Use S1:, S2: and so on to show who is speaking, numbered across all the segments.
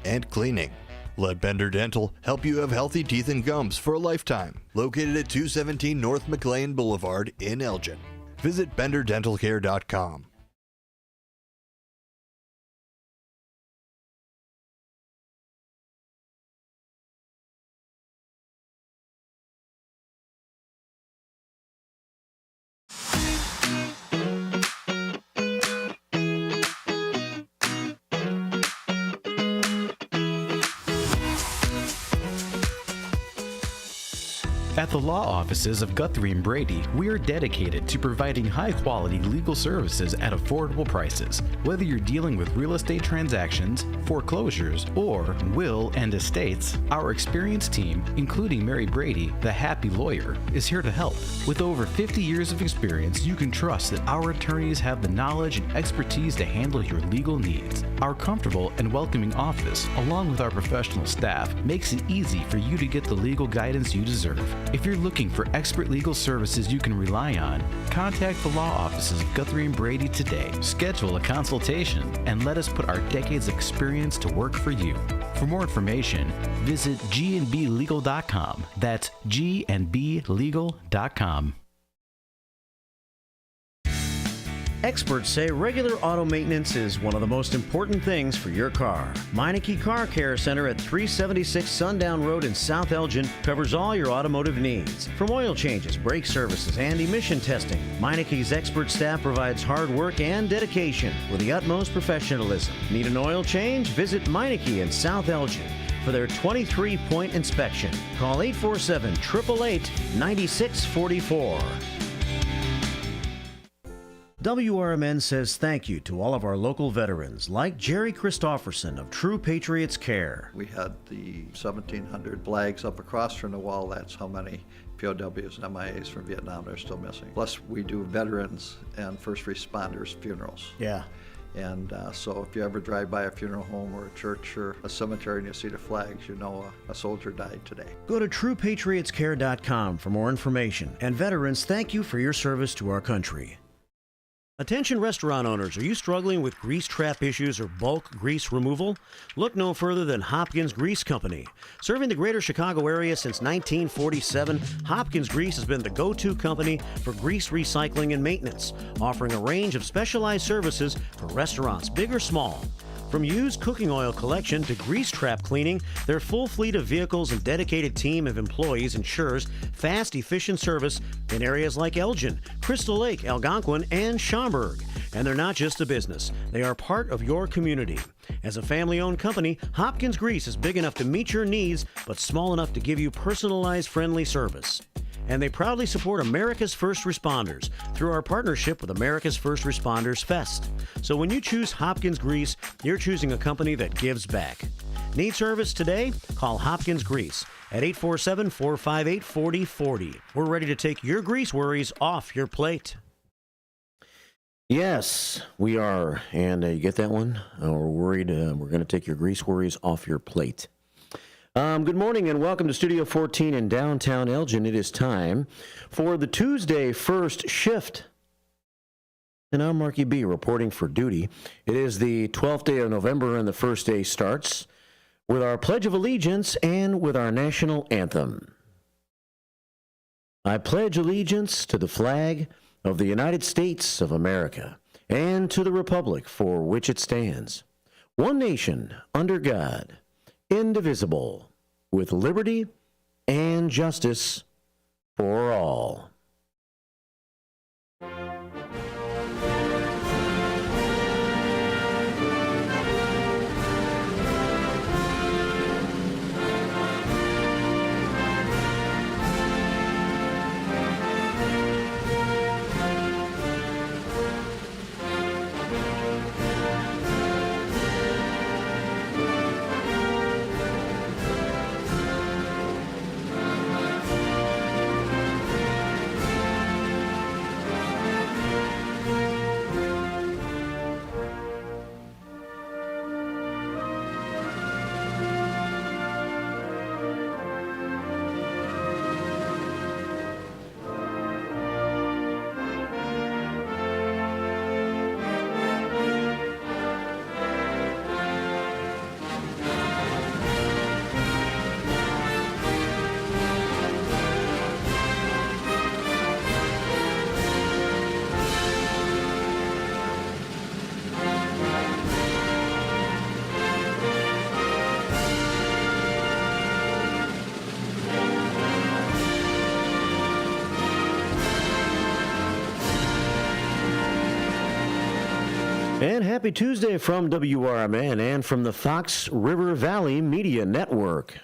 S1: and cleaning. Let Bender Dental help you have healthy teeth and gums for a lifetime. Located at 217 North McLean Boulevard in Elgin. Visit benderdentalcare.com.
S2: At the law offices of Guthrie and Brady, we are dedicated to providing high-quality legal services at affordable prices. Whether you're dealing with real estate transactions, foreclosures, or will and estates, our experienced team, including Mary Brady, the happy lawyer, is here to help. With over 50 years of experience, you can trust that our attorneys have the knowledge and expertise to handle your legal needs. Our comfortable and welcoming office, along with our professional staff, makes it easy for you to get the legal guidance you deserve. If you're looking for expert legal services you can rely on, contact the law offices of Guthrie and Brady today. Schedule a consultation and let us put our decades of experience to work for you. For more information, visit gandblegal.com. That's gandblegal.com.
S3: Experts say regular auto maintenance is one of the most important things for your car. Meineke Car Care Center at 376 Sundown Road in South Elgin covers all your automotive needs. From oil changes, brake services, and emission testing, Meineke's expert staff provides hard work and dedication with the utmost professionalism. Need an oil change? Visit Meineke in South Elgin for their 23-point inspection. Call 847-888-9644. WRMN says thank you to all of our local veterans, like Jerry Christofferson of True Patriots Care.
S4: We had the 1,700 flags up across from the wall. That's how many POWs and MIAs from Vietnam are still missing. Plus, we do veterans and first responders funerals.
S3: Yeah.
S4: And so if you ever drive by a funeral home or a church or a cemetery and you see the flags, you know a soldier died today.
S3: Go to TruePatriotsCare.com for more information. And veterans, thank you for your service to our country. Attention restaurant owners, are you struggling with grease trap issues or bulk grease removal? Look no further than Hopkins Grease Company. Serving the greater Chicago area since 1947, Hopkins Grease has been the go-to company for grease recycling and maintenance, offering a range of specialized services for restaurants, big or small. From used cooking oil collection to grease trap cleaning, their full fleet of vehicles and dedicated team of employees ensures fast, efficient service in areas like Elgin, Crystal Lake, Algonquin, and Schaumburg. And they're not just a business. They are part of your community. As a family-owned company, Hopkins Grease is big enough to meet your needs, but small enough to give you personalized, friendly service. And they proudly support America's First Responders through our partnership with America's First Responders Fest. So when you choose Hopkins Grease, you're choosing a company that gives back. Need service today? Call Hopkins Grease at 847-458-4040. We're ready to take your grease worries off your plate.
S5: Yes, we are. And you get that one? We're worried we're going to take your grease worries off your plate. Good morning and welcome to Studio 14 in downtown Elgin. It is time for the Tuesday first shift. And I'm Marky B reporting for duty. It is the 12th day of November and the first day starts with our Pledge of Allegiance and with our national anthem. I pledge allegiance to the flag of the United States of America and to the republic for which it stands, one nation under God, indivisible, with liberty and justice for all. happy Tuesday from WRMN and from the Fox River Valley Media Network.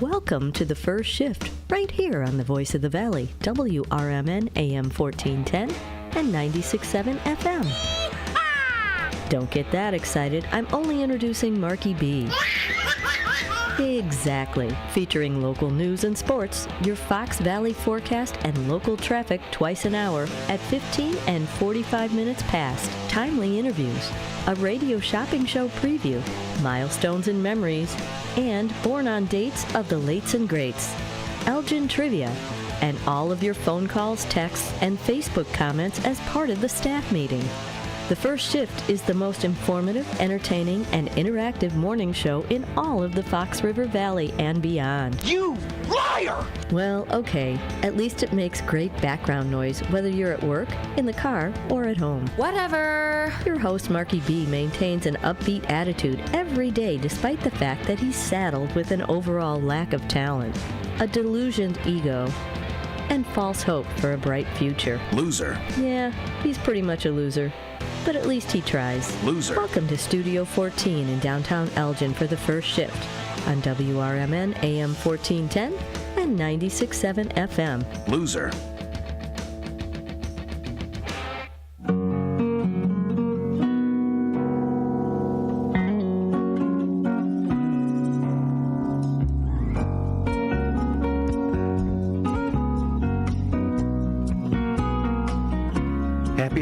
S6: Welcome to the first shift, right here on the Voice of the Valley, WRMN AM 1410 and 96.7 FM. Don't get that excited. I'm only introducing Marky B. Exactly. Featuring local news and sports, your Fox Valley forecast, and local traffic twice an hour at 15 and 45 minutes past. Timely interviews, a radio shopping show preview, milestones and memories, and born on dates of the lates and greats. Elgin Trivia, and all of your phone calls, texts, and Facebook comments as part of the staff meeting. The First Shift is the most informative, entertaining, and interactive morning show in all of the Fox River Valley and beyond.
S7: You liar!
S6: Well, okay. At least it makes great background noise, whether you're at work, in the car, or at home.
S7: Whatever.
S6: Your host, Marky B, maintains an upbeat attitude every day despite the fact that he's saddled with an overall lack of talent, a delusioned ego, and false hope for a bright future.
S2: Loser.
S6: Yeah, he's pretty much a loser. But at least he tries.
S2: Loser.
S6: Welcome to Studio 14 in downtown Elgin for the first shift on WRMN AM 1410 and 96.7 FM.
S2: Loser.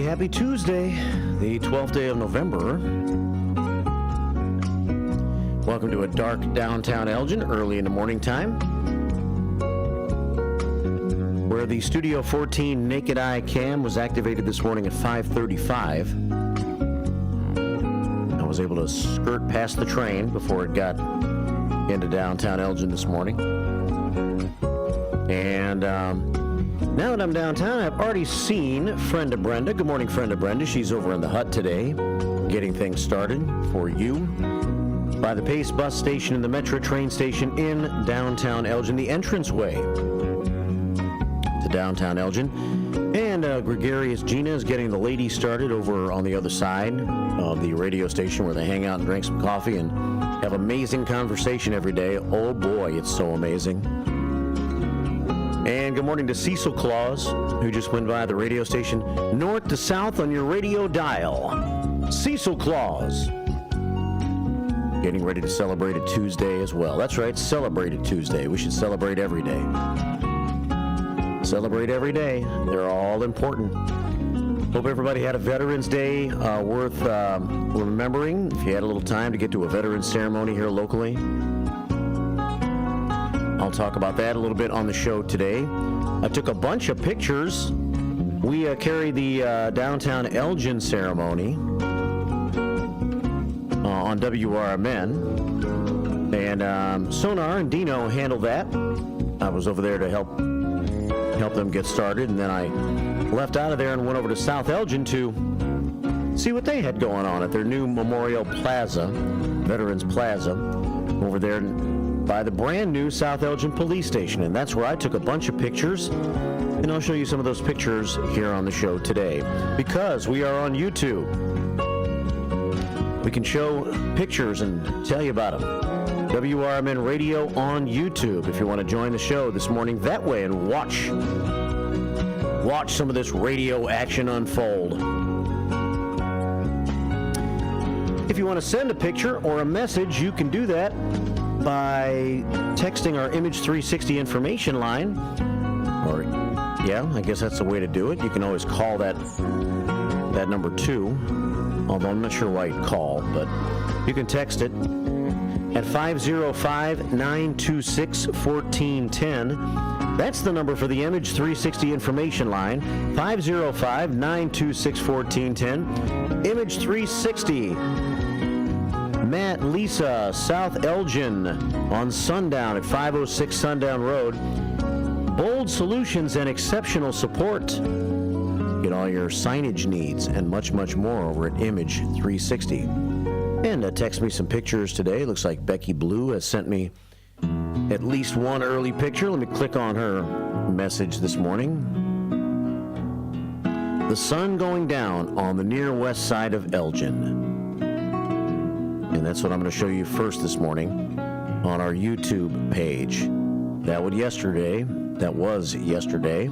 S5: Happy Tuesday, the 12th day of November. Welcome to a dark downtown Elgin, early in the morning time, where the Studio 14 Naked Eye Cam was activated this morning at 5:35. I was able to skirt past the train before it got into downtown Elgin this morning. And now that I'm downtown, I've already seen Frienda Brenda. Good morning, Frienda Brenda. She's over in the hut today, getting things started for you by the Pace bus station and the Metro train station in downtown Elgin, the entranceway to downtown Elgin. And Gregarious Gina is getting the ladies started over on the other side of the radio station where they hang out and drink some coffee and have amazing conversation every day. Oh boy, it's so amazing. And good morning to Cecil Claus, who just went by the radio station north to south on your radio dial. Cecil Claus. Getting ready to celebrate a Tuesday as well. That's right, celebrate a Tuesday. We should celebrate every day. Celebrate every day. They're all important. Hope everybody had a Veterans Day worth remembering. If you had a little time to get to a Veterans ceremony here locally. I'll talk about that a little bit on the show today. I took a bunch of pictures. We carried the downtown Elgin ceremony on WRMN. And Sonar and Dino handled that. I was over there to help them get started. And then I left out of there and went over to South Elgin to see what they had going on at their new Memorial Plaza, Veterans Plaza, over there by the brand new South Elgin Police Station. And that's where I took a bunch of pictures, and I'll show you some of those pictures here on the show today. Because we are on YouTube, we can show pictures and tell you about them. WRMN Radio on YouTube, if you want to join the show this morning that way and watch some of this radio action unfold. If you want to send a picture or a message, you can do that by texting our Image 360 information line. Or, yeah, I guess that's the way to do it. You can always call that number too, although I'm not sure why you'd call, but you can text it at 505-926-1410. That's the number for the Image 360 information line, 505-926-1410. Image 360. Matt, Lisa, South Elgin on Sundown at 506 Sundown Road. Bold solutions and exceptional support. Get all your signage needs and much, much more over at Image 360. And text me some pictures today. Looks like Becky Blue has sent me at least one early picture. Let me click on her message this morning. The sun going down on the near west side of Elgin. And that's what I'm going to show you first this morning on our YouTube page. That was yesterday.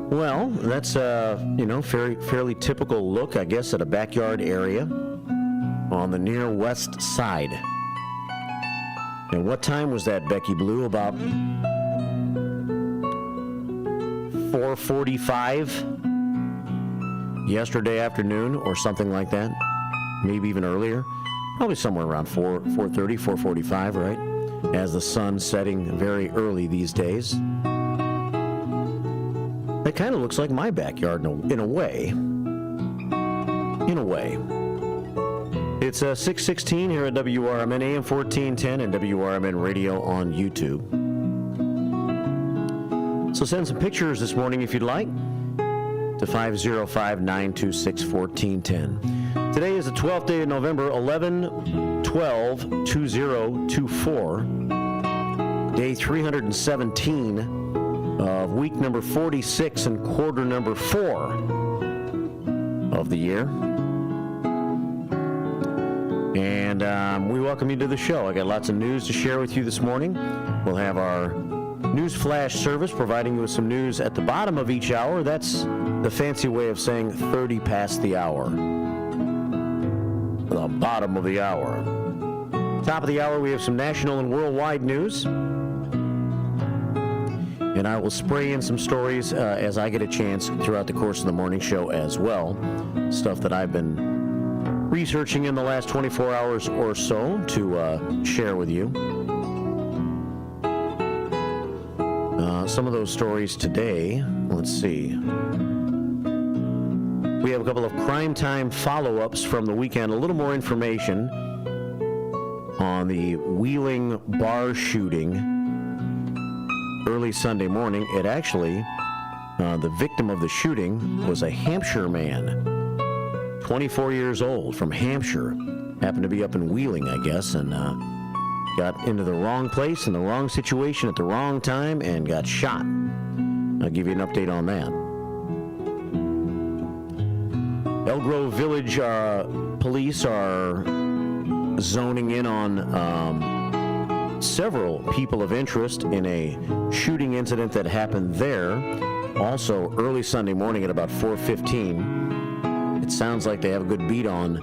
S5: Well, that's fairly typical look, I guess, at a backyard area on the near west side. And what time was that, Becky Blue? About 4:45 yesterday afternoon or something like that. Maybe even earlier. Probably somewhere around 4:30, 4:45, right? As the sun's setting very early these days. That kind of looks like my backyard in a way. In a way. It's 6:16 here at WRMN, AM 1410 and WRMN Radio on YouTube. So send some pictures this morning if you'd like to 505-926-1410. Today is the 12th day of November, 11/12/2024, day 317 of week number 46 and quarter number 4 of the year. And we welcome you to the show. I got lots of news to share with you this morning. We'll have our news flash service providing you with some news at the bottom of each hour. That's the fancy way of saying 30 past the hour. The bottom of the hour. Top of the hour, we have some national and worldwide news. And I will spray in some stories as I get a chance throughout the course of the morning show as well. Stuff that I've been researching in the last 24 hours or so to share with you. Some of those stories today, let's see. We have a couple of crime time follow-ups from the weekend, a little more information on the Wheeling bar shooting early Sunday morning. It actually, the victim of the shooting was a Hampshire man, 24 years old, from Hampshire. Happened to be up in Wheeling, I guess, and got into the wrong place in the wrong situation at the wrong time and got shot. I'll give you an update on that. Elk Grove Village police are zoning in on several people of interest in a shooting incident that happened there. Also, early Sunday morning at about 4:15. It sounds like they have a good beat on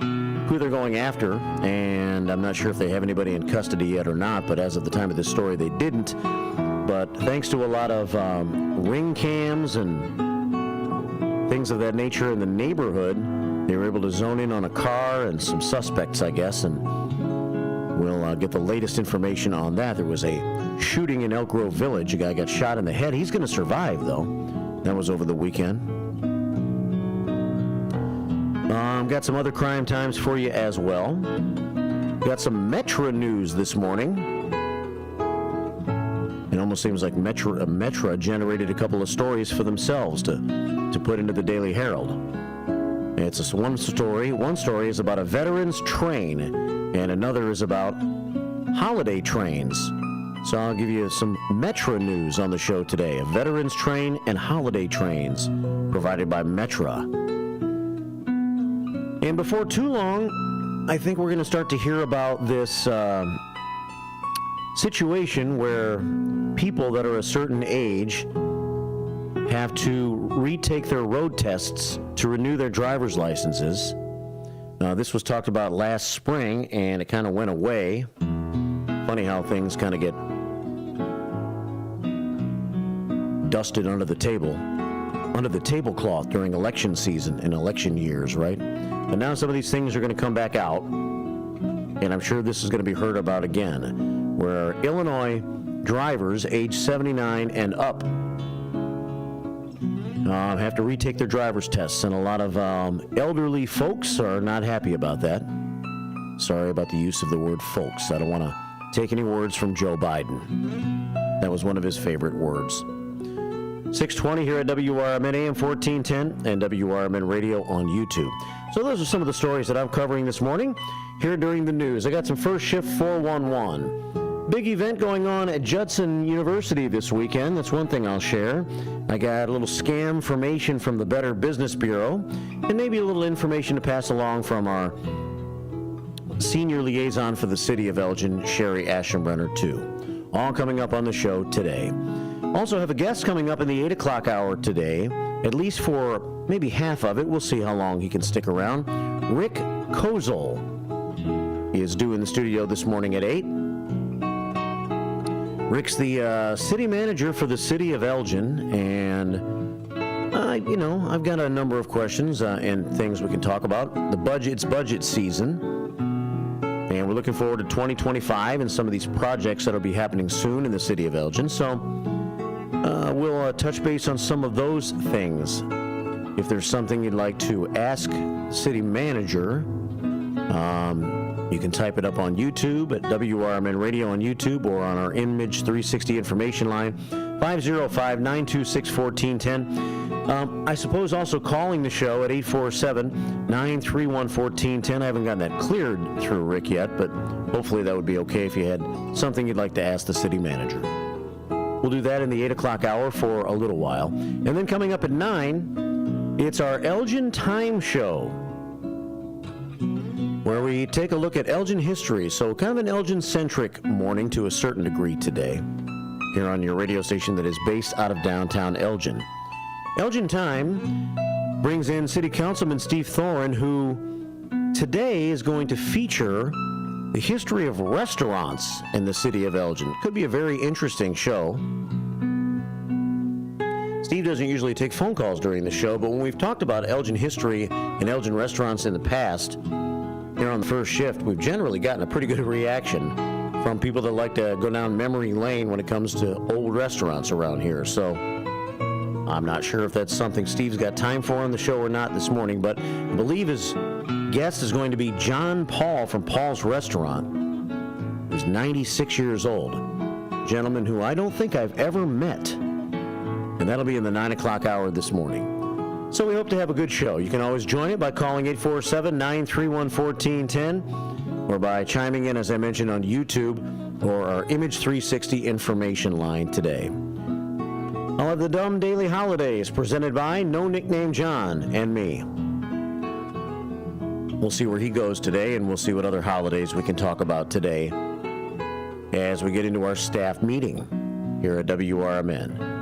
S5: who they're going after, and I'm not sure if they have anybody in custody yet or not, but as of the time of this story, they didn't. But thanks to a lot of ring cams and things of that nature in the neighborhood, they were able to zone in on a car and some suspects, I guess, and we'll get the latest information on that. There was a shooting in Elk Grove Village. A guy got shot in the head. He's going to survive, though. That was over the weekend. Got some other crime times for you as well. Got some Metra news this morning. It almost seems like Metra generated a couple of stories for themselves to put into the Daily Herald. It's just one story. One story is about a veterans train, and another is about holiday trains. So I'll give you some Metra news on the show today. A veterans train and holiday trains provided by Metra. And before too long, I think we're going to start to hear about this situation where people that are a certain age have to retake their road tests to renew their driver's licenses. This was talked about last spring, and it kind of went away. Funny how things kind of get dusted under the tablecloth during election season and election years, right? But now some of these things are going to come back out, and I'm sure this is going to be heard about again, where Illinois drivers age 79 and up have to retake their driver's tests, and a lot of elderly folks are not happy about that. Sorry about the use of the word folks. I don't want to take any words from Joe Biden. That was one of his favorite words. 620 here at WRMN, AM 1410, and WRMN Radio on YouTube. So those are some of the stories that I'm covering this morning here during the news. I got some First Shift 411. Big event going on at Judson University this weekend. That's one thing I'll share. I got a little scam information from the Better Business Bureau, and maybe a little information to pass along from our Senior Liaison for the City of Elgin, Sherry Aschenbrenner, too. All coming up on the show today. Also have a guest coming up in the 8 o'clock hour today, at least for maybe half of it. We'll see how long he can stick around. Rick Kozal is due in the studio this morning at 8. Rick's the city manager for the City of Elgin, and I've got a number of questions and things we can talk about. It's budget season, and we're looking forward to 2025 and some of these projects that will be happening soon in the City of Elgin. So we'll touch base on some of those things. If there's something you'd like to ask the city manager, you can type it up on YouTube at WRMN Radio on YouTube or on our Image 360 information line, 505-926-1410. I suppose also calling the show at 847-931-1410. I haven't gotten that cleared through Rick yet, but hopefully that would be okay if you had something you'd like to ask the city manager. We'll do that in the 8 o'clock hour for a little while. And then coming up at 9, it's our Elgin Time show, where we take a look at Elgin history. So kind of an Elgin-centric morning to a certain degree today, here on your radio station that is based out of downtown Elgin. Elgin Time brings in City Councilman Steve Thoren, who today is going to feature the history of restaurants in the city of Elgin. Could be a very interesting show. Steve doesn't usually take phone calls during the show, but when we've talked about Elgin history and Elgin restaurants in the past, here on the first shift, we've generally gotten a pretty good reaction from people that like to go down memory lane when it comes to old restaurants around here. So I'm not sure if that's something Steve's got time for on the show or not this morning, but I believe his guest is going to be John Paul from Paul's Restaurant, who's 96 years old. A gentleman who I don't think I've ever met. And that'll be in the 9 o'clock hour this morning. So we hope to have a good show. You can always join it by calling 847-931-1410 or by chiming in, as I mentioned, on YouTube or our Image 360 information line today. I'll have the Dumb Daily Holidays presented by No Nickname John and me. We'll see where he goes today, and we'll see what other holidays we can talk about today as we get into our staff meeting here at WRMN.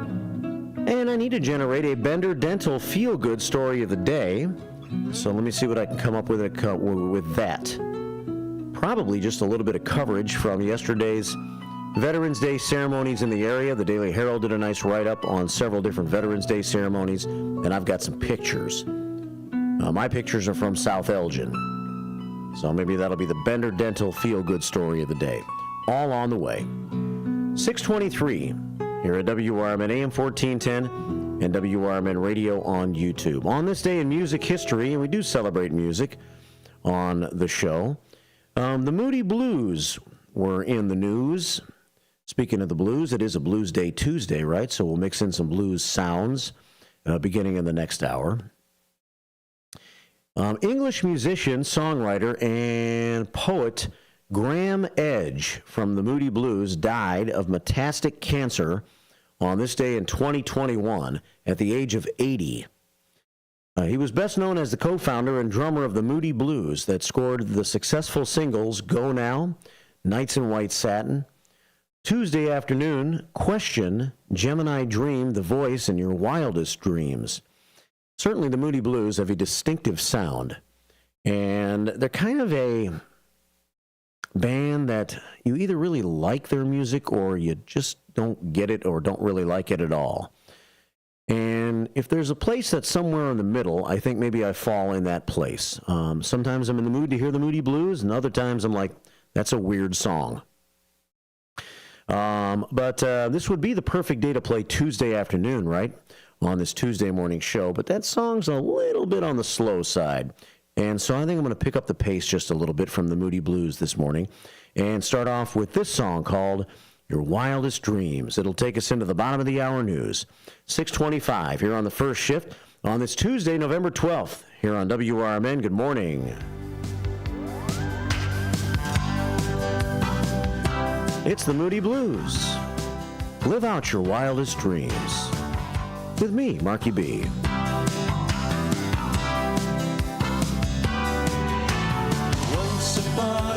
S5: And I need to generate a Bender Dental feel-good story of the day. So let me see what I can come up with that. Probably just a little bit of coverage from yesterday's Veterans Day ceremonies in the area. The Daily Herald did a nice write-up on several different Veterans Day ceremonies, and I've got some pictures. My pictures are from South Elgin. So maybe that'll be the Bender Dental feel-good story of the day. All on the way. 623. Here at WRMN AM 1410 and WRMN Radio on YouTube. On this day in music history, and we do celebrate music on the show, the Moody Blues were in the news. Speaking of the blues, it is a Blues Day Tuesday, right? So we'll mix in some blues sounds beginning in the next hour. English musician, songwriter, and poet Graham Edge from the Moody Blues died of metastatic cancer on this day in 2021 at the age of 80. He was best known as the co-founder and drummer of the Moody Blues that scored the successful singles Go Now, Nights in White Satin, Tuesday Afternoon, Question, Gemini Dream, The Voice, and Your Wildest Dreams. Certainly the Moody Blues have a distinctive sound, and they're kind of a band that you either really like their music or you just don't get it or don't really like it at all. And if there's a place that's somewhere in the middle, I think maybe I fall in that place. Sometimes I'm in the mood to hear the Moody Blues, and other times I'm like, that's a weird song. But this would be the perfect day to play Tuesday Afternoon, right? On this Tuesday morning show. But that song's a little bit on the slow side. And so I think I'm going to pick up the pace just a little bit from the Moody Blues this morning and start off with this song called Your Wildest Dreams. It'll take us into the bottom of the hour news. 6:25 here on the first shift on this Tuesday, November 12th, here on WRMN. Good morning. It's the Moody Blues. Live out your wildest dreams. With me, Marky B.
S8: Once upon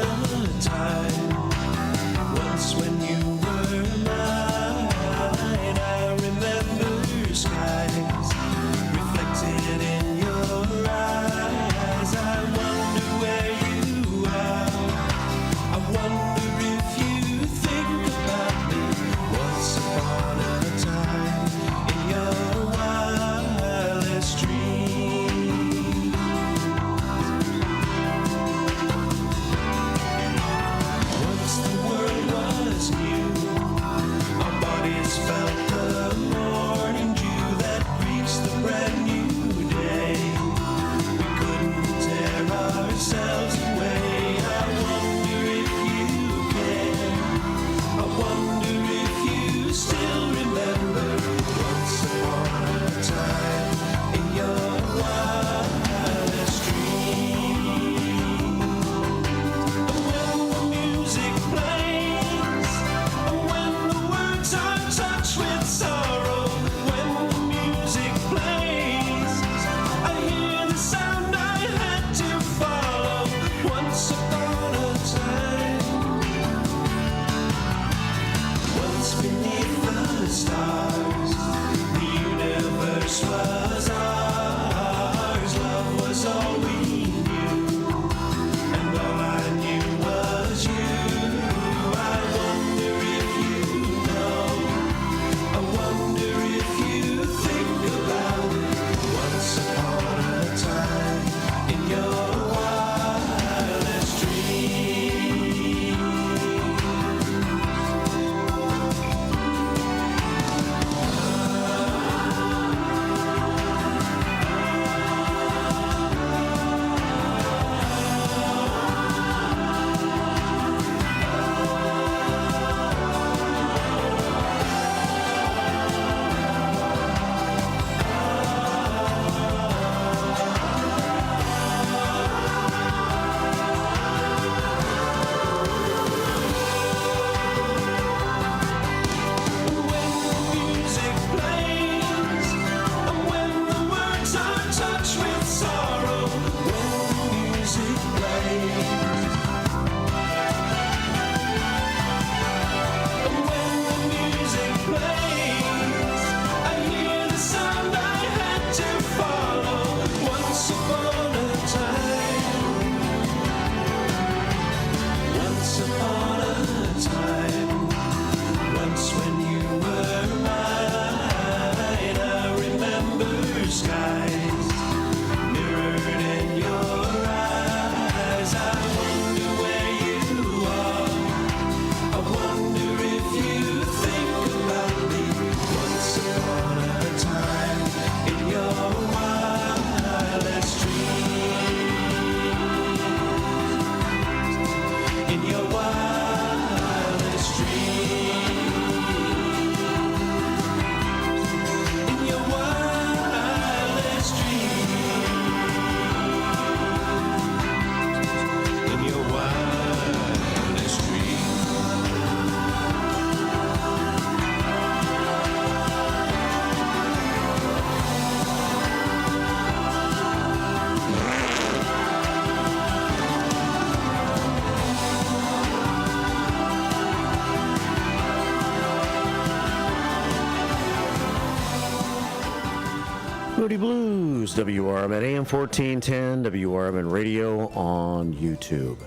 S5: Moody Blues, WRMN AM 1410, WRMN Radio on YouTube.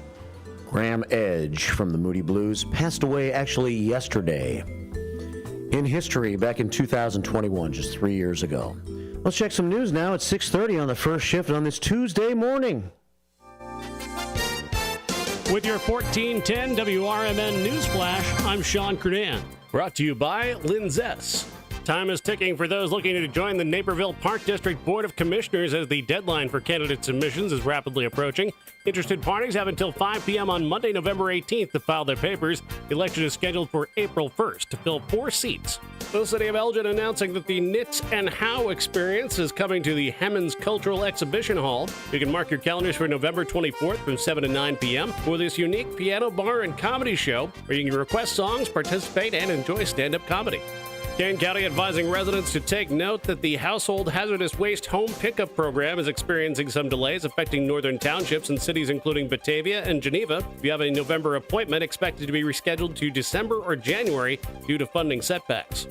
S5: Graham Edge from the Moody Blues passed away actually yesterday. In history, back in 2021, just 3 years ago. Let's check some news now at 6:30 on the first shift on this Tuesday morning.
S8: With your 1410 WRMN News Flash, I'm Sean Kernan. Brought to you by Linzess. Time is ticking for those looking to join the Naperville Park District Board of Commissioners as the deadline for candidate submissions is rapidly approaching. Interested parties have until 5 p.m. on Monday, November 18th to file their papers. The election is scheduled for April 1st to fill 4 seats. The City of Elgin announcing that the Knits and How experience is coming to the Hemmons Cultural Exhibition Hall. You can mark your calendars for November 24th from 7 to 9 p.m. for this unique piano bar and comedy show where you can request songs, participate, and enjoy stand-up comedy. Kane County advising residents to take note that the Household Hazardous Waste Home Pickup Program is experiencing some delays affecting northern townships and cities including Batavia and Geneva. If you have a November appointment, expected to be rescheduled to December or January due to funding setbacks.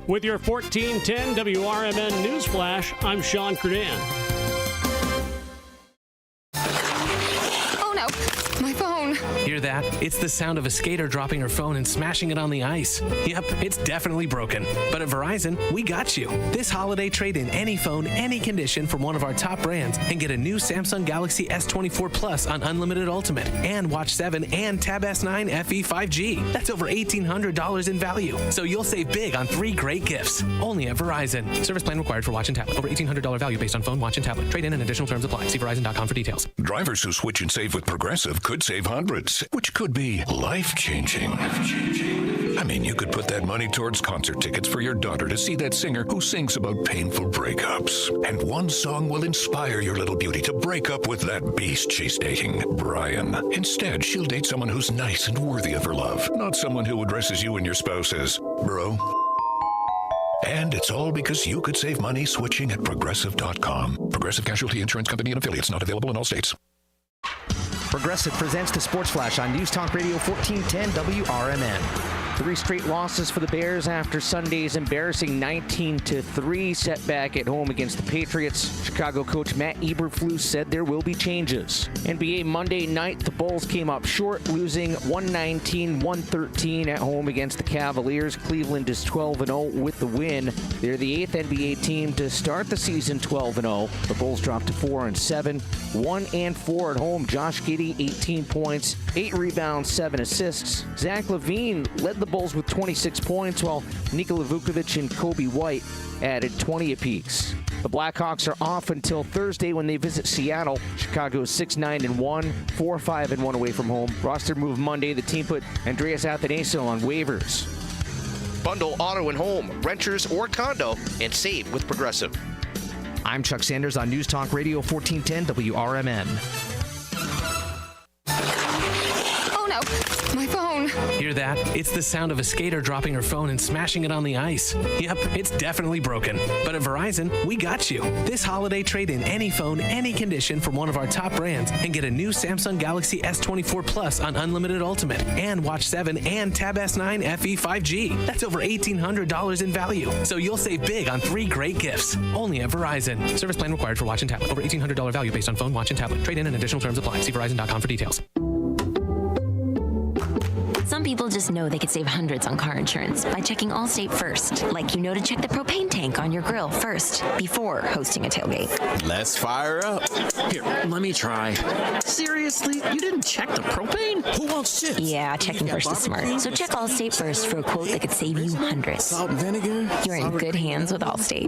S8: With your 1410 WRMN News Flash, I'm Sean Kernan.
S7: Oh no, my phone.
S9: Hear that? It's the sound of a skater dropping her phone and smashing it on the ice. Yep, it's definitely broken. But at Verizon, we got you. This holiday, trade in any phone, any condition from one of our top brands and get a new Samsung Galaxy S24 Plus on Unlimited Ultimate and Watch 7 and Tab S9 FE 5G. That's over $1,800 in value. So you'll save big on 3 great gifts. Only at Verizon. Service plan required for watch and tablet. Over $1,800 value based on phone, watch, and tablet. Trade in and additional terms apply. See Verizon.com for details.
S10: Drivers who switch and save with Progressive could save hundreds, which could be life-changing. I mean, you could put that money towards concert tickets for your daughter to see that singer who sings about painful breakups. And one song will inspire your little beauty to break up with that beast she's dating, Brian. Instead, she'll date someone who's nice and worthy of her love, not someone who addresses you and your spouse as bro. And it's all because you could save money switching at Progressive.com. Progressive Casualty Insurance Company and affiliates, not available in all states.
S11: Progressive presents the Sports Flash on News Talk Radio 1410 WRMN. 3 straight losses for the Bears after Sunday's embarrassing 19-3 setback at home against the Patriots. Chicago coach Matt Eberflus said there will be changes. NBA Monday night, the Bulls came up short, losing 119-113 at home against the Cavaliers. Cleveland is 12-0 with the win. They're the 8th NBA team to start the season 12-0. The Bulls dropped to 4-7, 1-4 at home. Josh Giddey, 18 points, 8 rebounds, 7 assists. Zach LaVine led the Bulls with 26 points, while Nikola Vukovic and Kobe White added 20 apiece. The Blackhawks are off until Thursday when they visit Seattle. Chicago is 6-9-1, 4-5-1 away from home. Roster move Monday. The team put Andreas Athanasiou on waivers.
S12: Bundle auto and home, renters or condo, and save with Progressive.
S11: I'm Chuck Sanders on News Talk Radio 1410 WRMN.
S7: My phone.
S9: Hear that? It's the sound of a skater dropping her phone and smashing it on the ice. Yep, it's definitely broken. But at Verizon, we got you. This holiday, trade in any phone, any condition from one of our top brands and get a new Samsung Galaxy S24 Plus on Unlimited Ultimate and Watch 7 and Tab S9 FE 5G. That's over $1,800 in value. So you'll save big on 3 great gifts. Only at Verizon. Service plan required for watch and tablet. Over $1,800 value based on phone, watch, and tablet. Trade in and additional terms apply. See Verizon.com for details.
S13: Some people just know they could save hundreds on car insurance by checking Allstate first. Like you know to check the propane tank on your grill first before hosting a tailgate.
S14: Let's fire up. Here, let me try. Seriously? You didn't check the propane? Who wants chips?
S13: Yeah, checking first is smart. So check Allstate first for a quote that could save you hundreds.
S14: Salt and vinegar?
S13: You're in good hands with Allstate.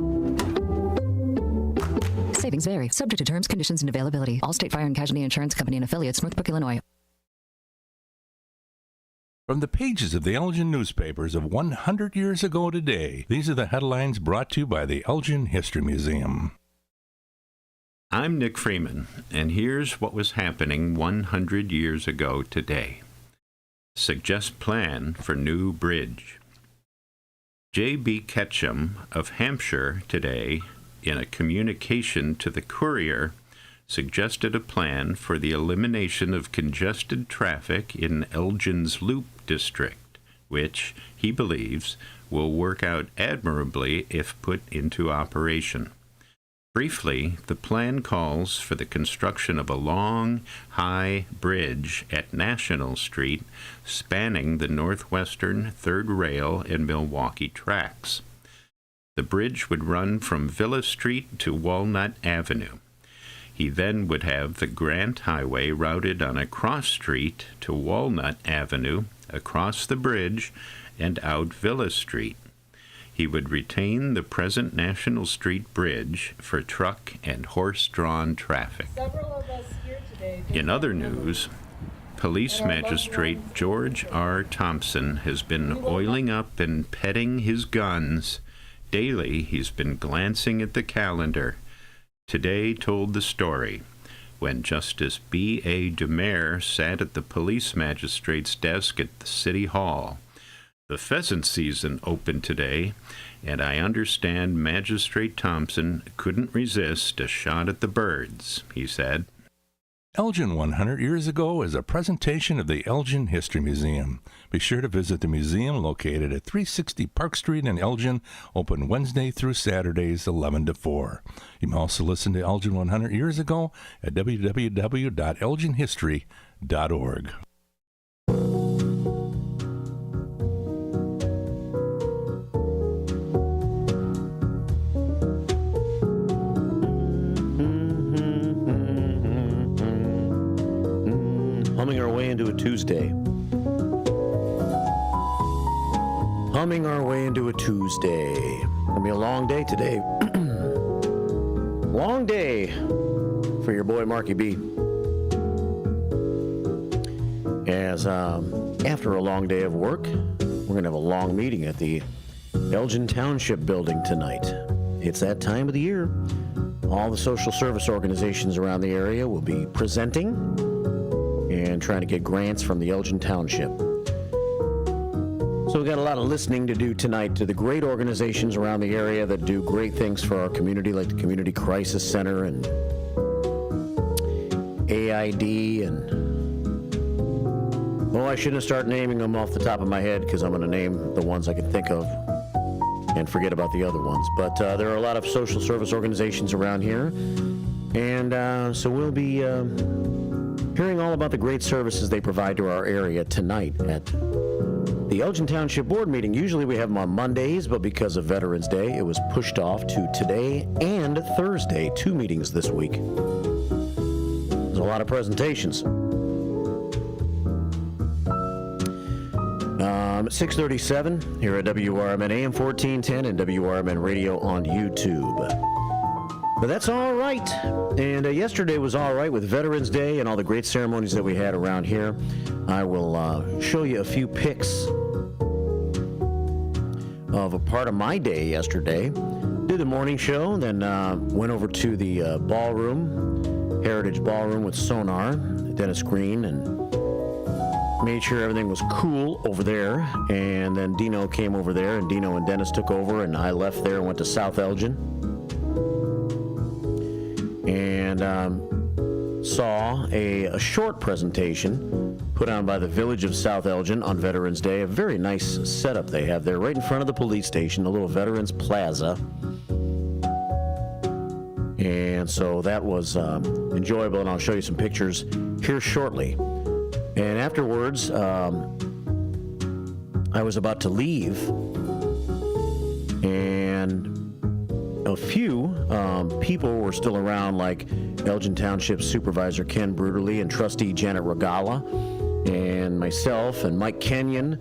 S15: Savings vary. Subject to terms, conditions, and availability. Allstate Fire and Casualty Insurance Company and affiliates, Northbrook, Illinois.
S16: From the pages of the Elgin newspapers of 100 years ago today, these are the headlines brought to you by the Elgin History Museum.
S17: I'm Nick Freeman, and here's what was happening 100 years ago today. Suggest plan for new bridge. J.B. Ketchum of Hampshire today, in a communication to the Courier, suggested a plan for the elimination of congested traffic in Elgin's Loop district, which, he believes, will work out admirably if put into operation. Briefly, the plan calls for the construction of a long, high bridge at National Street spanning the northwestern Third Rail and Milwaukee tracks. The bridge would run from Villa Street to Walnut Avenue. He then would have the Grant Highway routed on a cross street to Walnut Avenue, across the bridge, and out Villa Street. He would retain the present National Street Bridge for truck and horse-drawn traffic. In other news, Police Magistrate George R. Thompson has been oiling up and petting his guns. Daily, he's been glancing at the calendar. Today told the story when Justice B.A. DeMare sat at the police magistrate's desk at the City Hall. The pheasant season opened today, and I understand Magistrate Thompson couldn't resist a shot at the birds, he said.
S16: Elgin 100 Years Ago is a presentation of the Elgin History Museum. Be sure to visit the museum located at 360 Park Street in Elgin, open Wednesday through Saturdays 11 to 4. You can also listen to Elgin 100 Years Ago at www.elginhistory.org.
S5: Tuesday. Humming our way into a Tuesday. Gonna be a long day today. Long day for your boy Marky B. As after a long day of work, we're going to have a long meeting at the Elgin Township building tonight. It's that time of the year. All the social service organizations around the area will be presenting and trying to get grants from the Elgin Township. So we've got a lot of listening to do tonight to the great organizations around the area that do great things for our community, like the Community Crisis Center and AID and... Oh, I shouldn't have started naming them off the top of my head because I'm going to name the ones I can think of and forget about the other ones. But there are a lot of social service organizations around here. And so we'll be hearing all about the great services they provide to our area tonight at the Elgin Township Board meeting. Usually we have them on Mondays, but because of Veterans Day, it was pushed off to today and Thursday, 2 meetings this week. There's a lot of presentations. 6:37 here at WRMN AM 1410 and WRMN Radio on YouTube. But that's all right. And yesterday was all right with Veterans Day and all the great ceremonies that we had around here. I will show you a few pics of a part of my day yesterday. Did the morning show, then went over to the ballroom, Heritage Ballroom with Sonar, Dennis Green, and made sure everything was cool over there. And then Dino came over there, and Dino and Dennis took over, and I left there and went to South Elgin. And saw a short presentation put on by the Village of South Elgin on Veterans Day. A very nice setup they have there right in front of the police station, a little Veterans Plaza. And so that was enjoyable, and I'll show you some pictures here shortly. And afterwards, I was about to leave, and a few people were still around, like Elgin Township Supervisor Ken Bruderly and Trustee Janet Regala, and myself and Mike Kenyon.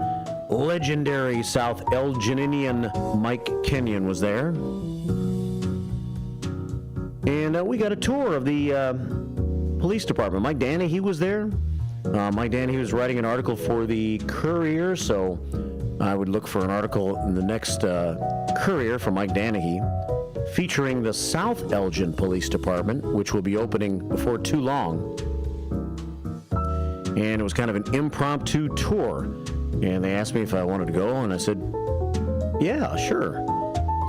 S5: Legendary South Elginian Mike Kenyon was there. And we got a tour of the police department. Mike Danahy was there. Mike Danahy was writing an article for the Courier, so I would look for an article in the next Courier from Mike Danahy featuring the South Elgin Police Department, which will be opening before too long. And it was kind of an impromptu tour. And they asked me if I wanted to go, and I said, yeah, sure.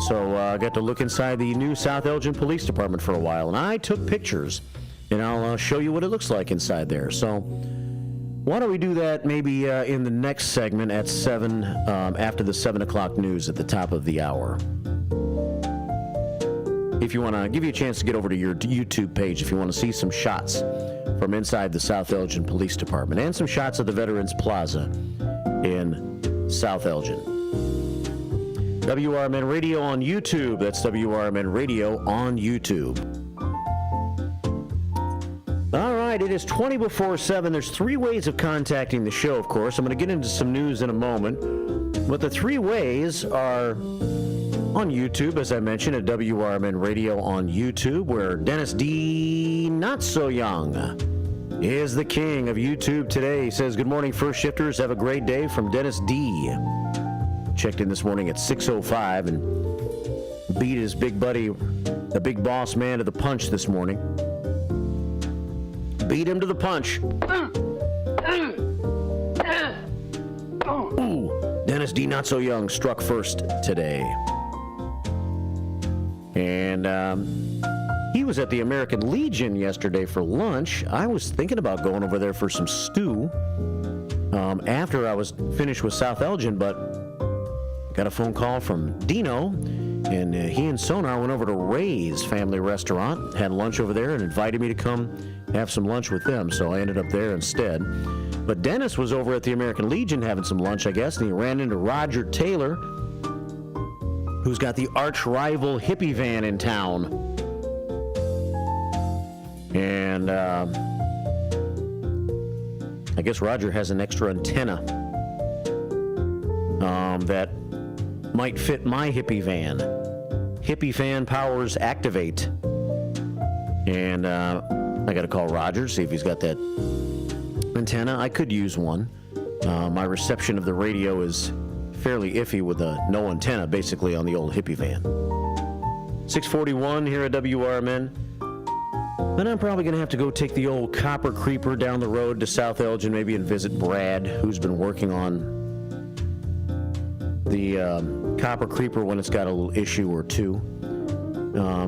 S5: So I got to look inside the new South Elgin Police Department for a while, and I took pictures, and I'll show you what it looks like inside there. So why don't we do that maybe in the next segment at 7, after the 7 o'clock news at the top of the hour. If you want to give you a chance to get over to your YouTube page, if you want to see some shots from inside the South Elgin Police Department and some shots of the Veterans Plaza in South Elgin. WRMN Radio on YouTube. That's WRMN Radio on YouTube. All right, it is 20 before 7. There's 3 ways of contacting the show, of course. I'm going to get into some news in a moment. But the 3 ways are on YouTube, as I mentioned, at WRMN Radio on YouTube, where Dennis D. Not So Young is the king of YouTube today. He says, good morning, first shifters. Have a great day, from Dennis D. Checked in this morning at 6:05 and beat his big buddy, the big boss man, to the punch this morning. Beat him to the punch. Ooh, Dennis D. Not So Young struck first today. And he was at the American Legion yesterday for lunch. I was thinking about going over there for some stew after I was finished with South Elgin, but got a phone call from Dino, and he and Sonar went over to Ray's Family Restaurant, had lunch over there, and invited me to come have some lunch with them, so I ended up there instead. But Dennis was over at the American Legion having some lunch, I guess, and he ran into Roger Taylor, who's got the arch-rival hippie van in town. And I guess Roger has an extra antenna that might fit my hippie van. Hippie fan powers activate. And I got to call Roger, see if he's got that antenna. I could use one. My reception of the radio is fairly iffy with no antenna, basically, on the old hippie van. 641 here at WRMN. Then I'm probably going to have to go take the old copper creeper down the road to South Elgin, maybe, and visit Brad, who's been working on the copper creeper when it's got a little issue or two.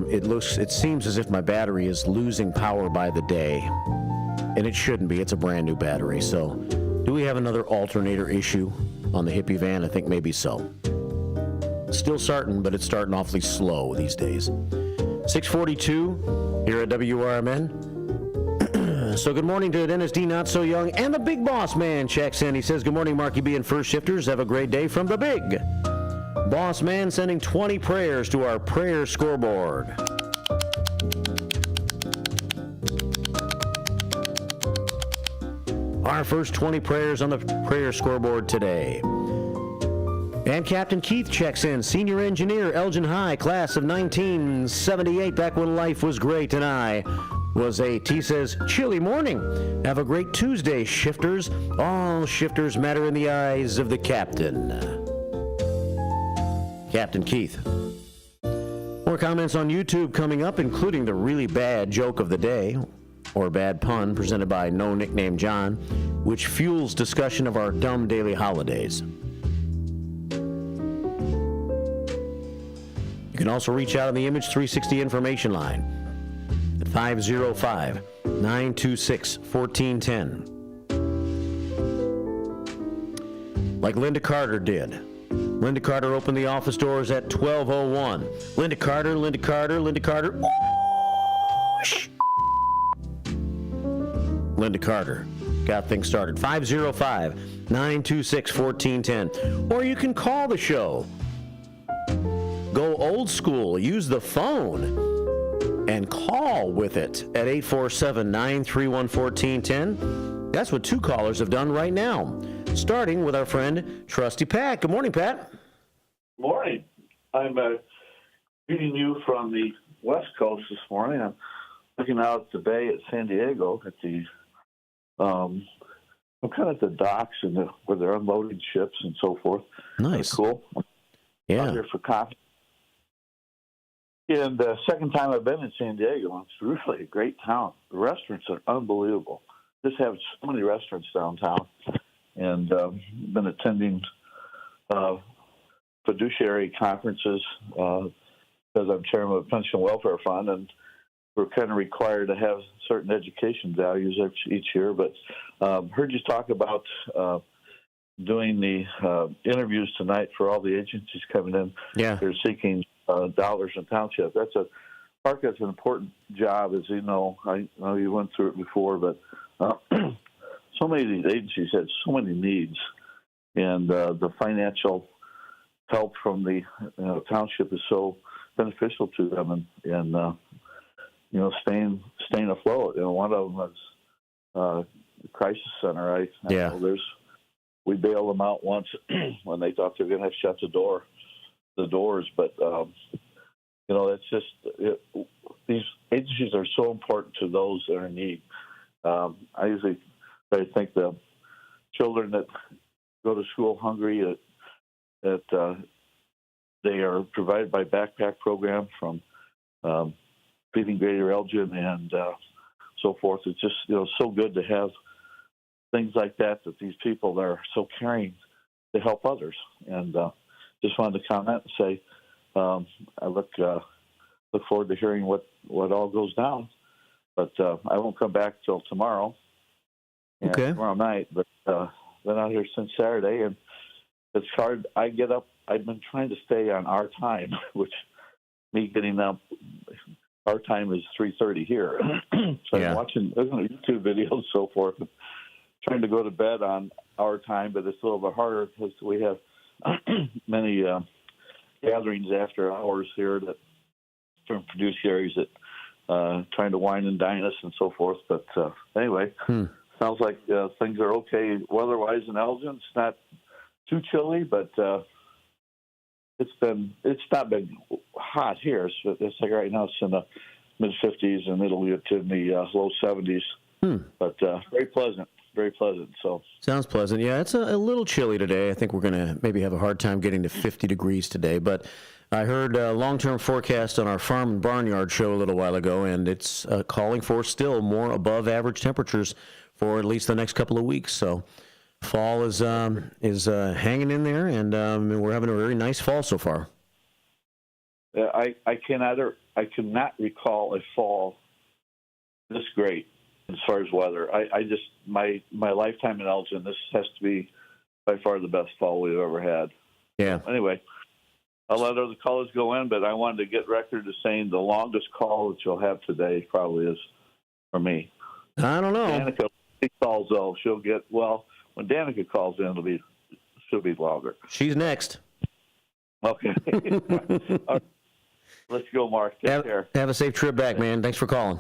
S5: It seems as if my battery is losing power by the day, and it shouldn't be. It's a brand new battery. So, do we have another alternator issue on the hippie van? I think maybe so. Still starting, but it's starting awfully slow these days. 642 here at WRMN. So good morning to Dennis D. Not So Young, and the Big Boss Man checks in. He says, good morning, Marky B and First Shifters. Have a great day from the Big Boss Man, sending 20 prayers to our prayer scoreboard. Our first 20 prayers on the prayer scoreboard today. And Captain Keith checks in, senior engineer, Elgin High, class of 1978, back when life was great, and I was 8. He says, chilly morning. Have a great Tuesday, shifters. All shifters matter in the eyes of the captain. Captain Keith. More comments on YouTube coming up, including the really bad joke of the day, or bad pun, presented by No Nickname John, which fuels discussion of our dumb daily holidays. You can also reach out on the Image 360 information line at 505-926-1410. Like Linda Carter did. Linda Carter opened the office doors at 12:01. Linda Carter. Whoosh! Linda Carter got things started. 505-926-1410. Or you can call the show. Go old school. Use the phone and call with it at 847-931-1410. That's what 2 callers have done right now. Starting with our friend, Trusty Pat. Good morning, Pat.
S18: Morning. I'm greeting you from the West Coast this morning. I'm looking out at the bay at San Diego at the, I'm kind of at the docks and where they're unloading ships and so forth.
S5: Nice.
S18: Cool.
S5: Yeah.
S18: I'm here for coffee. And the second time I've been in San Diego, it's really a great town. The restaurants are unbelievable. Just have so many restaurants downtown. And been attending fiduciary conferences because I'm chairman of a pension welfare fund, and we're kind of required to have certain education values each year. But heard you talk about doing the interviews tonight for all the agencies coming in.
S5: Yeah.
S18: They're seeking dollars in township. That's an important job, as you know. I know you went through it before, but so many of these agencies had so many needs, and the financial help from the township is so beneficial to them, and staying afloat. One of them is the crisis center. We bailed them out once when they thought they were going to have to shut the doors, but it's just these agencies are so important to those that are in need. I usually think the children that go to school hungry, that they are provided by backpack program from Feeding Greater Elgin and so forth. It's just so good to have things like that these people are so caring to help others. And just wanted to comment and say I look forward to hearing what all goes down. But I won't come back till tomorrow.
S5: Okay.
S18: Tomorrow night, but been out here since Saturday, and it's hard. I get up. I've been trying to stay on our time, which me getting up. Our time is 3:30 here, so I'm watching YouTube videos and so forth, and trying to go to bed on our time. But it's a little bit harder because we have many gatherings after hours here that from fiduciaries that trying to wine and dine us and so forth. But anyway. sounds like things are okay weather-wise in Elgin. It's not too chilly, but it's not been hot here. It's like right now it's in the mid-50s, and it'll get to the low 70s. But very pleasant. Very pleasant. So
S5: sounds pleasant. Yeah, it's a little chilly today. I think we're going to maybe have a hard time getting to 50 degrees today. But I heard a long-term forecast on our farm and barnyard show a little while ago, and it's calling for still more above average temperatures for at least the next couple of weeks. So fall is hanging in there, and we're having a very nice fall so far.
S18: I cannot recall a fall this great as far as weather. I just my lifetime in Elgin, this has to be by far the best fall we've ever had.
S5: Yeah.
S18: Anyway, I'll let other callers go in, but I wanted to get record of saying the longest call that you'll have today probably is for me.
S5: I don't know.
S18: Danica calls though. She'll get when Danica calls in, she'll be longer.
S5: She's next.
S18: Okay. Right. Let's go, Mark. Take care.
S5: Have a safe trip back, man. Thanks for calling.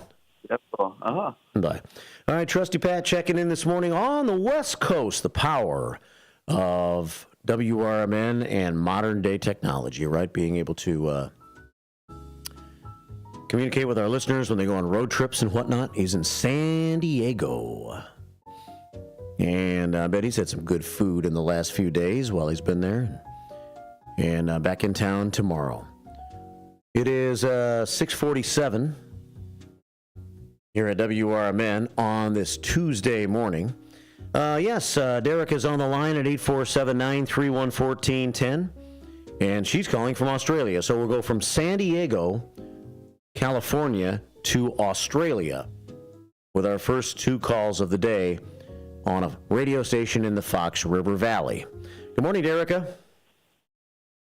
S18: Yep.
S5: Bye. All right, Trusty Pat checking in this morning on the West Coast. The power of WRMN and modern-day technology, right? Being able to communicate with our listeners when they go on road trips and whatnot. He's in San Diego. And I bet he's had some good food in the last few days while he's been there. And back in town tomorrow. It is 6:47 here at WRMN on this Tuesday morning. Yes, Derek is on the line at 847-931-1410, and she's calling from Australia. So we'll go from San Diego, California, to Australia with our first two calls of the day on a radio station in the Fox River Valley. Good morning, Derica.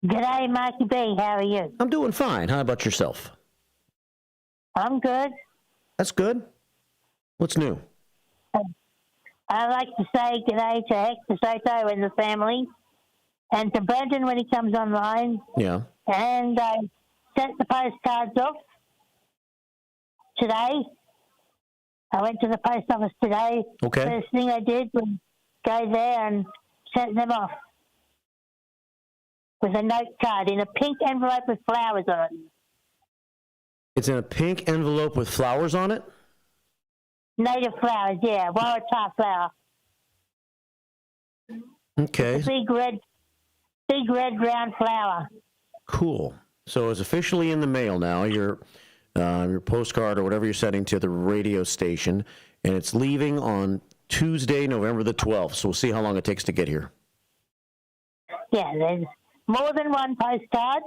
S19: G'day, Marky B. How are you?
S5: I'm doing fine. How about yourself?
S19: I'm good.
S5: That's good. What's new?
S19: I'd like to say g'day to Hector Soto and the family, and to Brendan when he comes online.
S5: Yeah.
S19: And I sent the postcards off today. I went to the post office today.
S5: Okay.
S19: First thing I did was go there and sent them off with a note card in a pink envelope with flowers on it.
S5: It's in a pink envelope with flowers on it?
S19: Native flowers, yeah. Waratah flower.
S5: Okay.
S19: It's a big red round flower.
S5: Cool. So it's officially in the mail now, your postcard or whatever you're sending to the radio station, and it's leaving on Tuesday, November the 12th. So we'll see how long it takes to get here.
S19: Yeah, there's more than one postcard.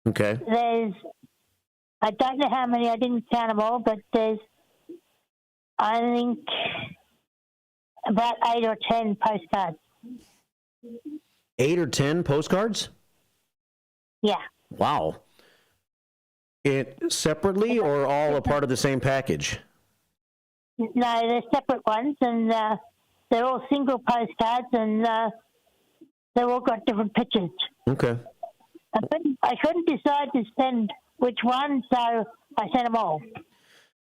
S5: Okay.
S19: I don't know how many, I didn't count them all, but there's, I think, about 8 or 10 postcards.
S5: 8 or 10 postcards?
S19: Yeah.
S5: Wow. It separately or all a part of the same package?
S19: No, they're separate ones, and they're all single postcards, and they've all got different pictures.
S5: Okay.
S19: I couldn't decide to send which one, so I sent them all.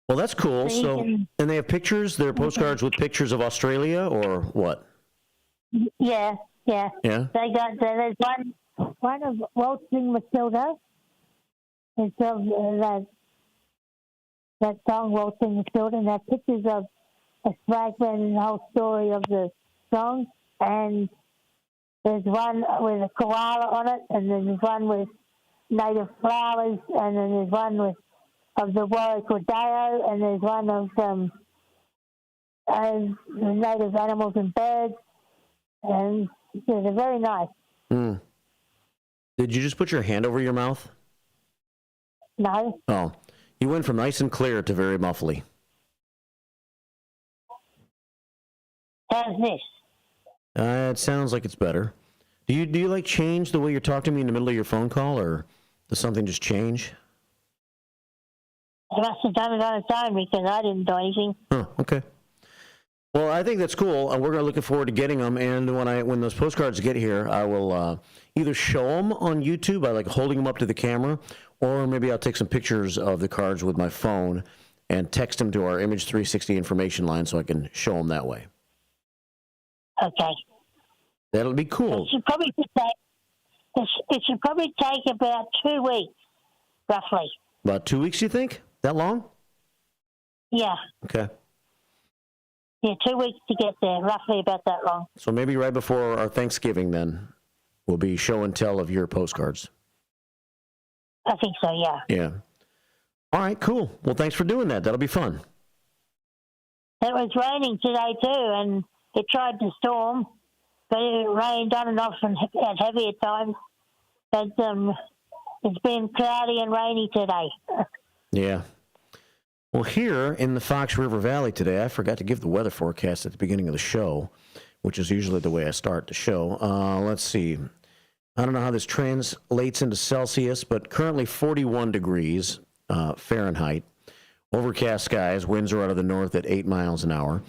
S5: Well, that's cool. So, and they have pictures? They're postcards with pictures of Australia or what?
S19: Yeah.
S5: Yeah?
S19: There's one of Waltzing Matilda. It's of that song, Waltzing Matilda, and that pictures of a fragment and the whole story of the song. And there's one with a koala on it, and then there's one with native flowers, and then there's one of the Warwick-Rodeo, and there's one of native animals and birds, and they're very nice.
S5: Mm. Did you just put your hand over your mouth?
S19: No.
S5: Oh, you went from nice and clear to very muffly.
S19: How's this?
S5: It sounds like it's better. Do you like change the way you're talking to me in the middle of your phone call, or does something just change?
S19: I must have done it on its own because I didn't do anything.
S5: Oh, okay. Well, I think that's cool, and we're looking forward to getting them. And when those postcards get here, I will either show them on YouTube by like holding them up to the camera, or maybe I'll take some pictures of the cards with my phone and text them to our Image 360 information line so I can show them that way.
S19: Okay.
S5: That'll be cool.
S19: It should probably take about 2 weeks, roughly.
S5: About 2 weeks, you think? That long?
S19: Yeah.
S5: Okay.
S19: Yeah, 2 weeks to get there, roughly about that long.
S5: So maybe right before our Thanksgiving, then, will be show and tell of your postcards.
S19: I think so, yeah.
S5: Yeah. All right, cool. Well, thanks for doing that. That'll be fun.
S19: It was raining today, too, and it tried to storm, but it rained on and off and at heavy at times. But it's been cloudy and rainy today.
S5: Yeah. Well, here in the Fox River Valley today, I forgot to give the weather forecast at the beginning of the show, which is usually the way I start the show. Let's see. I don't know how this translates into Celsius, but currently 41 degrees Fahrenheit. Overcast skies, winds are out of the north at 8 miles an hour.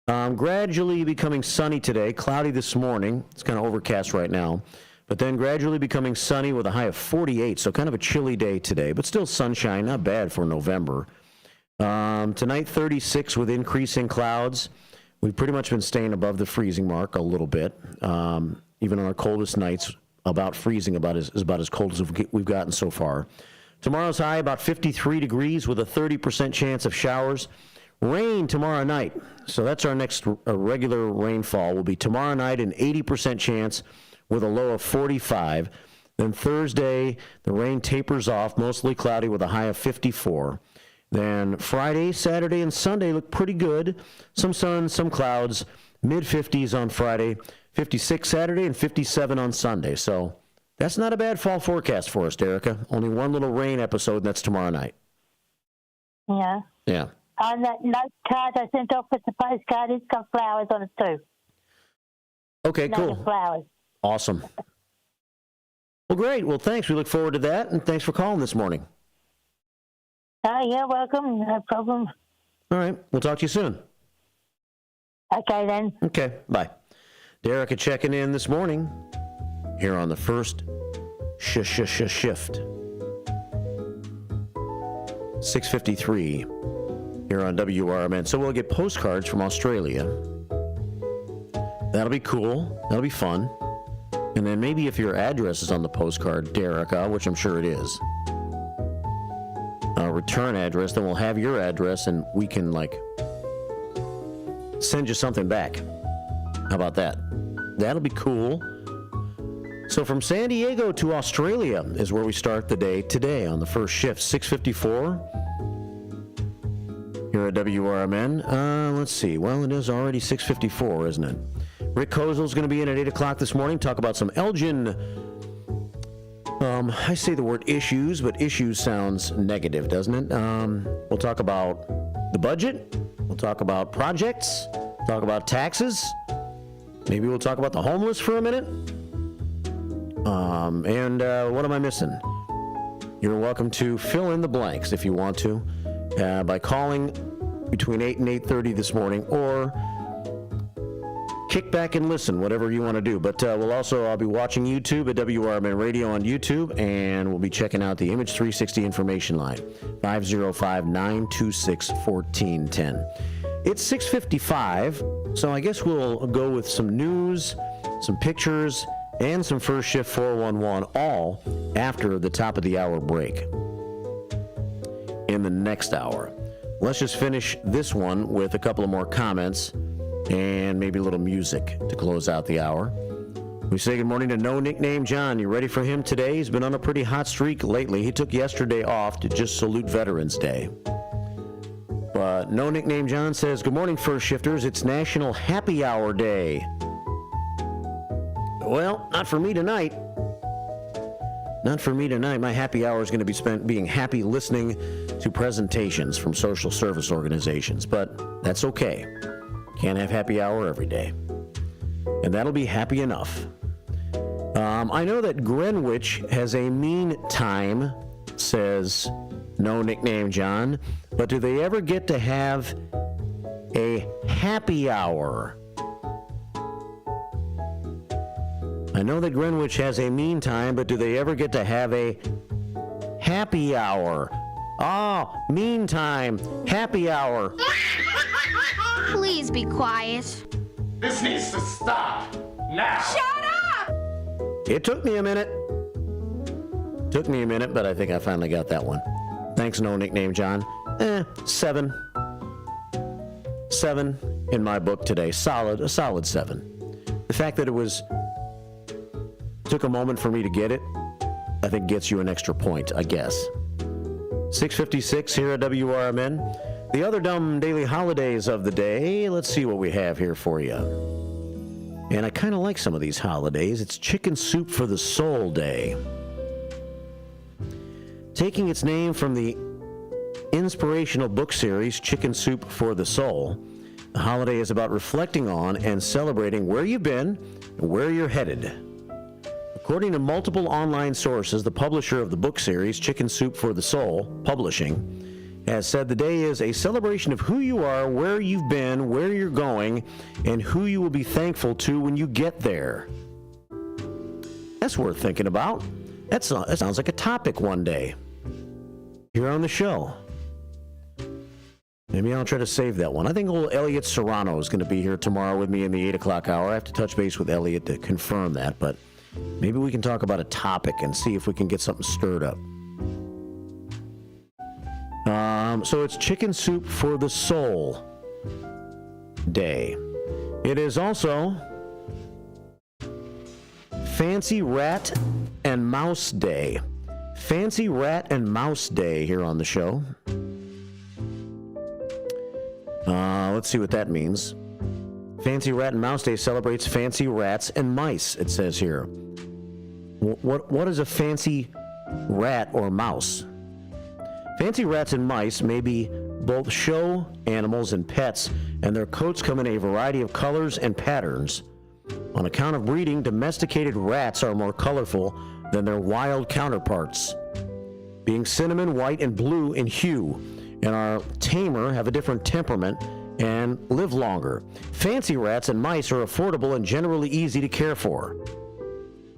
S5: Gradually becoming sunny today, cloudy this morning. It's kind of overcast right now, but then gradually becoming sunny with a high of 48, so kind of a chilly day today, but still sunshine, not bad for November. Tonight, 36 with increasing clouds. We've pretty much been staying above the freezing mark a little bit. Even on our coldest nights, about freezing is about as cold as we've gotten so far. Tomorrow's high about 53 degrees with a 30% chance of showers. Rain tomorrow night. So that's our next regular rainfall will be tomorrow night, an 80% chance with a low of 45. Then Thursday, the rain tapers off, mostly cloudy with a high of 54. Then Friday, Saturday, and Sunday look pretty good. Some sun, some clouds, mid-50s on Friday, 56 Saturday, and 57 on Sunday. So that's not a bad fall forecast for us, Derica. Only one little rain episode, and that's tomorrow night.
S19: Yeah.
S5: Yeah.
S19: On that note card I sent off with the postcard, it's got flowers on it too.
S5: Okay, cool.
S19: Flowers.
S5: Awesome. Well, great. Well, thanks. We look forward to that, and thanks for calling this morning.
S19: You're welcome. No problem.
S5: All right. We'll talk to you soon.
S19: Okay, then.
S5: Okay. Bye. Derica checking in this morning here on the first shift. 6:53 here on WRMN. So we'll get postcards from Australia. That'll be cool. That'll be fun. And then maybe if your address is on the postcard, Derica, which I'm sure it is, return address, then we'll have your address and we can send you something back. How about that? That'll be cool. So from San Diego to Australia is where we start the day today on the first shift, 6:54 here at WRMN. Let's see. Well, it is already 6:54, isn't it? Rick Kozal is going to be in at 8 o'clock this morning, talk about some Elgin. I say the word issues, but issues sounds negative, doesn't it? We'll talk about the budget. We'll talk about projects. Talk about taxes. Maybe we'll talk about the homeless for a minute. And what am I missing? You're welcome to fill in the blanks if you want to by calling between 8 and 8:30 this morning, or kick back and listen, whatever you want to do. But I'll be watching YouTube at WRMN Radio on YouTube, and we'll be checking out the Image 360 information line, 505-926-1410. It's 6:55, so I guess we'll go with some news, some pictures, and some First Shift 411, all after the top of the hour break. In the next hour, let's just finish this one with a couple of more comments and maybe a little music to close out the hour. We say good morning to No Nickname John. You ready for him today? He's been on a pretty hot streak lately. He took yesterday off to just salute Veterans Day. But No Nickname John says, good morning, First Shifters. It's National Happy Hour Day. Well, not for me tonight. Not for me tonight. My happy hour is going to be spent being happy listening to presentations from social service organizations. But that's okay. Can't have happy hour every day. And that'll be happy enough. I know that Greenwich has a mean time, says No Nickname John, but do they ever get to have a happy hour? I know that Greenwich has a mean time, but do they ever get to have a happy hour? Oh, meantime, happy hour.
S7: Please be quiet.
S20: This needs to stop now.
S7: Shut up!
S5: It took me a minute. But I think I finally got that one. Thanks, no nickname, John. 7. 7 in my book today. A solid 7. The fact that it took a moment for me to get it, I think gets you an extra point, I guess. 6:56 here at WRMN. The other dumb daily holidays of the day. Let's see what we have here for you. And I kind of like some of these holidays. It's Chicken Soup for the Soul Day. Taking its name from the inspirational book series Chicken Soup for the Soul, the holiday is about reflecting on and celebrating where you've been and where you're headed. According to multiple online sources, the publisher of the book series, Chicken Soup for the Soul Publishing, has said the day is a celebration of who you are, where you've been, where you're going, and who you will be thankful to when you get there. That's worth thinking about. That sounds like a topic one day here on the show. Maybe I'll try to save that one. I think old Elliot Serrano is going to be here tomorrow with me in the 8 o'clock hour. I have to touch base with Elliot to confirm that, but maybe we can talk about a topic and see if we can get something stirred up. So it's Chicken Soup for the Soul Day. It is also Fancy Rat and Mouse Day. Fancy Rat and Mouse Day here on the show. Let's see what that means. Fancy Rat and Mouse Day celebrates fancy rats and mice, it says here. What is a fancy rat or mouse? Fancy rats and mice may be both show animals and pets, and their coats come in a variety of colors and patterns. On account of breeding, domesticated rats are more colorful than their wild counterparts, being cinnamon, white, and blue in hue, and are tamer, have a different temperament, and live longer. Fancy rats and mice are affordable and generally easy to care for.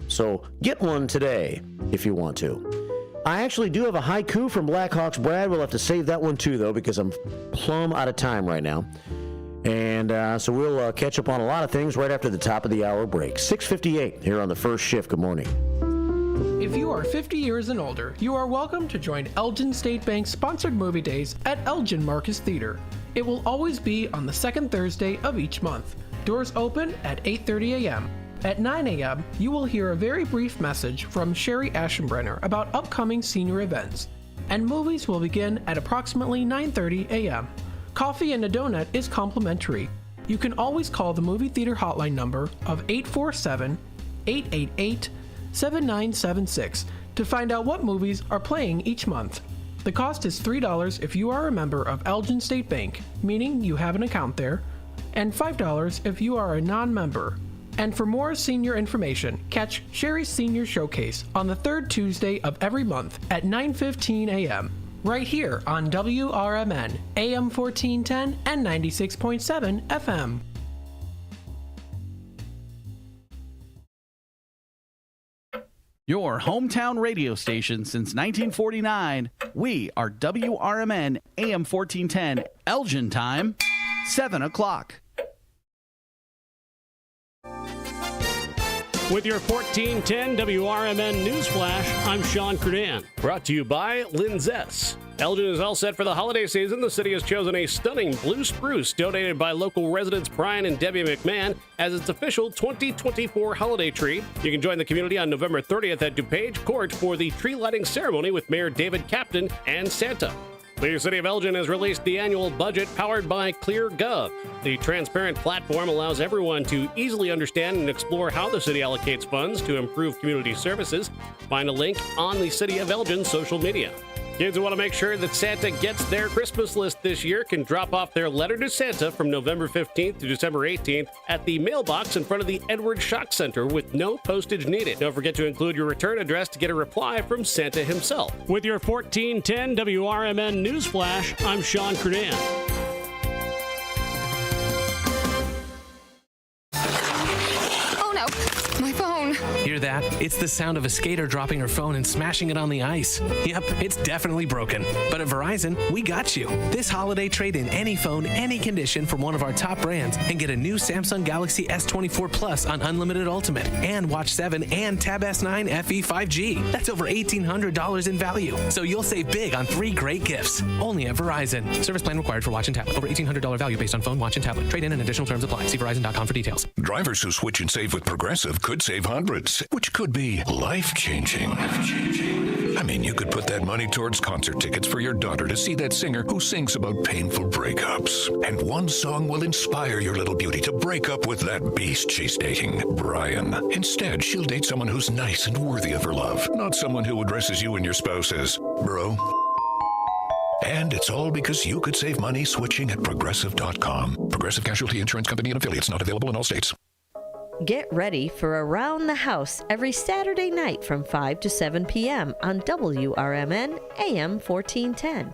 S5: So get one today if you want to. I actually do have a haiku from Blackhawks Brad. We'll have to save that one too, though, because I'm plumb out of time right now. And so we'll catch up on a lot of things right after the top of the hour break. 6:58 here on the first shift. Good morning.
S21: If you are 50 years and older, you are welcome to join Elgin State Bank's sponsored movie days at Elgin Marcus Theater. It will always be on the second Thursday of each month. Doors open at 8:30 a.m. At 9 a.m., you will hear a very brief message from Sherry Aschenbrenner about upcoming senior events, and movies will begin at approximately 9:30 a.m. Coffee and a donut is complimentary. You can always call the movie theater hotline number of 847-888-7976 to find out what movies are playing each month. The cost is $3 if you are a member of Elgin State Bank, meaning you have an account there, and $5 if you are a non-member. And for more senior information, catch Sherry's Senior Showcase on the third Tuesday of every month at 9:15 a.m. right here on WRMN, AM 1410 and 96.7 FM.
S22: Your hometown radio station since 1949. We are WRMN, AM 1410, Elgin Time, 7 o'clock.
S8: With your 1410 WRMN News Flash, I'm Sean Credan. Brought to you by Linzess. Elgin is all set for the holiday season. The city has chosen a stunning blue spruce donated by local residents Brian and Debbie McMahon as its official 2024 holiday tree. You can join the community on November 30th at DuPage Court for the tree lighting ceremony with Mayor David Captain and Santa. The City of Elgin has released the annual budget powered by ClearGov. The transparent platform allows everyone to easily understand and explore how the city allocates funds to improve community services. Find a link on the City of Elgin social media. Kids who want to make sure that Santa gets their Christmas list this year can drop off their letter to Santa from November 15th to December 18th at the mailbox in front of the Edward Schock Center with no postage needed. Don't forget to include your return address to get a reply from Santa himself. With your 1410 WRMN News Flash, I'm Sean Credan.
S7: Oh no, my phone.
S14: phone.
S9: Hear that? It's the sound of a skater dropping her phone and smashing it on the ice. Yep, it's definitely broken. But at Verizon, we got you. This holiday, trade in any phone, any condition from one of our top brands and get a new Samsung Galaxy S24 Plus on Unlimited Ultimate and Watch 7 and Tab S9 FE 5G. That's over $1,800 in value. So you'll save big on 3 great gifts. Only at Verizon. Service plan required for watch and tablet. Over $1,800 value based on phone, watch, and tablet. Trade in and additional terms apply. See Verizon.com for details.
S10: Drivers who switch and save with Progressive could save hundreds, which could be life-changing. I mean, you could put that money towards concert tickets for your daughter to see that singer who sings about painful breakups. And one song will inspire your little beauty to break up with that beast she's dating, Brian. Instead, she'll date someone who's nice and worthy of her love, not someone who addresses you and your spouse as bro. And it's all because you could save money switching at Progressive.com. Progressive Casualty Insurance Company and affiliates, not available in all states.
S6: Get ready for Around the House every Saturday night from 5 to 7 p.m. on WRMN AM 1410.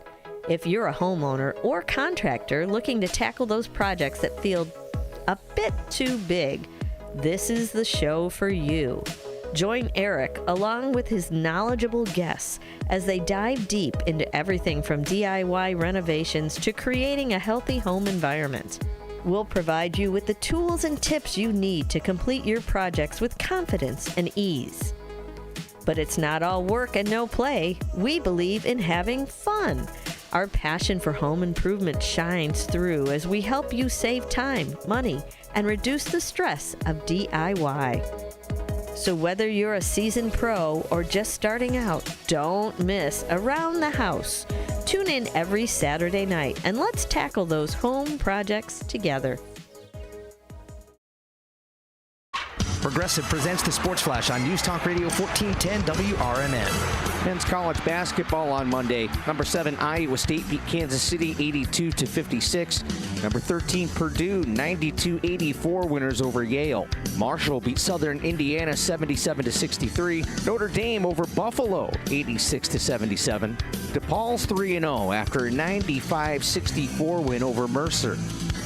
S6: If you're a homeowner or contractor looking to tackle those projects that feel a bit too big, this is the show for you. Join Eric along with his knowledgeable guests as they dive deep into everything from DIY renovations to creating a healthy home environment. We'll provide you with the tools and tips you need to complete your projects with confidence and ease. But it's not all work and no play. We believe in having fun. Our passion for home improvement shines through as we help you save time, money, and reduce the stress of DIY. So whether you're a seasoned pro or just starting out, don't miss Around the House. Tune in every Saturday night and let's tackle those home projects together.
S11: Progressive presents the Sports Flash on News Talk Radio 1410 WRMN. Men's college basketball on Monday. Number 7 Iowa State beat Kansas City 82-56. Number 13 Purdue 92-84 winners over Yale. Marshall beat Southern Indiana 77-63. Notre Dame over Buffalo 86-77. DePaul's 3-0 after a 95-64 win over Mercer.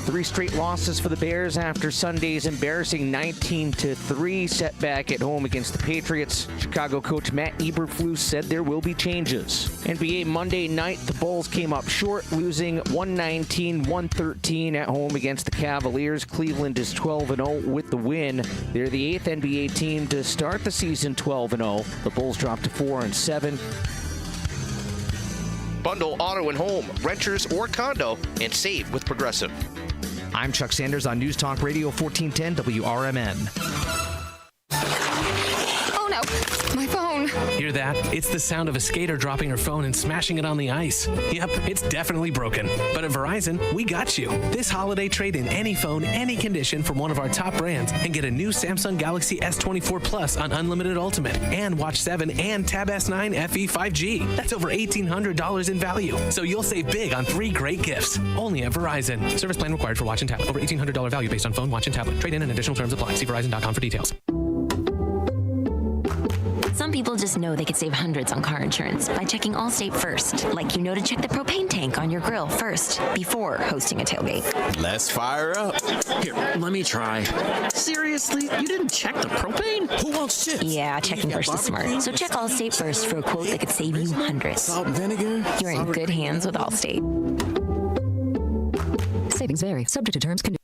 S11: 3 straight losses for the Bears after Sunday's embarrassing 19-3 setback at home against the Patriots. Chicago coach Matt Eberflus said there will be changes. NBA Monday night, the Bulls came up short, losing 119-113 at home against the Cavaliers. Cleveland is 12-0 with the win. They're the 8th NBA team to start the season 12-0. The Bulls dropped to 4-7.
S12: Bundle auto and home, renters or condo, and save with Progressive.
S11: I'm Chuck Sanders on News Talk Radio 1410 WRMN.
S14: Oh no, my phone.
S9: Hear that? It's the sound of a skater dropping her phone and smashing it on the ice. Yep, it's definitely broken. But at Verizon, we got you. This holiday, trade in any phone, any condition from one of our top brands and get a new Samsung Galaxy S24 Plus on Unlimited Ultimate and Watch 7 and Tab S9 FE 5G. That's over $1,800 in value. So you'll save big on 3 great gifts. Only at Verizon. Service plan required for watch and tablet. Over $1,800 value based on phone, watch, and tablet. Trade in and additional terms apply. See Verizon.com for details.
S13: Some people just know they could save hundreds on car insurance by checking Allstate first. Like you know to check the propane tank on your grill first before hosting a tailgate.
S14: Let's fire up. Here, let me try. Seriously? You didn't check the propane? Who wants chips?
S13: Yeah, checking first is smart. So check Allstate first for a quote that could save you hundreds.
S14: Salt and vinegar?
S13: You're in good hands with Allstate.
S15: Savings vary. Subject to terms, conditions.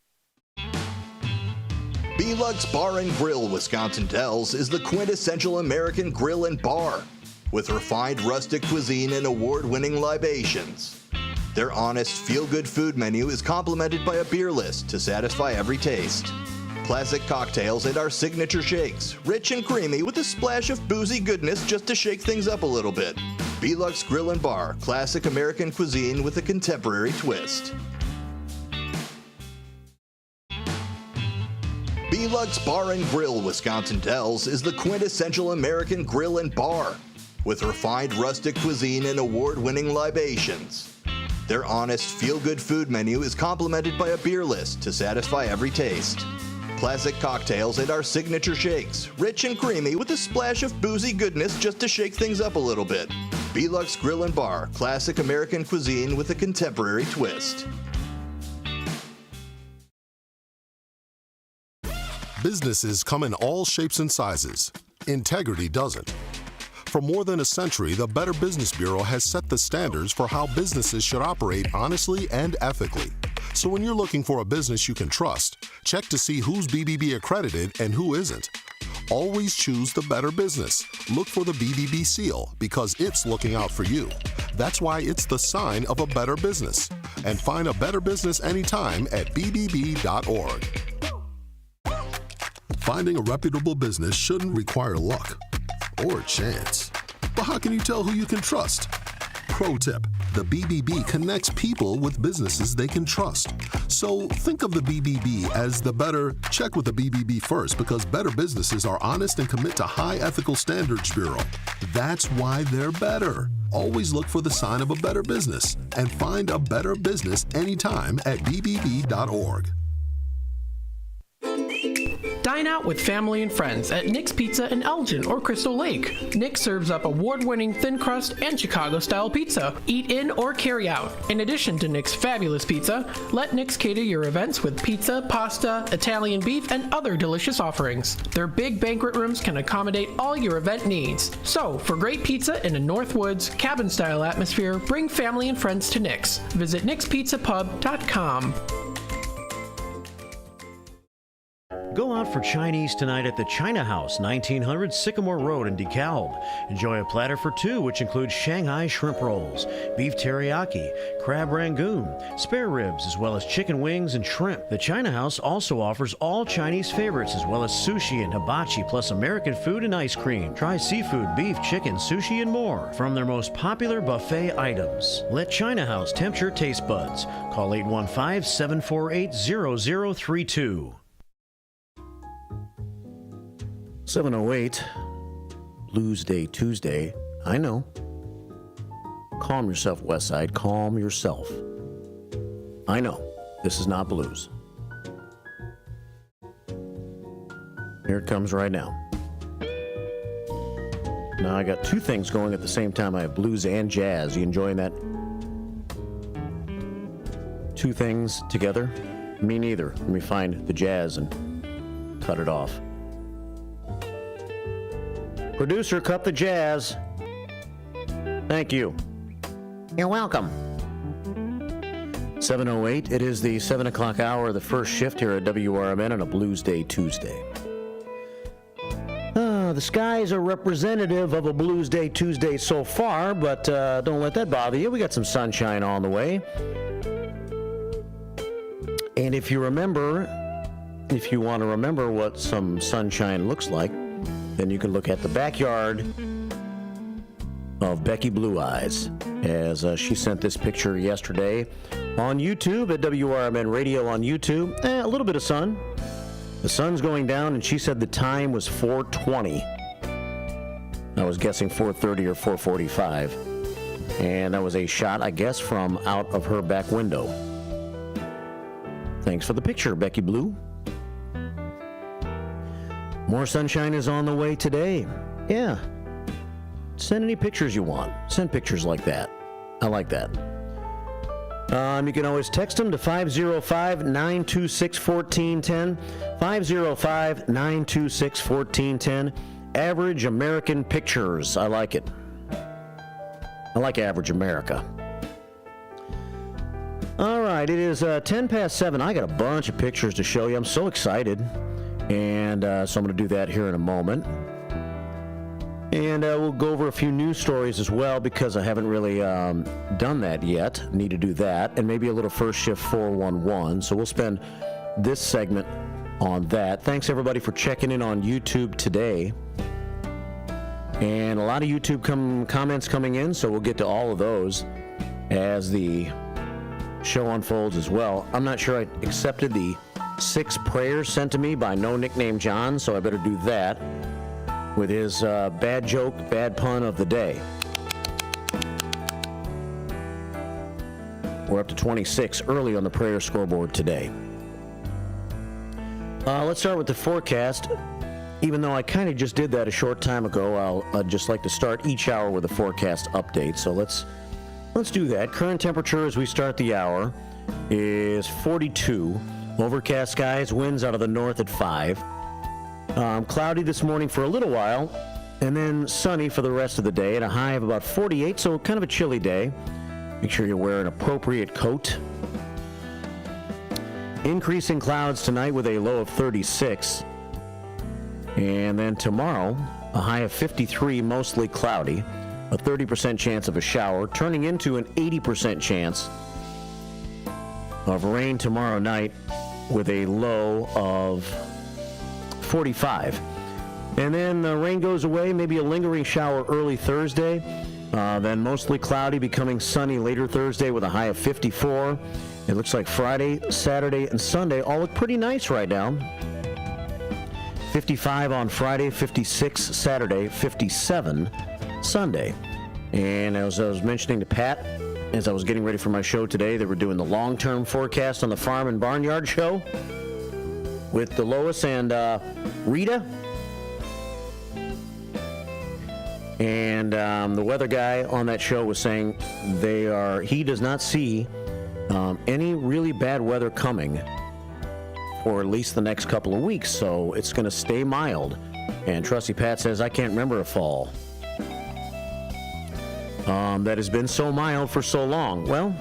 S1: Bialek's Bar and Grill, Wisconsin tells, is the quintessential American grill and bar, with refined rustic cuisine and award-winning libations. Their honest, feel-good food menu is complemented by a beer list to satisfy every taste. Classic cocktails and our signature shakes, rich and creamy with a splash of boozy goodness just to shake things up a little bit. Bialek's Grill and Bar, classic American cuisine with a contemporary twist. Bialek's Bar and Grill, Wisconsin tells, is the quintessential American grill and bar, with refined rustic cuisine and award-winning libations. Their honest, feel-good food menu is complemented by a beer list to satisfy every taste. Classic cocktails and our signature shakes, rich and creamy with a splash of boozy goodness just to shake things up a little bit. Bialek's Grill and Bar, classic American cuisine with a contemporary twist.
S3: Businesses come in all shapes and sizes. Integrity doesn't. For more than a century, the Better Business Bureau has set the standards for how businesses should operate honestly and ethically. So when you're looking for a business you can trust, check to see who's BBB accredited and who isn't. Always choose the Better Business. Look for the BBB seal because it's looking out for you. That's why it's the sign of a better business. And find a better business anytime at bbb.org. Finding a reputable business shouldn't require luck or chance. But how can you tell who you can trust? Pro tip, the BBB connects people with businesses they can trust. So think of the BBB as the better, check with the BBB first because better businesses are honest and commit to high ethical standards bureau. That's why they're better. Always look for the sign of a better business and find a better business anytime at bbb.org.
S21: Dine out with family and friends at Nick's Pizza in Elgin or Crystal Lake. Nick serves up award-winning thin crust and Chicago-style pizza. Eat in or carry out. In addition to Nick's fabulous pizza, let Nick's cater your events with pizza, pasta, Italian beef, and other delicious offerings. Their big banquet rooms can accommodate all your event needs. So, for great pizza in a Northwoods, cabin-style atmosphere, bring family and friends to Nick's. Visit nickspizzapub.com.
S5: Go out for Chinese tonight at the China House, 1900 Sycamore Road in DeKalb. Enjoy a platter for two, which includes Shanghai shrimp rolls, beef teriyaki, crab rangoon, spare ribs, as well as chicken wings and shrimp. The China House also offers all Chinese favorites, as well as sushi and hibachi, plus American food and ice cream. Try seafood, beef, chicken, sushi, and more from their most popular buffet items. Let China House tempt your taste buds. Call 815-748-0032. 7:08, Blues Day Tuesday. I know. Calm yourself, Westside. Calm yourself. I know. This is not blues. Here it comes right now. Now I got two things going at the same time. I have blues and jazz. You enjoying that? Two things together? Me neither. Let me find the jazz and cut it off. Producer, cut the jazz. Thank you. You're welcome. 7:08. It is the 7 o'clock hour of the first shift here at WRMN on a Blues Day Tuesday. The skies are representative of a Blues Day Tuesday so far, but don't let that bother you. We got some sunshine on the way. And if you want to remember what some sunshine looks like, then you can look at the backyard of Becky Blue Eyes, as she sent this picture yesterday on YouTube at WRMN Radio on YouTube. A little bit of sun. The sun's going down, and she said the time was 4:20. I was guessing 4:30 or 4:45. And that was a shot, I guess, from out of her back window. Thanks for the picture, Becky Blue. More sunshine is on the way today. Yeah. Send any pictures you want. Send pictures like that. I like that. You can always text them to 505-926-1410. 505-926-1410. Average American Pictures. I like it. I like Average America. All right, it is 10 past 7. I got a bunch of pictures to show you. I'm so excited. And so I'm going to do that here in a moment. And we'll go over a few news stories as well because I haven't really done that yet. Need to do that. And maybe a little first shift 411. So we'll spend this segment on that. Thanks, everybody, for checking in on YouTube today. And a lot of YouTube comments coming in, so we'll get to all of those as the show unfolds as well. I'm not sure I accepted the 6 prayers sent to me by No Nickname John, so I better do that with his bad joke, bad pun of the day. We're up to 26 early on the prayer scoreboard today. Let's start with the forecast. Even though I kind of just did that a short time ago, I'd just like to start each hour with a forecast update. So let's do that. Current temperature as we start the hour is 42. Overcast skies, winds out of the north at 5. Cloudy this morning for a little while, and then sunny for the rest of the day at a high of about 48, so kind of a chilly day. Make sure you wear an appropriate coat. Increasing clouds tonight with a low of 36. And then tomorrow, a high of 53, mostly cloudy. A 30% chance of a shower, turning into an 80% chance of rain tomorrow night with a low of 45. And then the rain goes away, maybe a lingering shower early Thursday. Then mostly cloudy, becoming sunny later Thursday with a high of 54. It looks like Friday, Saturday, and Sunday all look pretty nice right now. 55 on Friday, 56 Saturday, 57 Sunday. And as I was mentioning to Pat, as I was getting ready for my show today, they were doing the long-term forecast on the Farm and Barnyard Show with Delois and Rita. And the weather guy on that show was saying he does not see any really bad weather coming for at least the next couple of weeks, so it's going to stay mild. And Trusty Pat says, I can't remember a fall that has been so mild for so long. Well,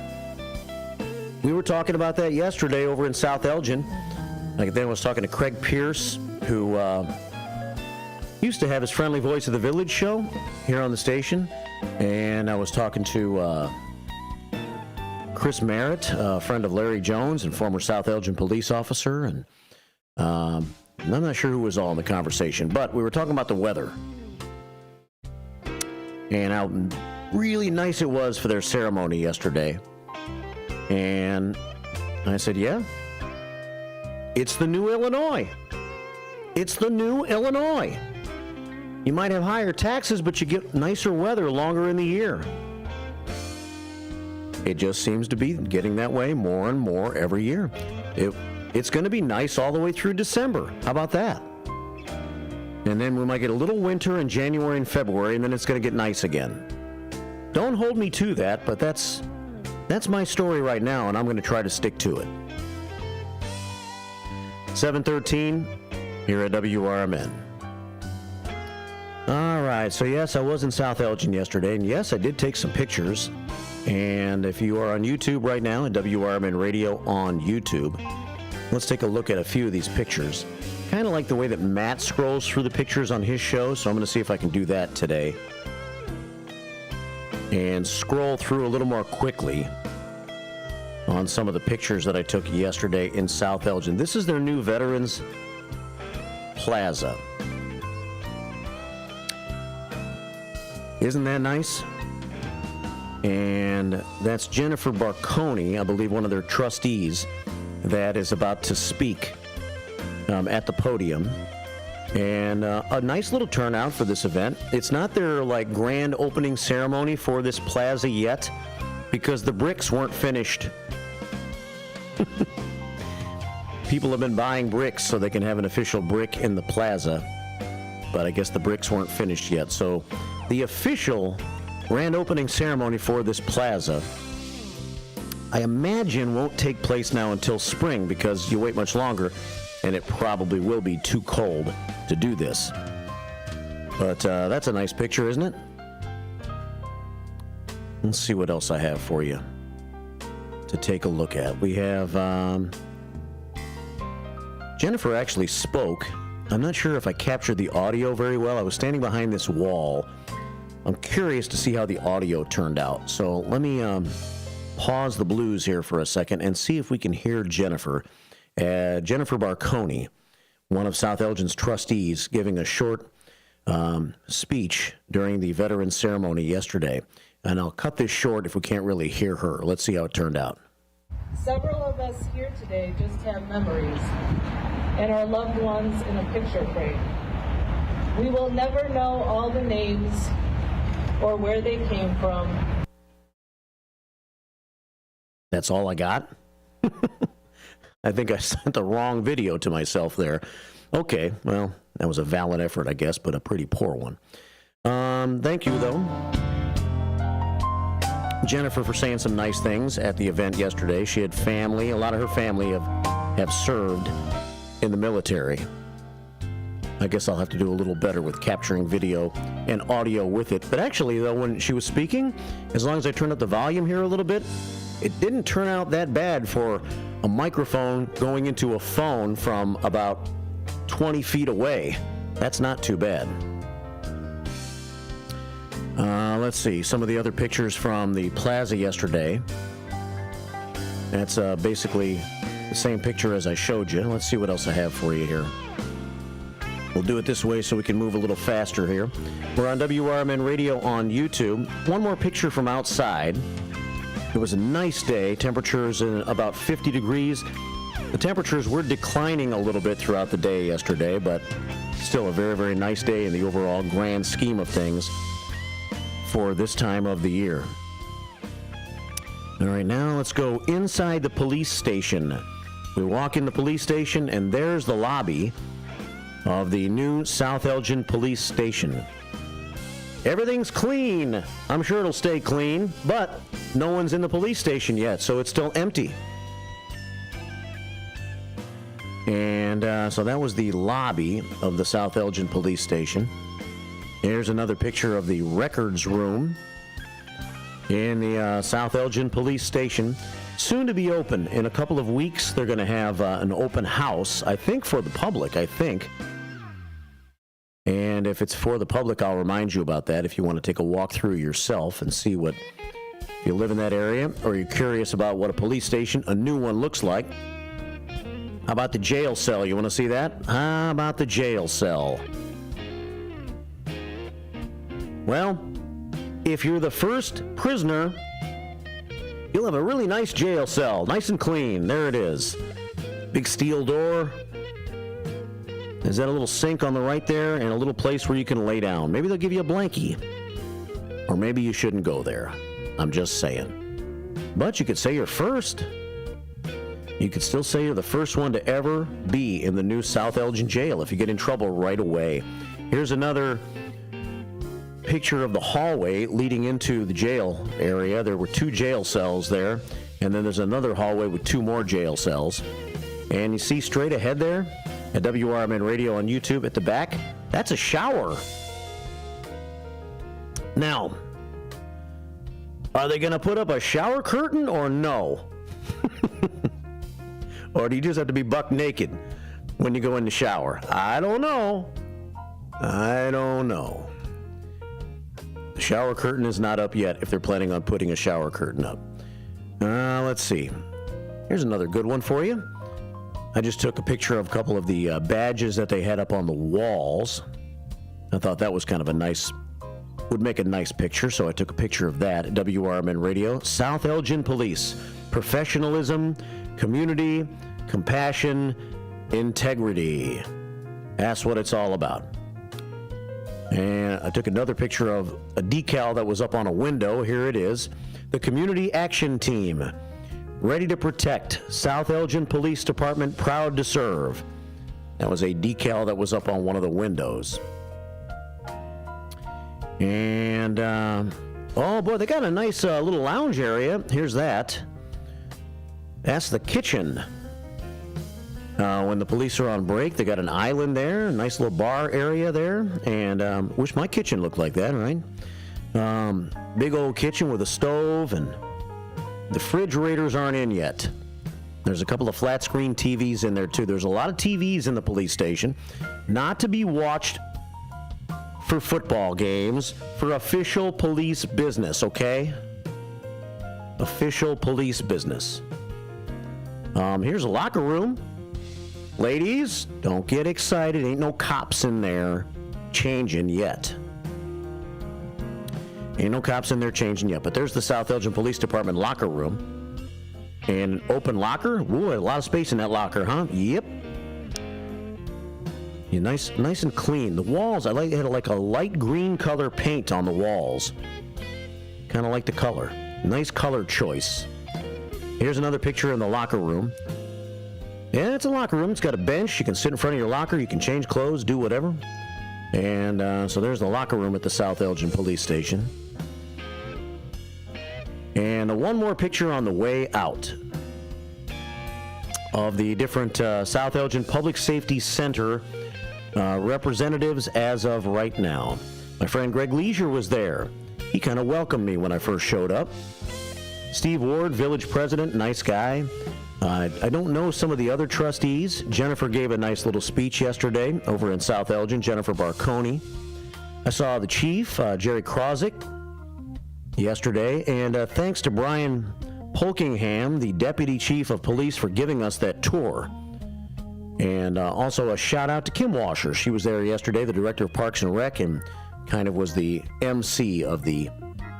S5: we were talking about that yesterday over in South Elgin. Like then I was talking to Craig Pierce, who used to have his Friendly Voice of the Village show here on the station, and I was talking to Chris Merritt, a friend of Larry Jones and former South Elgin police officer, and I'm not sure who was all in the conversation, but we were talking about the weather and how really nice it was for their ceremony yesterday. And I said, yeah, it's the new Illinois. It's the new Illinois. You might have higher taxes, but you get nicer weather longer in the year. It just seems to be getting that way more and more every year. It's going to be nice all the way through December. How about that? And then we might get a little winter in January and February, and then it's going to get nice again. Don't hold me to that, but that's my story right now, and I'm going to try to stick to it. 7:13 here at WRMN. All right, so yes, I was in South Elgin yesterday, and yes, I did take some pictures. And if you are on YouTube right now, at WRMN Radio on YouTube, let's take a look at a few of these pictures. Kind of like the way that Matt scrolls through the pictures on his show, so I'm going to see if I can do that today. And scroll through a little more quickly on some of the pictures that I took yesterday in South Elgin. This is their new Veterans Plaza. Isn't that nice? And that's Jennifer Barconi, I believe one of their trustees, that is about to speak at the podium. And a nice little turnout for this event. It's not their grand opening ceremony for this plaza yet, because the bricks weren't finished. People have been buying bricks so they can have an official brick in the plaza, but I guess the bricks weren't finished yet. So the official grand opening ceremony for this plaza, I imagine, won't take place now until spring, because you wait much longer and it probably will be too cold to do this. But that's a nice picture, isn't it? Let's see what else I have for you to take a look at. We have Jennifer actually spoke. I'm not sure if I captured the audio very well. I was standing behind this wall. I'm curious to see how the audio turned out. So let me pause the blues here for a second and see if we can hear Jennifer. Jennifer Barconi, one of South Elgin's trustees, giving a short speech during the veterans ceremony yesterday. And I'll cut this short if we can't really hear her. Let's see how it turned out.
S2: Several of us here today just have memories and our loved ones in a picture frame. We will never know all the names or where they came from.
S5: That's all I got? I think I sent the wrong video to myself there. Okay, well, that was a valid effort, I guess, but a pretty poor one. Thank you, though, Jennifer, for saying some nice things at the event yesterday. She had family. A lot of her family have served in the military. I guess I'll have to do a little better with capturing video and audio with it. But actually, though, when she was speaking, as long as I turn up the volume here a little bit, it didn't turn out that bad for a microphone going into a phone from about 20 feet away. That's not too bad. Let's see, some of the other pictures from the plaza yesterday. That's basically the same picture as I showed you. Let's see what else I have for you here. We'll do it this way so we can move a little faster here. We're on WRMN Radio on YouTube. One more picture from outside. It was a nice day. Temperatures in about 50 degrees. The temperatures were declining a little bit throughout the day yesterday, but still a very, very nice day in the overall grand scheme of things for this time of the year. All right, now let's go inside the police station. We walk in the police station, and there's the lobby of the new South Elgin Police Station. Everything's clean. I'm sure it'll stay clean, but no one's in the police station yet, so it's still empty. And so that was the lobby of the South Elgin Police Station. Here's another picture of the records room in the South Elgin Police Station. Soon to be open. In a couple of weeks, they're going to have an open house, I think, for the public, And if it's for the public, I'll remind you about that if you want to take a walk through yourself and see what, if you live in that area or you're curious about what a police station, a new one, looks like. How about the jail cell? You want to see that? How about the jail cell? Well, if you're the first prisoner, you'll have a really nice jail cell, nice and clean. There it is. Big steel door. Is that a little sink on the right there and a little place where you can lay down? Maybe they'll give you a blankie. Or maybe you shouldn't go there. I'm just saying. But you could say you're first. You could still say you're the first one to ever be in the new South Elgin jail if you get in trouble right away. Here's another picture of the hallway leading into the jail area. There were 2 jail cells there, and then there's another hallway with 2 more jail cells. And you see straight ahead there at WRMN Radio on YouTube at the back, that's a shower. Now, are they going to put up a shower curtain or no? Or do you just have to be buck naked when you go in the shower? I don't know. The shower curtain is not up yet if they're planning on putting a shower curtain up. Let's see. Here's another good one for you. I just took a picture of a couple of the badges that they had up on the walls. I thought that was kind of a nice, would make a nice picture, so I took a picture of that at WRMN Radio. South Elgin Police. Professionalism, community, compassion, integrity. That's what it's all about. And I took another picture of a decal that was up on a window. Here it is. The Community Action Team. Ready to protect. South Elgin Police Department, proud to serve. That was a decal that was up on one of the windows. And, oh boy, they got a nice little lounge area. Here's that. That's the kitchen. When the police are on break, they got an island there, a nice little bar area there, and wish my kitchen looked like that, right? Big old kitchen with a stove, and the refrigerators aren't in yet. There's a couple of flat screen TVs in there too. There's a lot of TVs in the police station, not to be watched for football games, for official police business, okay? Official police business. Here's a locker room. Ladies, don't get excited. Ain't no cops in there changing yet. Ain't no cops in there changing yet. But there's the South Elgin Police Department locker room. And an open locker. Ooh, a lot of space in that locker, huh? Yep. Yeah, nice and clean. The walls, I like, it had like a light green color paint on the walls. Kind of like the color. Nice color choice. Here's another picture in the locker room. Yeah, it's a locker room. It's got a bench. You can sit in front of your locker. You can change clothes, do whatever. And so there's the locker room at the South Elgin Police Station. And one more picture on the way out of the different South Elgin Public Safety Center representatives as of right now. My friend Greg Leisure was there. He kind of welcomed me when I first showed up. Steve Ward, village president, nice guy. I don't know some of the other trustees. Jennifer gave a nice little speech yesterday over in South Elgin, Jennifer Barconi. I saw the chief, Jerry Krozik, yesterday, and thanks to Brian Polkingham, the deputy chief of police, for giving us that tour. And also a shout out to Kim Washer. She was there yesterday, the director of Parks and Rec, and kind of was the MC of the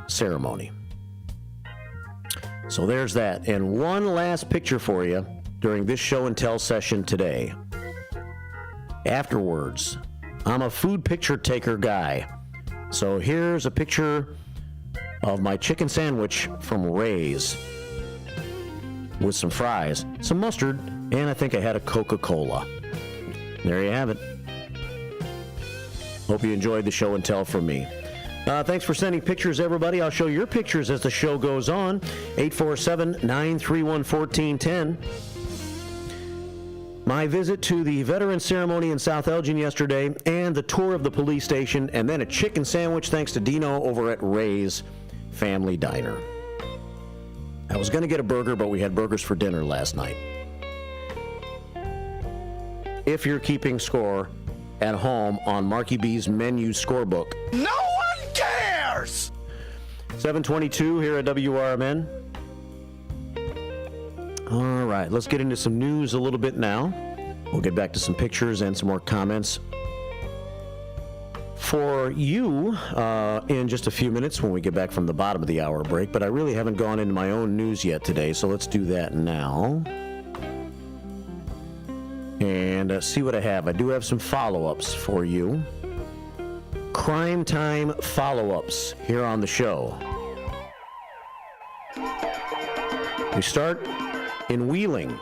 S5: ceremony. So there's that. And one last picture for you during this show and tell session today. Afterwards, I'm a food picture taker guy. So here's a picture of my chicken sandwich from Ray's with some fries, some mustard, and I think I had a Coca-Cola. There you have it. Hope you enjoyed the show and tell from me. Thanks for sending pictures, everybody. I'll show your pictures as the show goes on. 847-931-1410. My visit to the veteran ceremony in South Elgin yesterday, and the tour of the police station, and then a chicken sandwich thanks to Dino over at Ray's Family Diner. I was going to get a burger, but we had burgers for dinner last night. If you're keeping score at home on Marky B's menu scorebook.
S14: No one cares!
S5: 7:22 here at WRMN. All right, let's get into some news a little bit now. We'll get back to some pictures and some more comments for you in just a few minutes when we get back from the bottom of the hour break, but I really haven't gone into my own news yet today, so let's do that now. And see what I have. I do have some follow-ups for you. Crime Time follow-ups here on the show. We start in Wheeling.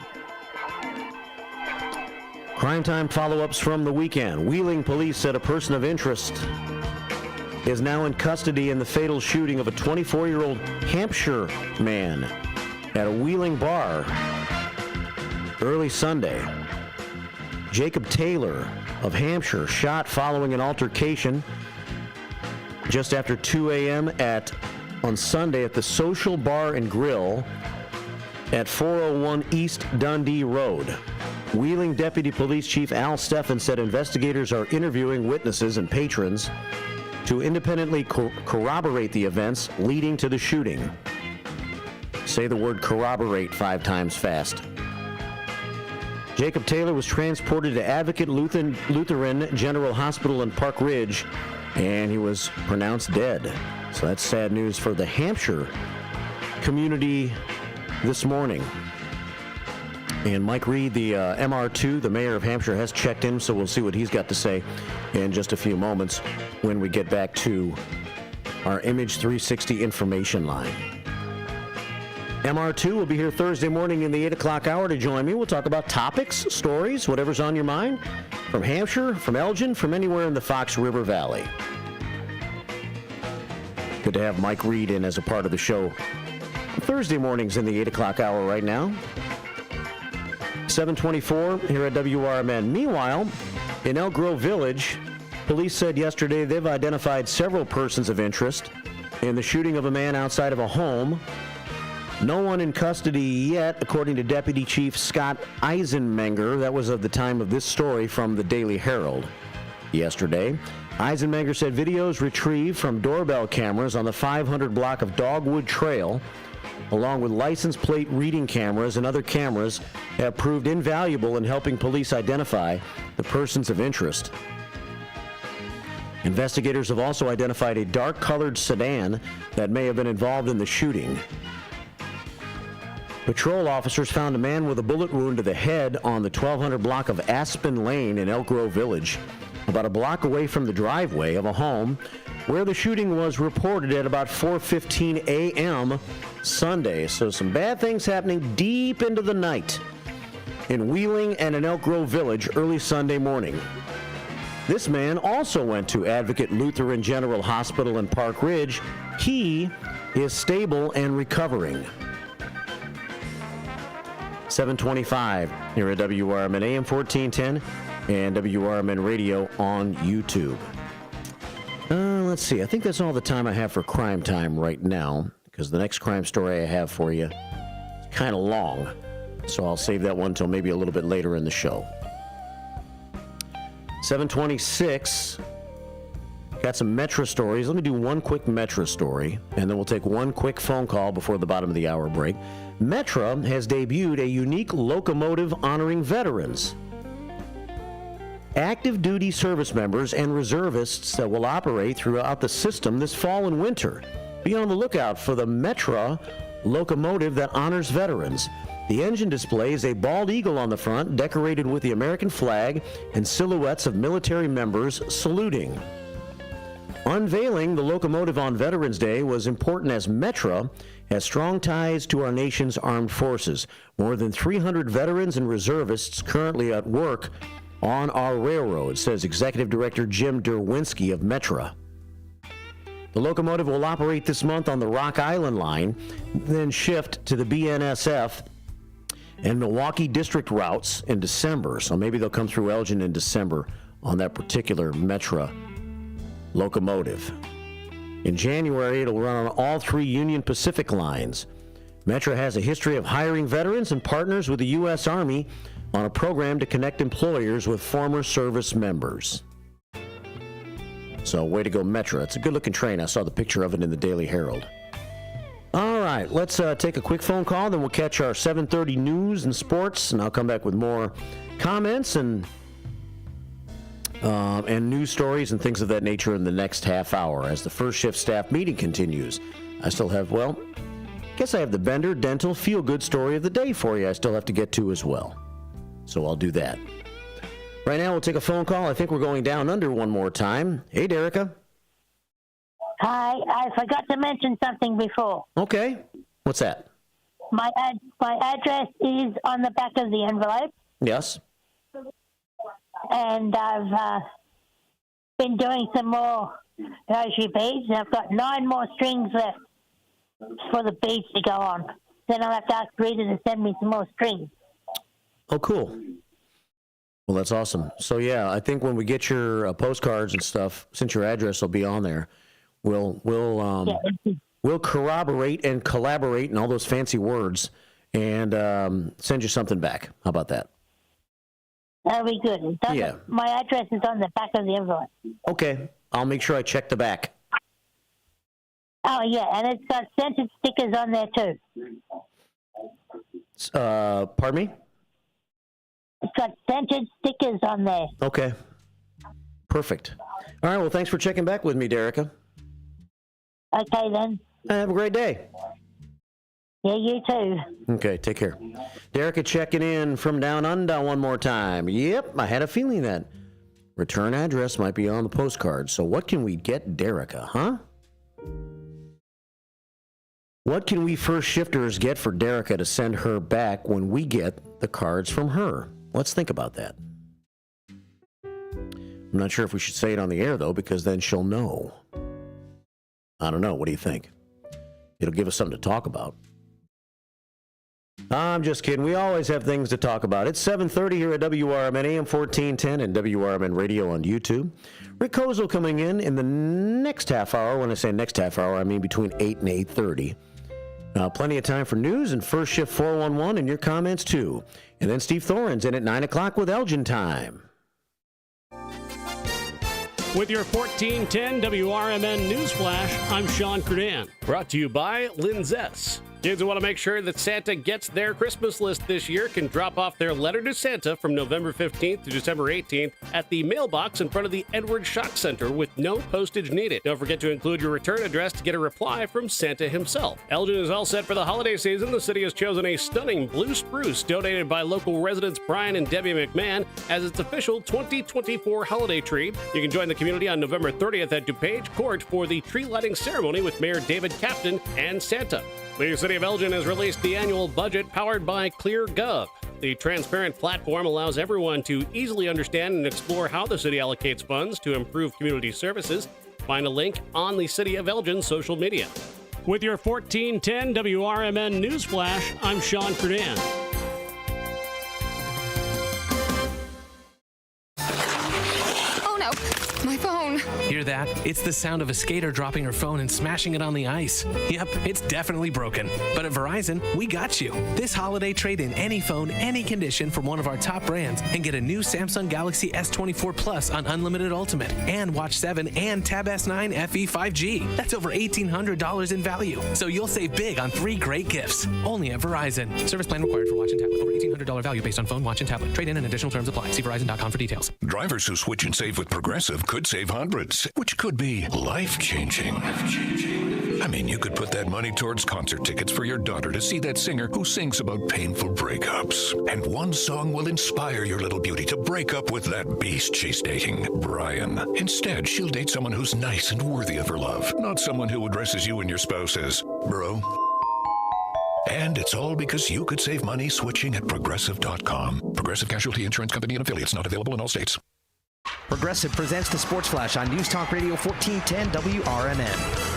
S5: Crime Time follow-ups from the weekend. Wheeling police said a person of interest is now in custody in the fatal shooting of a 24-year-old Hampshire man at a Wheeling bar early Sunday. Jacob Taylor of Hampshire shot following an altercation just after 2 a.m. on Sunday at the Social Bar and Grill at 401 East Dundee Road. Wheeling Deputy Police Chief Al Steffen said investigators are interviewing witnesses and patrons to independently corroborate the events leading to the shooting. Say the word corroborate 5 times fast. Jacob Taylor was transported to Advocate Lutheran General Hospital in Park Ridge, and he was pronounced dead. So that's sad news for the Hampshire community this morning. And Mike Reed, the MR2, the mayor of Hampshire, has checked in, so we'll see what he's got to say in just a few moments when we get back to our Image 360 information line. MR2 will be here Thursday morning in the 8 o'clock hour to join me. We'll talk about topics, stories, whatever's on your mind, from Hampshire, from Elgin, from anywhere in the Fox River Valley. Good to have Mike Reed in as a part of the show. Thursday mornings in the 8 o'clock hour right now. 7:24 here at WRMN. Meanwhile, in Elk Grove Village, police said yesterday they've identified several persons of interest in the shooting of a man outside of a home. No one in custody yet, according to Deputy Chief Scott Eisenmenger. That was of the time of this story from the Daily Herald yesterday. Eisenmenger said videos retrieved from doorbell cameras on the 500 block of Dogwood Trail, along with license plate reading cameras and other cameras, have proved invaluable in helping police identify the persons of interest. Investigators have also identified a dark-colored sedan that may have been involved in the shooting. Patrol officers found a man with a bullet wound to the head on the 1200 block of Aspen Lane in Elk Grove Village, about a block away from the driveway of a home where the shooting was reported at about 4:15 a.m. Sunday. So some bad things happening deep into the night in Wheeling and in Elk Grove Village early Sunday morning. This man also went to Advocate Lutheran General Hospital in Park Ridge. He is stable and recovering. 7:25 here at WRMN AM 1410. and WRMN Radio on YouTube. Let's see. I think that's all the time I have for Crime Time right now, because the next crime story I have for you is kind of long. So I'll save that one until maybe a little bit later in the show. 7:26. Got some Metro stories. Let me do one quick Metro story, and then we'll take one quick phone call before the bottom of the hour break. Metro has debuted a unique locomotive honoring veterans. Active duty service members and reservists that will operate throughout the system this fall and winter. Be on the lookout for the Metro locomotive that honors veterans. The engine displays a bald eagle on the front, decorated with the American flag and silhouettes of military members saluting. Unveiling the locomotive on Veterans Day was important as Metro has strong ties to our nation's armed forces. More than 300 veterans and reservists currently at work on our railroad, says Executive Director Jim Derwinski of Metro. The locomotive will operate this month on the Rock Island line, then shift to the BNSF and Milwaukee District routes in December. So maybe they'll come through Elgin in December on that particular Metro locomotive. In January, it'll run on all three Union Pacific lines. Metro has a history of hiring veterans and partners with the U.S. Army on a program to connect employers with former service members. So, way to go, Metro. It's a good-looking train. I saw the picture of it in the Daily Herald. All right, let's take a quick phone call, then we'll catch our 7:30 news and sports, and I'll come back with more comments and news stories and things of that nature in the next half hour as the first shift staff meeting continues. I still have, guess I have the Bender Dental Feel Good story of the day for you I still have to get to as well. So I'll do that. Right now, we'll take a phone call. I think we're going down under one more time. Hey, Derica.
S19: Hi, I forgot to mention something before.
S5: Okay. What's that?
S19: My address is on the back of the envelope.
S5: Yes.
S19: And I've been doing some more rosary beads, and I've got 9 more strings left for the beads to go on. Then I'll have to ask Rita to send me some more strings.
S5: Oh, cool. Well, that's awesome. So, yeah, I think when we get your postcards and stuff, since your address will be on there, we'll corroborate and collaborate and all those fancy words and send you something back. How about that?
S19: That'll be good. My address is on the back of the envelope.
S5: Okay. I'll make sure I check the back.
S19: Oh, yeah, and it's got scented stickers on there, too.
S5: Pardon me?
S19: It's got scented stickers on there.
S5: Okay. Perfect. All right, well, thanks for checking back with me, Derica.
S19: Okay, then.
S5: Have a great day.
S19: Yeah, you too.
S5: Okay, take care. Derica checking in from down under one more time. Yep, I had a feeling that return address might be on the postcard. So what can we get Derica, huh? What can we first shifters get for Derica to send her back when we get the cards from her? Let's think about that. I'm not sure if we should say it on the air, though, because then she'll know. I don't know. What do you think? It'll give us something to talk about. I'm just kidding. We always have things to talk about. It's 7:30 here at WRMN AM 1410 and WRMN Radio on YouTube. Rick Kozal coming in the next half hour. When I say next half hour, I mean between 8 and 8:30. Plenty of time for news and First Shift 411 and your comments, too. And then Steve Thoren's in at 9 o'clock with Elgin Time.
S8: With your 1410 WRMN News Flash, I'm Sean Curdan. Brought to you by Linzess. Kids who want to make sure that Santa gets their Christmas list this year can drop off their letter to Santa from November 15th to December 18th at the mailbox in front of the Edward Shock Center with no postage needed. Don't forget to include your return address to get a reply from Santa himself. Elgin is all set for the holiday season. The city has chosen a stunning blue spruce donated by local residents Brian and Debbie McMahon as its official 2024 holiday tree. You can join the community on November 30th at DuPage Court for the tree lighting ceremony with Mayor David Captain and Santa. The City of Elgin has released the annual budget powered by ClearGov. The transparent platform allows everyone to easily understand and explore how the city allocates funds to improve community services. Find a link on the City of Elgin social media. With your 1410 WRMN News Flash, I'm Sean Curdan.
S9: that? It's the sound of a skater dropping her phone and smashing it on the ice. Yep, it's definitely broken. But at Verizon, we got you. This holiday, trade in any phone, any condition from one of our top brands and get a new Samsung Galaxy S24 Plus on Unlimited Ultimate and Watch 7 and Tab S9 FE 5G. That's over $1,800 in value. So you'll save big on 3 great gifts. Only at Verizon. Service plan required for watch and tablet. Over $1,800 value based on phone, watch, and tablet. Trade in and additional terms apply. See Verizon.com for details.
S10: Drivers who switch and save with Progressive could save hundreds, which could be life-changing. I mean, you could put that money towards concert tickets for your daughter to see that singer who sings about painful breakups. And one song will inspire your little beauty to break up with that beast she's dating, Brian. Instead, she'll date someone who's nice and worthy of her love, not someone who addresses you and your spouse as bro. And it's all because you could save money switching at Progressive.com. Progressive Casualty Insurance Company and affiliates, not available in all states.
S11: Progressive presents the Sports Flash on News Talk Radio 1410 WRMN.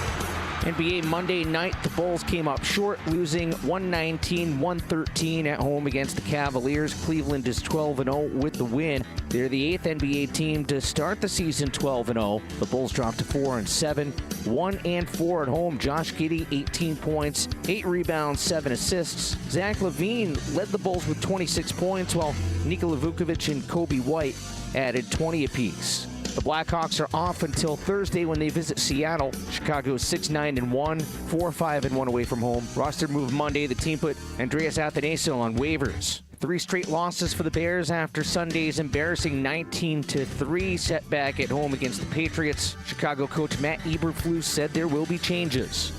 S11: NBA Monday night, the Bulls came up short, losing 119-113 at home against the Cavaliers. Cleveland is 12-0 with the win. They're the 8th NBA team to start the season 12-0. The Bulls dropped to 4-7, 1-4 at home. Josh Giddey, 18 points, 8 rebounds, 7 assists. Zach LaVine led the Bulls with 26 points, while Nikola Vukovic and Kobe White added 20 apiece. The Blackhawks are off until Thursday when they visit Seattle. Chicago is 6-9-1, 4-5-1 away from home. Roster move Monday. The team put Andreas Athanasiou on waivers. 3 straight losses for the Bears after Sunday's embarrassing 19-3 setback at home against the Patriots. Chicago coach Matt Eberflus said there will be changes.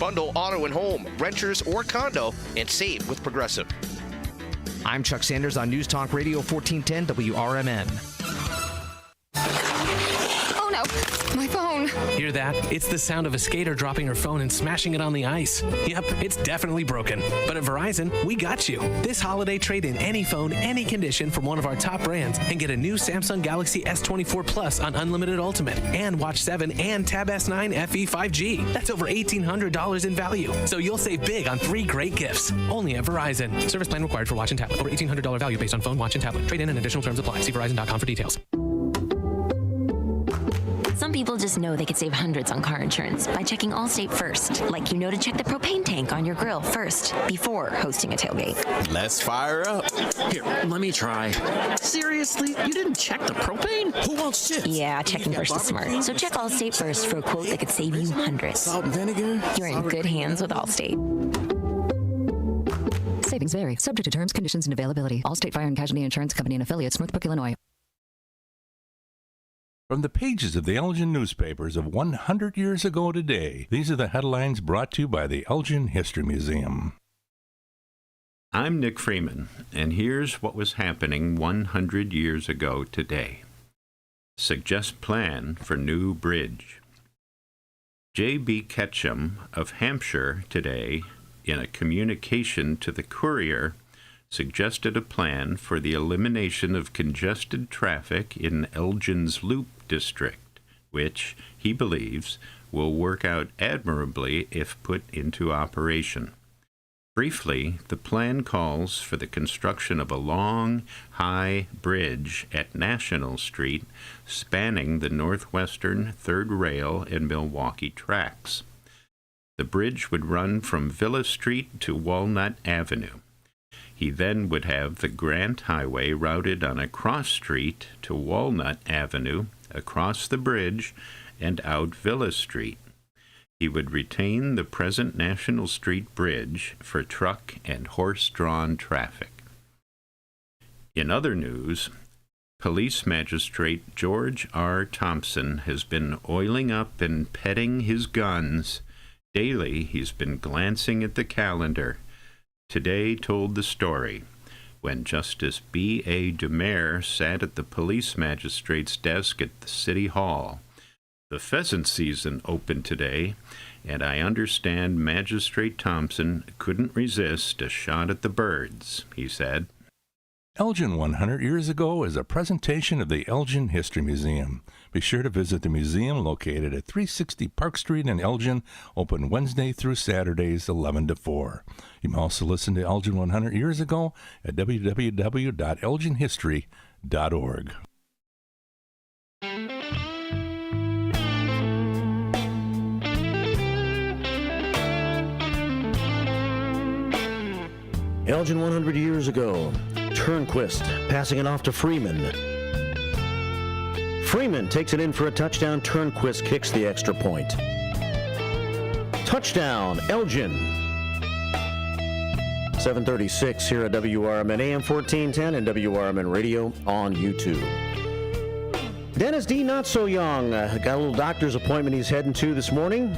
S12: Bundle auto and home, renters or condo, and save with Progressive.
S11: I'm Chuck Sanders on News Talk Radio 1410 WRMN.
S7: Oh no, my phone.
S9: Hear that? It's the sound of a skater dropping her phone and smashing it on the ice. Yep, it's definitely broken. But at Verizon, we got you. This holiday, trade in any phone, any condition from one of our top brands and get a new Samsung Galaxy S24 Plus on Unlimited Ultimate and Watch 7 and Tab S9 FE 5G. That's over $1,800 in value. So you'll save big on 3 great gifts. Only at Verizon. Service plan required for watch and tablet. Over $1,800 value based on phone, watch, and tablet. Trade in and additional terms apply. See Verizon.com for details.
S13: Some people just know they could save hundreds on car insurance by checking Allstate first. Like you know to check the propane tank on your grill first before hosting a tailgate.
S14: Let's fire up. Here, let me try. Seriously? You didn't check the propane? Who wants chips?
S13: Yeah, checking first is smart. So check Allstate first for a quote that could save you hundreds.
S14: Salt and vinegar?
S13: You're in good hands with Allstate.
S15: Savings vary. Subject to terms, conditions, and availability. Allstate Fire and Casualty Insurance Company and affiliates, Northbrook, Illinois.
S16: From the pages of the Elgin newspapers of 100 years ago today, these are the headlines brought to you by the Elgin History Museum.
S4: I'm Nick Freeman, and here's what was happening 100 years ago today. Suggest plan for new bridge. J.B. Ketchum of Hampshire today, in a communication to the Courier, suggested a plan for the elimination of congested traffic in Elgin's Loop district, which, he believes, will work out admirably if put into operation. Briefly, the plan calls for the construction of a long, high bridge at National Street spanning the northwestern Third Rail and Milwaukee tracks. The bridge would run from Villa Street to Walnut Avenue. He then would have the Grant Highway routed on a cross street to Walnut Avenue, across the bridge, and out Villa Street. He would retain the present National Street Bridge for truck and horse-drawn traffic. In other news, Police Magistrate George R. Thompson has been oiling up and petting his guns. Daily, he's been glancing at the calendar. Today told the story when Justice B.A. DeMare sat at the police magistrate's desk at the City Hall. The pheasant season opened today, and I understand Magistrate Thompson couldn't resist a shot at the birds, he said.
S16: Elgin 100 years ago is a presentation of the Elgin History Museum. Be sure to visit the museum located at 360 Park Street in Elgin, open Wednesday through Saturdays 11 to 4. You can also listen to Elgin 100 years ago at www.elginhistory.org.
S5: Elgin 100 years ago. Turnquist passing it off to Freeman. Freeman takes it in for a touchdown. Turnquist kicks the extra point. Touchdown, Elgin. 7:36 here at WRMN AM 1410 and WRMN Radio on YouTube. Dennis D. Not So Young. Got a little doctor's appointment he's heading to this morning.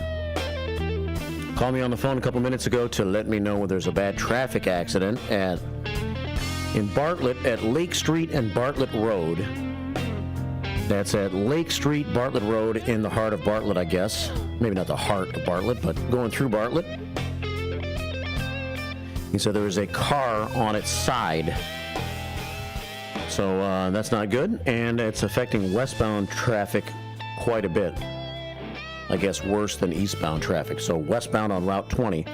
S5: Called me on the phone a couple minutes ago to let me know when there's a bad traffic accident in Bartlett at Lake Street and Bartlett Road. That's at Lake Street, Bartlett Road, in the heart of Bartlett, I guess. Maybe not the heart of Bartlett, but going through Bartlett. He said there was a car on its side. So that's not good, and it's affecting westbound traffic quite a bit. I guess worse than eastbound traffic. So westbound on Route 20,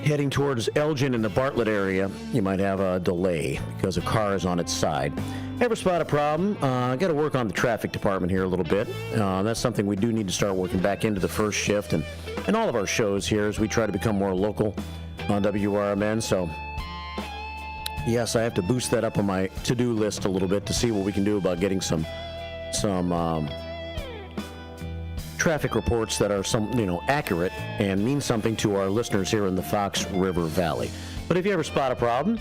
S5: heading towards Elgin in the Bartlett area, you might have a delay because a car is on its side. Ever spot a problem? Got to work on the traffic department here a little bit. That's something we do need to start working back into the first shift and all of our shows here as we try to become more local on WRMN. So yes, I have to boost that up on my to-do list a little bit to see what we can do about getting some traffic reports that are accurate and mean something to our listeners here in the Fox River Valley. But if you ever spot a problem,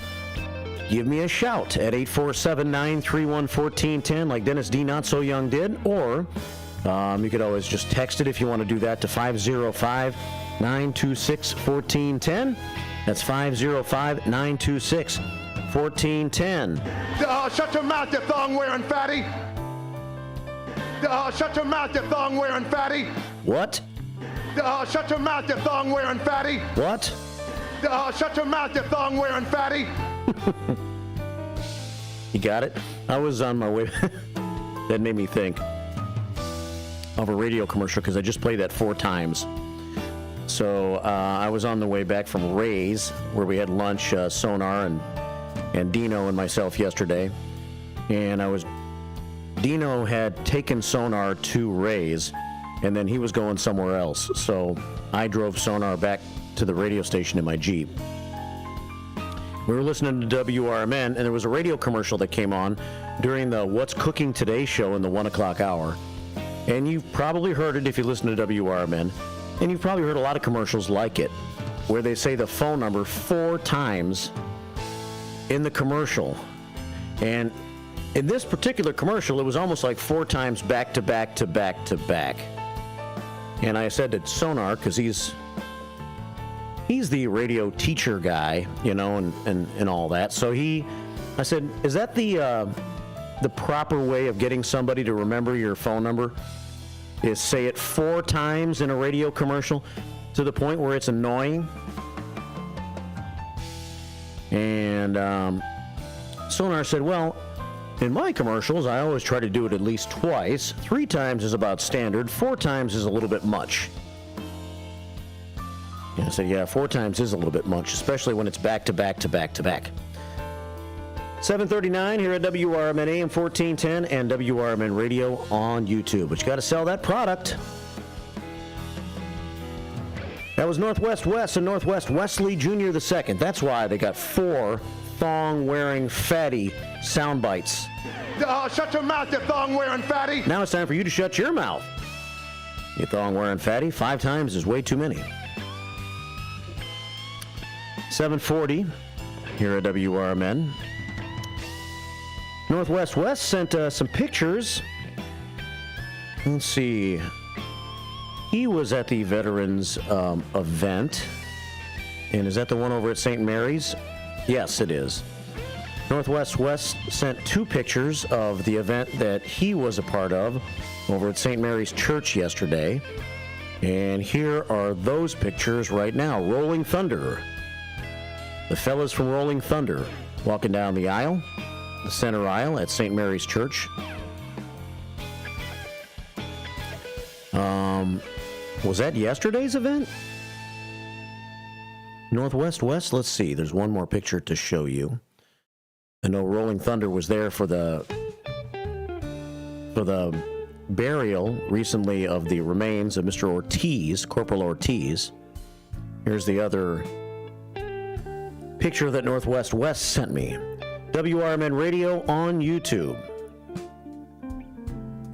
S5: give me a shout at 847-931-1410 like Dennis D. Not So Young did, or you could always just text it if you want to do that to 505-926-1410. That's 505-926-1410.
S20: Shut your mouth, you thong-wearing fatty. Shut your mouth, you thong-wearing fatty.
S5: What?
S20: Shut your mouth, you thong-wearing fatty.
S5: What?
S20: Shut your mouth, you thong-wearing fatty.
S5: You got it? I was on my way. That made me think of a radio commercial because I just played that 4 times. So I was on the way back from Ray's, where we had lunch, Sonar and Dino and myself yesterday. And Dino had taken Sonar to Ray's, and then he was going somewhere else. So I drove Sonar back to the radio station in my Jeep. We were listening to WRMN, and there was a radio commercial that came on during the What's Cooking Today show in the 1 o'clock hour. And you've probably heard it if you listen to WRMN, and you've probably heard a lot of commercials like it, where they say the phone number 4 times in the commercial. And in this particular commercial, it was almost like 4 times back to back to back to back. And I said it's Sonar because he's the radio teacher guy, and all that. So I said, is that the proper way of getting somebody to remember your phone number? Is say it 4 times in a radio commercial to the point where it's annoying? And Sonar said, well, in my commercials, I always try to do it at least twice. 3 times is about standard. 4 times is a little bit much. And I said, yeah, 4 times is a little bit much, especially when it's back to back to back to back. 7:39 here at WRMN AM 1410 and WRMN Radio on YouTube. But you got to sell that product. That was Northwest West and Northwest Wesley Jr. II. That's why they got 4 thong-wearing fatty sound bites.
S20: Shut your mouth, you thong-wearing fatty.
S5: Now it's time for you to shut your mouth. You thong-wearing fatty. 5 times is way too many. 7:40 here at WRMN. Northwest West sent some pictures. Let's see. He was at the Veterans event. And is that the one over at St. Mary's? Yes, it is. Northwest West sent 2 pictures of the event that he was a part of over at St. Mary's Church yesterday. And here are those pictures right now. Rolling Thunder. The fellas from Rolling Thunder walking down the aisle, the center aisle at St. Mary's Church. Was that yesterday's event? Northwest West, let's see. There's one more picture to show you. I know Rolling Thunder was there for the burial recently of the remains of Mr. Ortiz, Corporal Ortiz. Here's the other picture that Northwest West sent me. WRMN Radio on YouTube.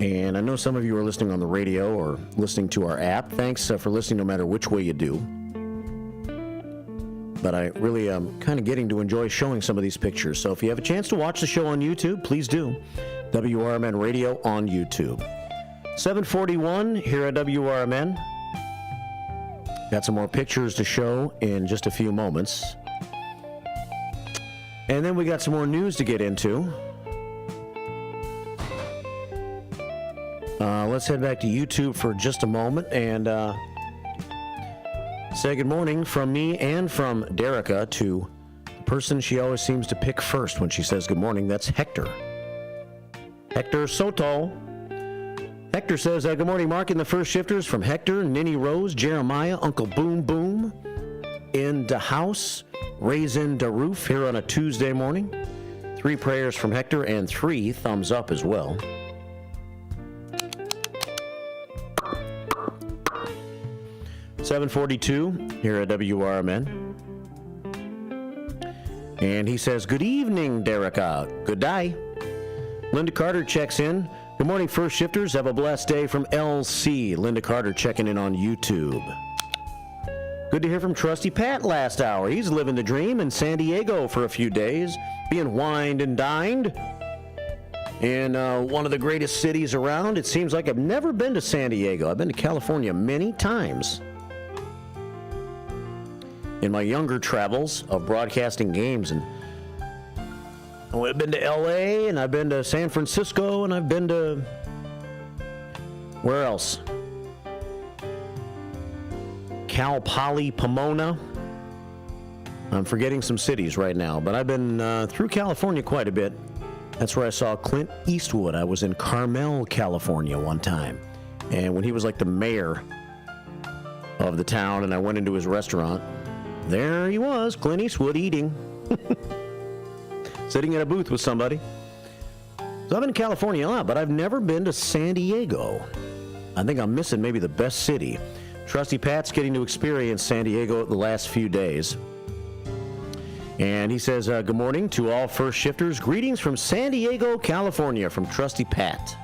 S5: And I know some of you are listening on the radio or listening to our app. Thanks for listening no matter which way you do. But I really am kind of getting to enjoy showing some of these pictures. So if you have a chance to watch the show on YouTube, please do. WRMN Radio on YouTube. 741 here at WRMN. Got some more pictures to show in just a few moments. And then we got some more news to get into. Let's head back to YouTube for just a moment and say good morning from me and from Derica to the person she always seems to pick first when she says good morning. That's Hector. Hector Soto. Hector says, good morning, Mark and the First Shifters from Hector, Ninny Rose, Jeremiah, Uncle Boom Boom, in the house, Raisin the Roof here on a Tuesday morning. 3 prayers from Hector and 3 thumbs up as well. $7:42 here at WRMN. And he says, good evening, Derica. Good day. Linda Carter checks in. Good morning, First Shifters. Have a blessed day from LC. Linda Carter checking in on YouTube. Good to hear from Trusty Pat last hour. He's living the dream in San Diego for a few days, being wined and dined in one of the greatest cities around. It seems like I've never been to San Diego. I've been to California many times in my younger travels of broadcasting games, and I've been to LA, and I've been to San Francisco, and I've been to where else? Cal Poly Pomona. I'm forgetting some cities right now, but I've been through California quite a bit. That's where I saw Clint Eastwood. I was in Carmel, California one time, and when he was like the mayor of the town, and I went into his restaurant, there he was, Clint Eastwood, eating. Sitting in a booth with somebody. So I've been to California a lot, but I've never been to San Diego. I think I'm missing maybe the best city. Trusty Pat's getting to experience San Diego the last few days. And he says, good morning to all First Shifters. Greetings from San Diego, California, from Trusty Pat.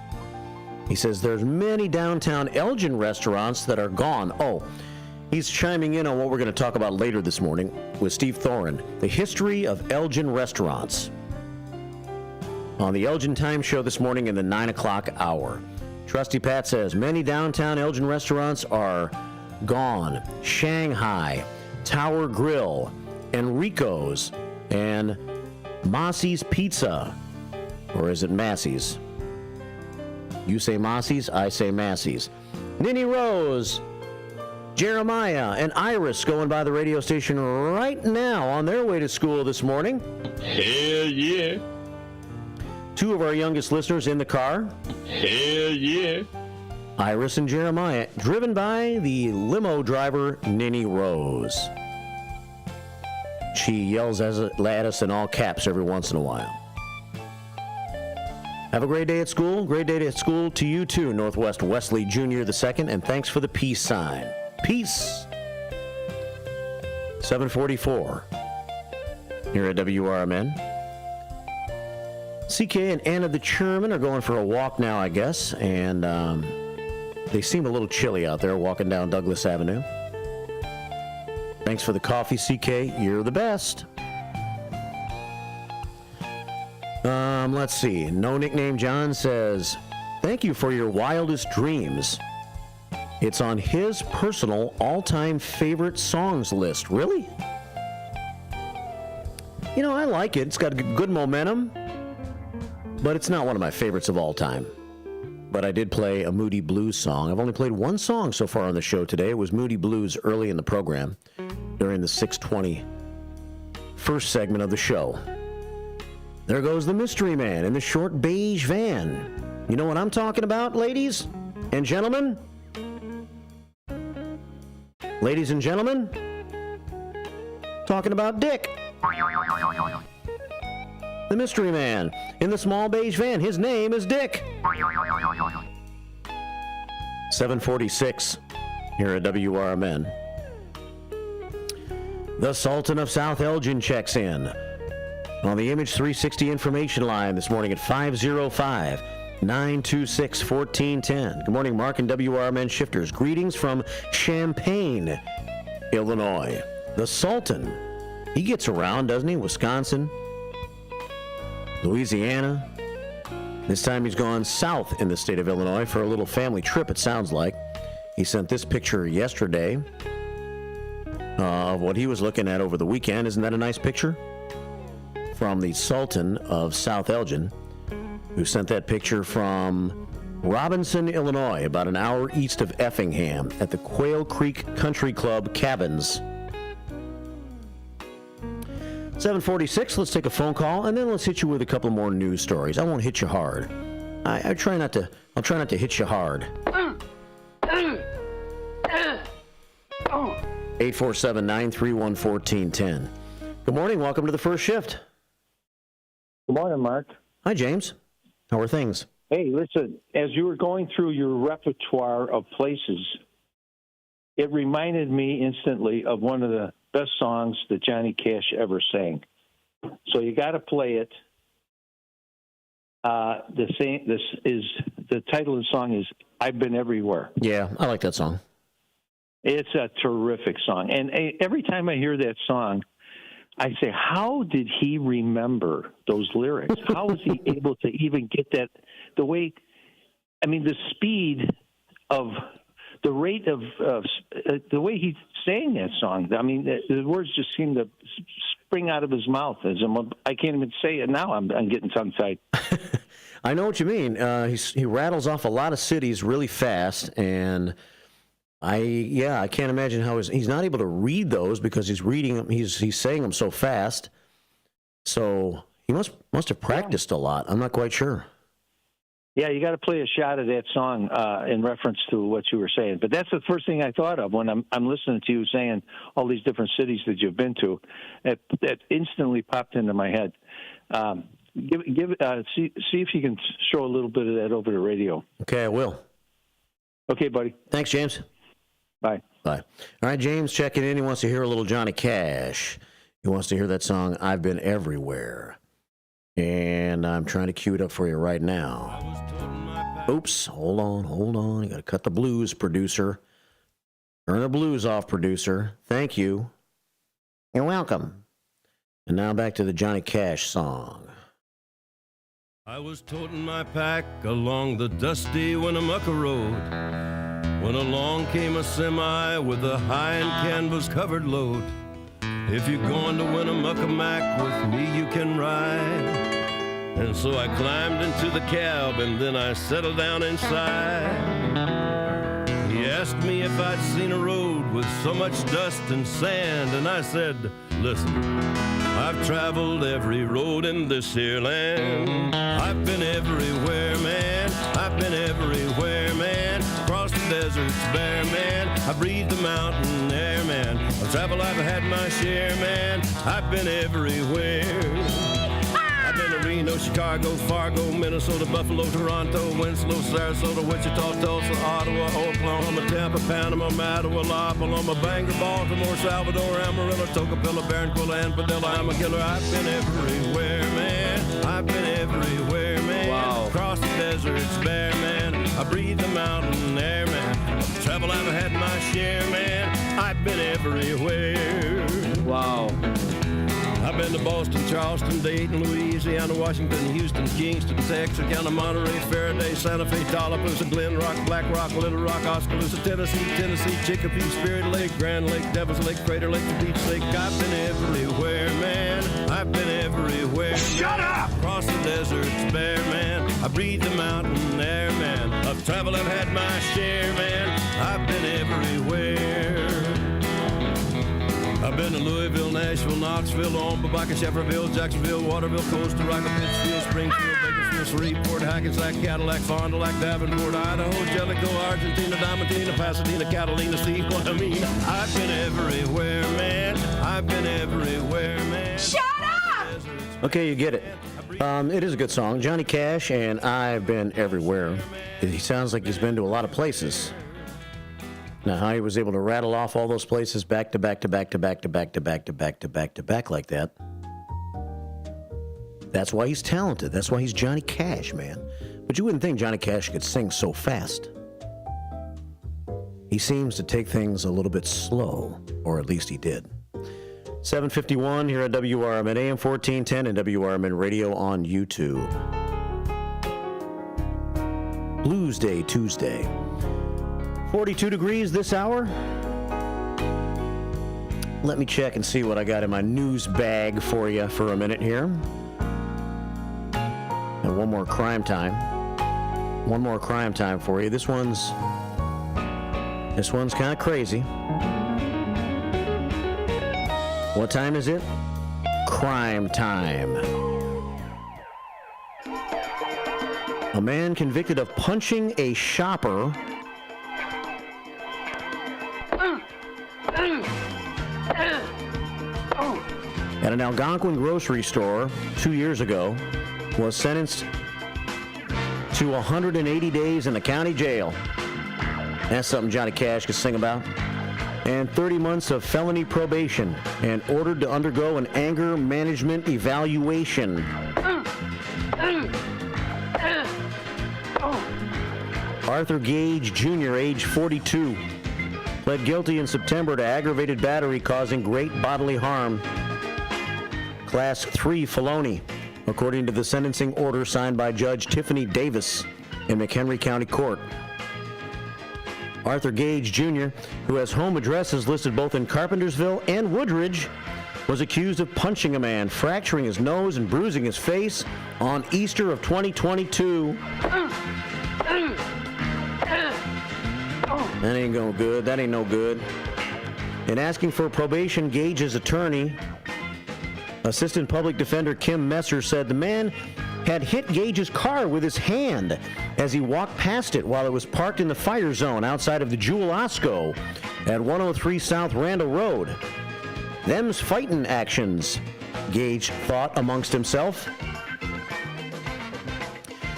S5: He says there's many downtown Elgin restaurants that are gone. Oh, he's chiming in on what we're going to talk about later this morning with Steve Thoren, the history of Elgin restaurants. On the Elgin Time show this morning in the 9 o'clock hour. Trusty Pat says, many downtown Elgin restaurants are gone. Shanghai, Tower Grill, Enrico's, and Massey's Pizza. Or is it Massey's? You say Massey's, I say Massey's. Ninny Rose, Jeremiah, and Iris going by the radio station right now on their way to school this morning.
S17: Hell yeah.
S5: 2 of our youngest listeners in the car.
S17: Hell yeah.
S5: Iris and Jeremiah, driven by the limo driver, Ninny Rose. She yells at us in all caps every once in a while. Have a great day at school. Great day at school to you too, Northwest Wesley Jr. II, and thanks for the peace sign. Peace. 7:44 here at WRMN. CK and Anna the Chairman are going for a walk now, I guess, and they seem a little chilly out there walking down Douglas Avenue. Thanks for the coffee, CK. You're the best. Let's see. No Nickname John says, thank you for your wildest dreams. It's on his personal all-time favorite songs list. Really? You know, I like it. It's got good momentum, but it's not one of my favorites of all time. But I did play a Moody Blues song. I've only played one song so far on the show today. It was Moody Blues early in the program during the 6:20 first segment of the show. There goes the mystery man in the short beige van. You know what I'm talking about, ladies and gentlemen? Ladies and gentlemen, talking about Dick. The mystery man in the small beige van. His name is Dick. 7:46 here at WRMN. The Sultan of South Elgin checks in on the Image 360 information line this morning at 505-926-1410. Good morning, Mark and WRMN shifters. Greetings from Champaign, Illinois. The Sultan, he gets around, doesn't he? Wisconsin, Louisiana. This time he's gone south in the state of Illinois for a little family trip, it sounds like. He sent this picture yesterday of what he was looking at over the weekend. Isn't that a nice picture? From the Sultan of South Elgin, who sent that picture from Robinson, Illinois, about an hour east of Effingham, at the Quail Creek Country Club Cabins. 7:46, let's take a phone call, and then let's hit you with a couple more news stories. I won't hit you hard. I'll try not to hit you hard. 847-931-1410. Good morning. Welcome to the first shift.
S18: Good morning, Mark.
S5: Hi, James. How are things?
S18: Hey, listen, as you were going through your repertoire of places, it reminded me instantly of one of the best songs that Johnny Cash ever sang. So you got to play it. The title of the song is "I've Been Everywhere."
S5: Yeah, I like that song.
S18: It's a terrific song. And every time I hear that song, I say, how did he remember those lyrics? How was he able to even get that? The way, I mean, the speed of, the rate of, the way he sang that song. I mean, the words just seem to spring out of his mouth. I can't even say it now. I'm getting tongue-tied.
S5: I know what you mean. He rattles off a lot of cities really fast, and I can't imagine how he's not able to read those because he's reading them. He's saying them so fast. So he must have practiced a lot. I'm not quite sure.
S18: Yeah, you got to play a shot of that song in reference to what you were saying. But that's the first thing I thought of when I'm listening to you saying all these different cities that you've been to. That instantly popped into my head. See if you can show a little bit of that over the radio.
S5: Okay, I will.
S18: Okay, buddy.
S5: Thanks, James.
S18: Bye.
S5: Bye. All right, James checking in. He wants to hear a little Johnny Cash. He wants to hear that song, "I've Been Everywhere." And I'm trying to cue it up for you right now. Oops, hold on. You got to cut the blues, producer. Turn the blues off, producer. Thank you. You're welcome. And now back to the Johnny Cash song.
S22: I was toting my pack along the dusty Winnemucca Road when along came a semi with a high and canvas-covered load. If you're going to Winnemucca Mac with me, you can ride. And so I climbed into the cab and then I settled down inside. He asked me if I'd seen a road with so much dust and sand, and I said, listen, I've traveled every road in this here land. I've been everywhere, man. I've been everywhere, man. Across the deserts bare, man. I breathe the mountain air, man. Of travel I've had my share, man. I've been everywhere. I've been to Reno, Chicago, Fargo, Minnesota, Buffalo, Toronto, Winslow, Sarasota, Wichita, Tulsa, Ottawa, Oklahoma, Tampa, Panama, Mattawa, La Paloma, Bangor, Baltimore, Salvador, Amarillo, Tocopilla, Barranquilla, and Padilla. I'm a killer. I've been everywhere, man. I've been everywhere, man. Wow. Across the deserts bare, man. I breathe the mountain air, man. Travel I've had my share, man. I've been everywhere.
S18: Wow.
S22: I've been to Boston, Charleston, Dayton, Louisiana, Washington, Houston, Kingston, Texarkana, Monterey, Faraday, Santa Fe, Tallapoosa, Glen Rock, Black Rock, Little Rock, Oskaloosa, Tennessee, Chicopee, Spirit Lake, Grand Lake, Devil's Lake, Crater Lake, Beach Lake. I've been everywhere, man. I've been everywhere. Shut up! Across the deserts bare, man. I breathe the mountain air, man. Of travel I've had my share, man. I've been everywhere. I've been to Louisville, Nashville, Knoxville, Omaha, Baca, Shefferville, Jacksonville, Waterville, Costa Rica, Pittsfield, Springfield, Bakersfield, Shreveport, Hackensack, Cadillac, Fond du Lac, Davenport, Idaho, Jellicoe, Argentina, Diamantina, Pasadena, Catalina. See what I mean? I've been everywhere, man. I've been everywhere, man.
S7: Shut up!
S5: Okay, you get it. It is a good song. Johnny Cash and "I've Been Everywhere." He sounds like he's been to a lot of places. Now, how he was able to rattle off all those places back to back to back to back to back to back to back to back to back like that. That's why he's talented. That's why he's Johnny Cash, man. But you wouldn't think Johnny Cash could sing so fast. He seems to take things a little bit slow, or at least he did. 7:51 here at WRMN AM 1410 and WRMN Radio on YouTube. Blues Day Tuesday. 42 degrees this hour. Let me check and see what I got in my news bag for you for a minute here. And one more crime time. One more crime time for you. This one's kind of crazy. What time is it? Crime time. A man convicted of punching a shopper at an Algonquin grocery store 2 years ago was sentenced to 180 days in the county jail. That's something Johnny Cash could sing about. And 30 months of felony probation and ordered to undergo an anger management evaluation. Arthur Gage Jr., age 42, pled guilty in September to aggravated battery causing great bodily harm. Class 3 felony, according to the sentencing order signed by Judge Tiffany Davis in McHenry County Court. Arthur Gage Jr., who has home addresses listed both in Carpentersville and Woodridge, was accused of punching a man, fracturing his nose and bruising his face on Easter of 2022. That ain't no good. That ain't no good. In asking for probation, Gage's attorney, Assistant Public Defender Kim Messer, said the man had hit Gage's car with his hand as he walked past it while it was parked in the fire zone outside of the Jewel Osco at 103 South Randall Road. Them's fightin' actions, Gage thought amongst himself.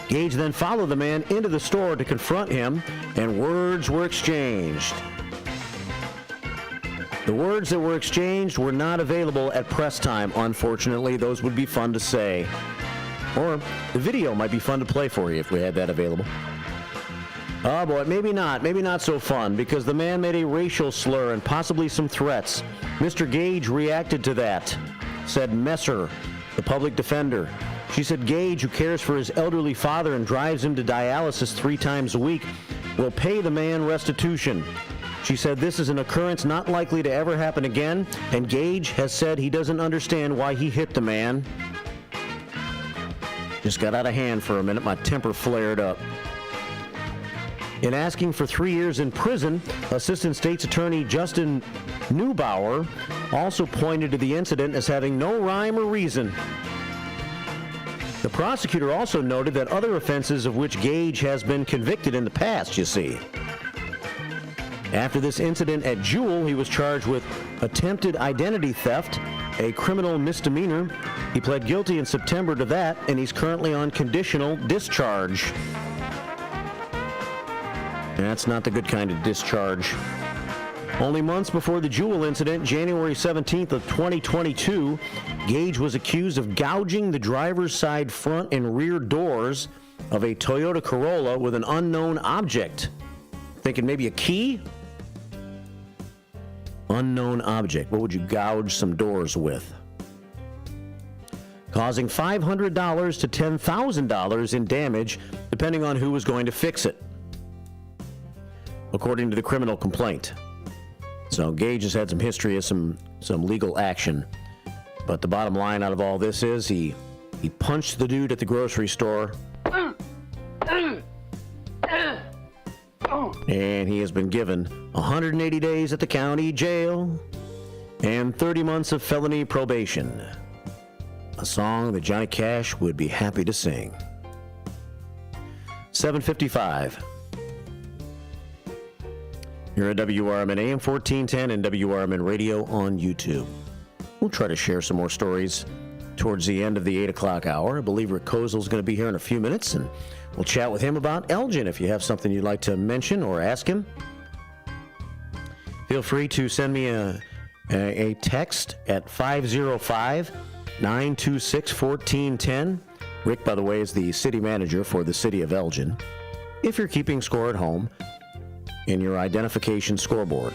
S5: Gage then followed the man into the store to confront him, and words were exchanged. The words that were exchanged were not available at press time, unfortunately. Those would be fun to say. Or the video might be fun to play for you if we had that available. Oh boy, maybe not so fun, because the man made a racial slur and possibly some threats. Mr. Gage reacted to that, said Messer, the public defender. She said Gage, who cares for his elderly father and drives him to dialysis 3 times a week, will pay the man restitution. She said this is an occurrence not likely to ever happen again, and Gage has said he doesn't understand why he hit the man. Just got out of hand for a minute. My temper flared up. In asking for 3 years in prison, Assistant State's Attorney Justin Neubauer also pointed to the incident as having no rhyme or reason. The prosecutor also noted that other offenses of which Gage has been convicted in the past, you see. After this incident at Jewel, he was charged with attempted identity theft, a criminal misdemeanor. He pled guilty in September to that, and he's currently on conditional discharge. That's not the good kind of discharge. Only months before the Jewel incident, January 17th of 2022, Gage was accused of gouging the driver's side front and rear doors of a Toyota Corolla with an unknown object. Thinking maybe a key? Unknown object. What would you gouge some doors with? Causing $500 to $10,000 in damage, depending on who was going to fix it, according to the criminal complaint. So Gage has had some history of some legal action. But the bottom line out of all this is he punched the dude at the grocery store. And he has been given 180 days at the county jail and 30 months of felony probation. A song that Johnny Cash would be happy to sing. 7:55. You're at WRMN AM 1410 and WRMN Radio on YouTube. We'll try to share some more stories towards the end of the 8 o'clock hour. I believe Rick Kozal is going to be here in a few minutes, and we'll chat with him about Elgin if you have something you'd like to mention or ask him. Feel free to send me a text at 505-926-1410. Rick, by the way, is the city manager for the city of Elgin. If you're keeping score at home in your identification scoreboard.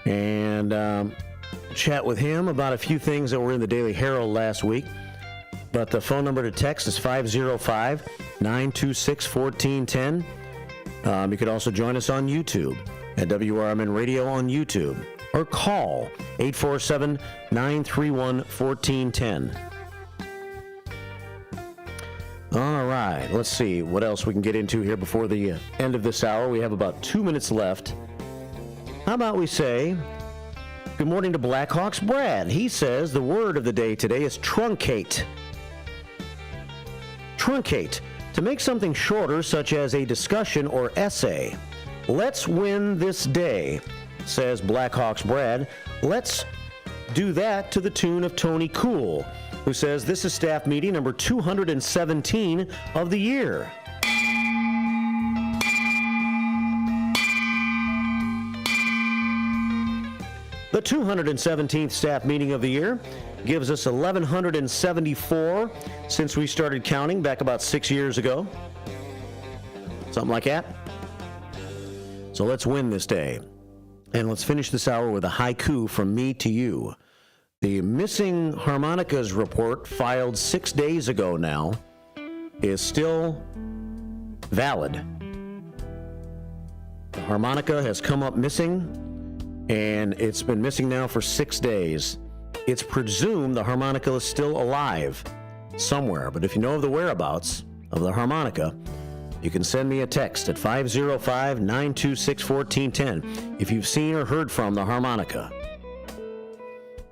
S5: And chat with him about a few things that were in the Daily Herald last week. But the phone number to text is 505-926-1410. You could also join us on YouTube at WRMN Radio on YouTube. Or call 847-931-1410. All right, let's see what else we can get into here before the end of this hour. We have about 2 minutes left. How about we say good morning to Blackhawks Brad. He says the word of the day today is truncate. Truncate, to make something shorter, such as a discussion or essay. Let's win this day, says Blackhawks Brad. Let's do that to the tune of Tony Cool, who says this is staff meeting number 217 of the year. The 217th staff meeting of the year gives us 1,174 since we started counting back about 6 years ago. Something like that. So let's win this day. And let's finish this hour with a haiku from me to you. The missing harmonicas report filed 6 days ago now is still valid. The harmonica has come up missing, and it's been missing now for 6 days. It's presumed the harmonica is still alive somewhere, but if you know of the whereabouts of the harmonica, you can send me a text at 505-926-1410 if you've seen or heard from the harmonica.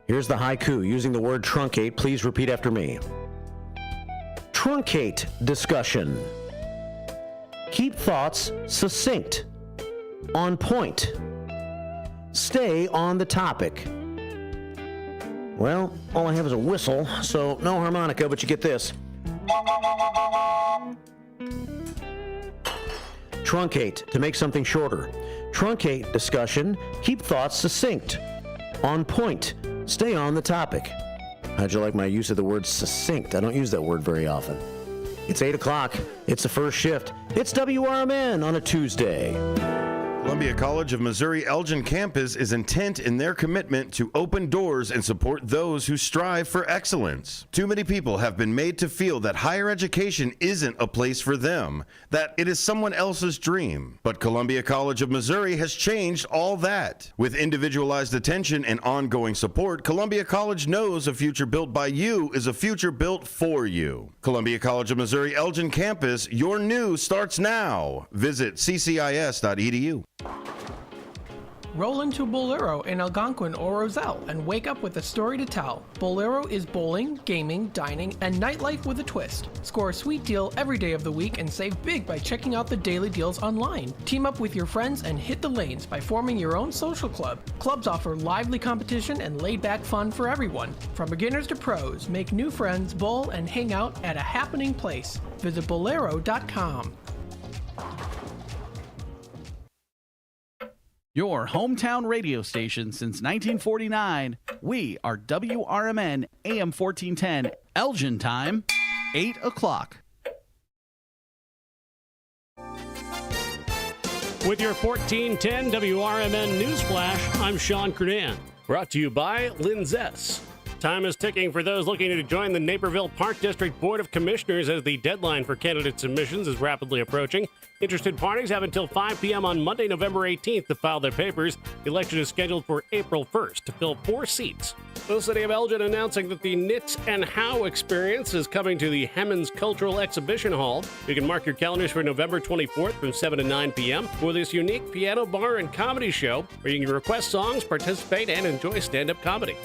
S5: Here's the haiku using the word truncate. Please repeat after me. Truncate discussion. Keep thoughts succinct, on point. Stay on the topic. Well, all I have is a whistle, so no harmonica, but you get this. Truncate, to make something shorter. Truncate discussion, keep thoughts succinct, on point, stay on the topic. How'd you like my use of the word succinct? I don't use that word very often. It's 8 o'clock. It's the first shift. It's WRMN on a Tuesday.
S1: Columbia College of Missouri Elgin campus is intent in their commitment to open doors and support those who strive for excellence. Too many people have been made to feel that higher education isn't a place for them, that it is someone else's dream. But Columbia College of Missouri has changed all that. With individualized attention and ongoing support, Columbia College knows a future built by you is a future built for you. Columbia College of Missouri Elgin campus, your new starts now. Visit ccis.edu.
S21: Roll into Bolero in Algonquin or Roselle and wake up with a story to tell. Bolero is bowling, gaming, dining, and nightlife with a twist. Score a sweet deal every day of the week and save big by checking out the daily deals online. Team up with your friends and hit the lanes by forming your own social club. Clubs offer lively competition and laid-back fun for everyone. From beginners to pros, make new friends, bowl, and hang out at a happening place. Visit bolero.com.
S6: Your hometown radio station since 1949. We are WRMN AM 1410, Elgin Time, 8 o'clock.
S8: With your 1410 WRMN News Flash, I'm Sean Curdan. Brought to you by Linzess. Time is ticking for those looking to join the Naperville Park District Board of Commissioners as the deadline for candidate submissions is rapidly approaching. Interested parties have until 5 p.m. on Monday, November 18th to file their papers. The election is scheduled for April 1st to fill 4 seats. The City of Elgin announcing that the Knits and How experience is coming to the Hemmons Cultural Exhibition Hall. You can mark your calendars for November 24th from 7 to 9 p.m. for this unique piano bar and comedy show where you can request songs, participate, and enjoy stand-up comedy.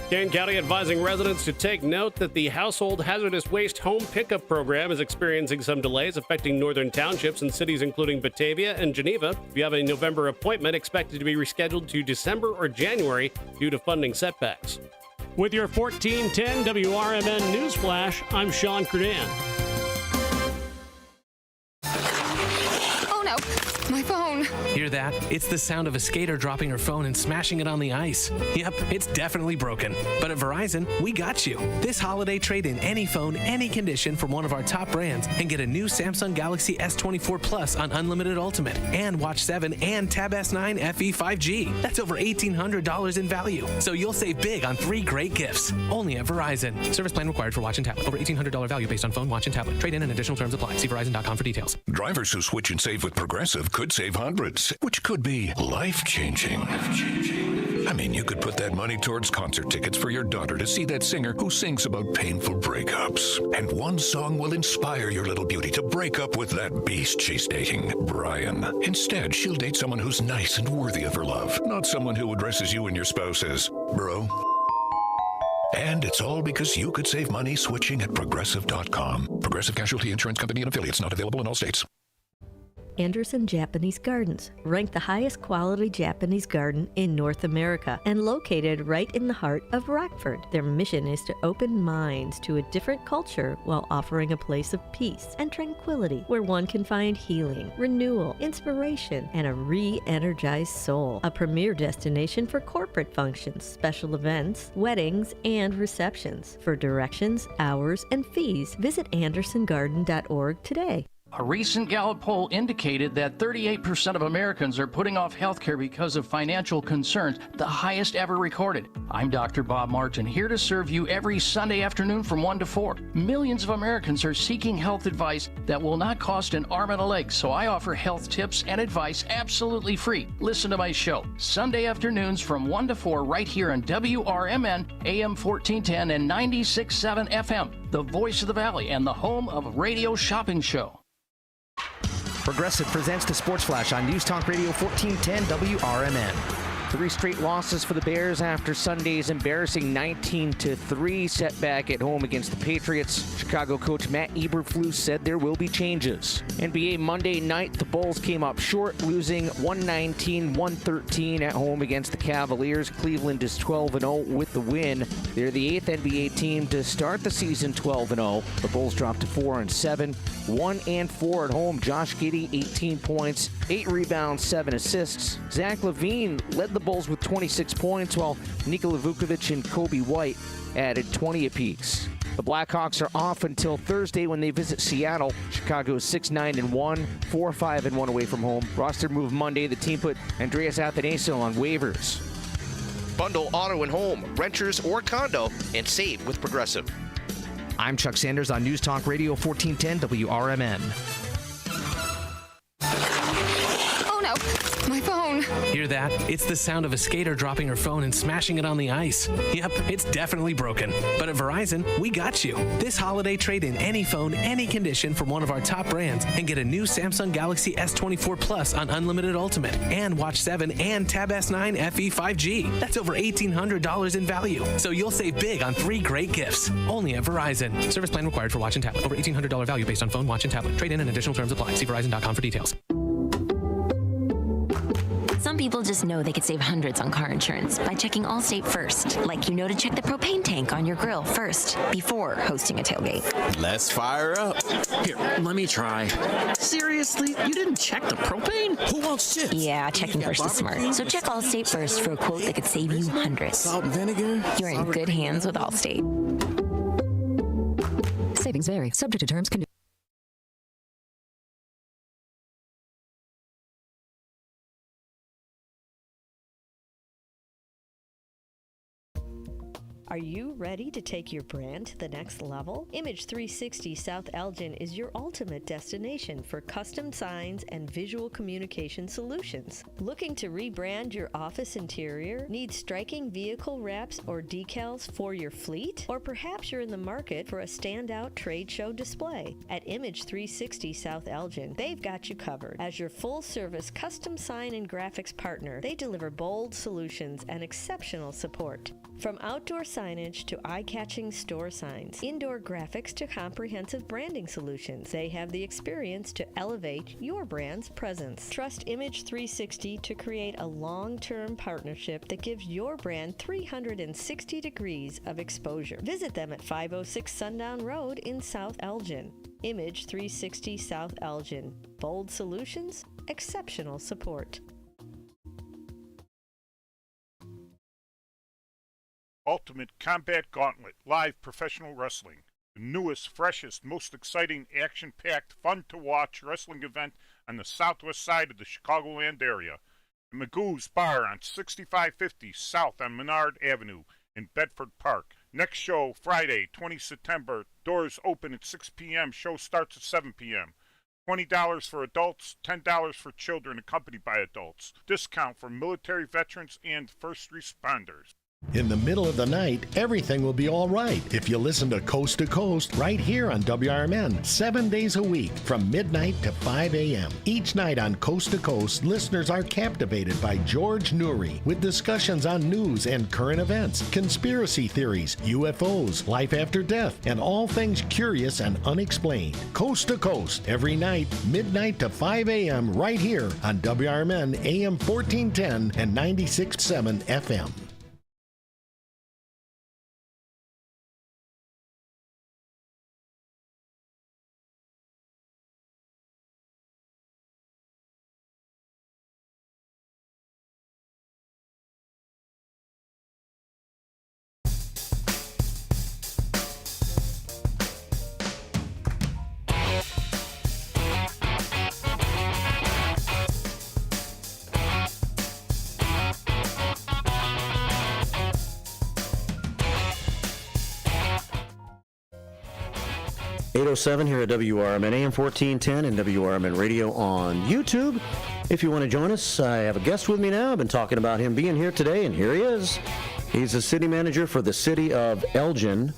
S8: Kane County advising residents to take note that the Household Hazardous Waste Home Pickup Program is experiencing some delays affecting northern townships and cities including Batavia and Geneva. If you have a November appointment, expected to be rescheduled to December or January due to funding setbacks. With your 1410 WRMN News Flash, I'm Sean Curdan.
S7: Oh no, my phone.
S9: Hear that? It's the sound of a skater dropping her phone and smashing it on the ice. Yep, it's definitely broken. But at Verizon, we got you. This holiday, trade in any phone, any condition from one of our top brands and get a new Samsung Galaxy S24 Plus on Unlimited Ultimate and Watch 7 and Tab S9 FE 5G. That's over $1,800 in value. So you'll save big on 3 great gifts. Only at Verizon. Service plan required for watch and tablet. Over $1,800 value based on phone, watch, and tablet. Trade in and additional terms apply. See Verizon.com for details.
S10: Drivers who switch and save with Progressive could save hundreds, which could be life-changing. I mean, you could put that money towards concert tickets for your daughter to see that singer who sings about painful breakups. And one song will inspire your little beauty to break up with that beast she's dating, Brian. Instead, she'll date someone who's nice and worthy of her love, not someone who addresses you and your spouse as bro. And it's all because you could save money switching at Progressive.com. Progressive Casualty Insurance Company and affiliates, not available in all states.
S2: Anderson Japanese Gardens, ranked the highest quality Japanese garden in North America and located right in the heart of Rockford. Their mission is to open minds to a different culture while offering a place of peace and tranquility where one can find healing, renewal, inspiration, and a re-energized soul. A premier destination for corporate functions, special events, weddings, and receptions. For directions, hours, and fees, visit andersongarden.org today.
S3: A recent Gallup poll indicated that 38% of Americans are putting off health care because of financial concerns, the highest ever recorded. I'm Dr. Bob Martin, here to serve you every Sunday afternoon from 1 to 4. Millions of Americans are seeking health advice that will not cost an arm and a leg, so I offer health tips and advice absolutely free. Listen to my show, Sunday afternoons from 1 to 4 right here on WRMN, AM 1410 and 96.7 FM, the voice of the Valley and the home of Radio Shopping Show.
S11: Progressive presents the Sports Flash on News Talk Radio 1410 WRMN. 3 straight losses for the Bears after Sunday's embarrassing 19-3 setback at home against the Patriots. Chicago coach Matt Eberflus said there will be changes. NBA Monday night, the Bulls came up short, losing 119-113 at home against the Cavaliers. Cleveland is 12-0 with the win. They're the 8th NBA team to start the season 12-0. The Bulls dropped to 4-7, 1-4 at home. Josh Giddey, 18 points, 8 rebounds, 7 assists. Zach LaVine led the Bulls with 26 points, while Nikola Vukovic and Kobe White added 20 apiece. The Blackhawks are off until Thursday when they visit Seattle. Chicago is 6-9-1, 4-5-1 away from home. Roster move Monday. The team put Andreas Athanasiou on waivers.
S12: Bundle auto and home, renters or condo, and save with Progressive.
S11: I'm Chuck Sanders on News Talk Radio 1410 WRMN.
S7: Oh no, my phone.
S9: Hear that? It's the sound of a skater dropping her phone and smashing it on the ice. Yep, it's definitely broken. But at Verizon, we got you. This holiday, trade in any phone, any condition from one of our top brands and get a new Samsung Galaxy S24 Plus on Unlimited Ultimate and Watch 7 and Tab S9 FE 5G. That's over $1,800 in value. So you'll save big on 3 great gifts. Only at Verizon. Service plan required for watch and tablet. Over $1,800 value based on phone, watch, and tablet. Trade in and additional terms apply. See Verizon.com for details.
S13: Some people just know they could save hundreds on car insurance by checking Allstate first. Like you know to check the propane tank on your grill first before hosting a tailgate.
S14: Let's fire up. Here, let me try. Seriously? You didn't check the propane? Who wants chips?
S13: Yeah, checking first is smart. So check Allstate first for a quote that could save you hundreds.
S14: Salt and vinegar?
S13: You're in good hands with Allstate.
S15: Savings vary. Subject to terms, conditions.
S2: Are you ready to take your brand to the next level? Image 360 South Elgin is your ultimate destination for custom signs and visual communication solutions. Looking to rebrand your office interior? Need striking vehicle wraps or decals for your fleet? Or perhaps you're in the market for a standout trade show display? At Image 360 South Elgin, they've got you covered. As your full-service custom sign and graphics partner, they deliver bold solutions and exceptional support. From outdoor signage to eye-catching store signs, indoor graphics to comprehensive branding solutions, they have the experience to elevate your brand's presence. Trust Image 360 to create a long-term partnership that gives your brand 360 degrees of exposure. Visit them at 506 Sundown Road in South Elgin. Image 360 South Elgin. Bold solutions, exceptional support.
S4: Ultimate Combat Gauntlet Live Professional Wrestling. The newest, freshest, most exciting, action-packed, fun-to-watch wrestling event on the southwest side of the Chicagoland area. The Magoo's Bar on 6550 South on Menard Avenue in Bedford Park. Next show, Friday, 20 September. Doors open at 6 p.m. Show starts at 7 p.m. $20 for adults, $10 for children accompanied by adults. Discount for military veterans and first responders.
S19: In the middle of the night, everything will be all right if you listen to Coast right here on WRMN, 7 days a week from midnight to 5 a.m. Each night on Coast to Coast, listeners are captivated by George Noory with discussions on news and current events, conspiracy theories, UFOs, life after death, and all things curious and unexplained. Coast to Coast, every night, midnight to 5 a.m. right here on WRMN AM 1410 and 96.7 FM.
S5: Here at WRMN AM 1410 and WRMN Radio on YouTube. If you want to join us, I have a guest with me now. I've been talking about him being here today, and here he is. He's the city manager for the city of Elgin.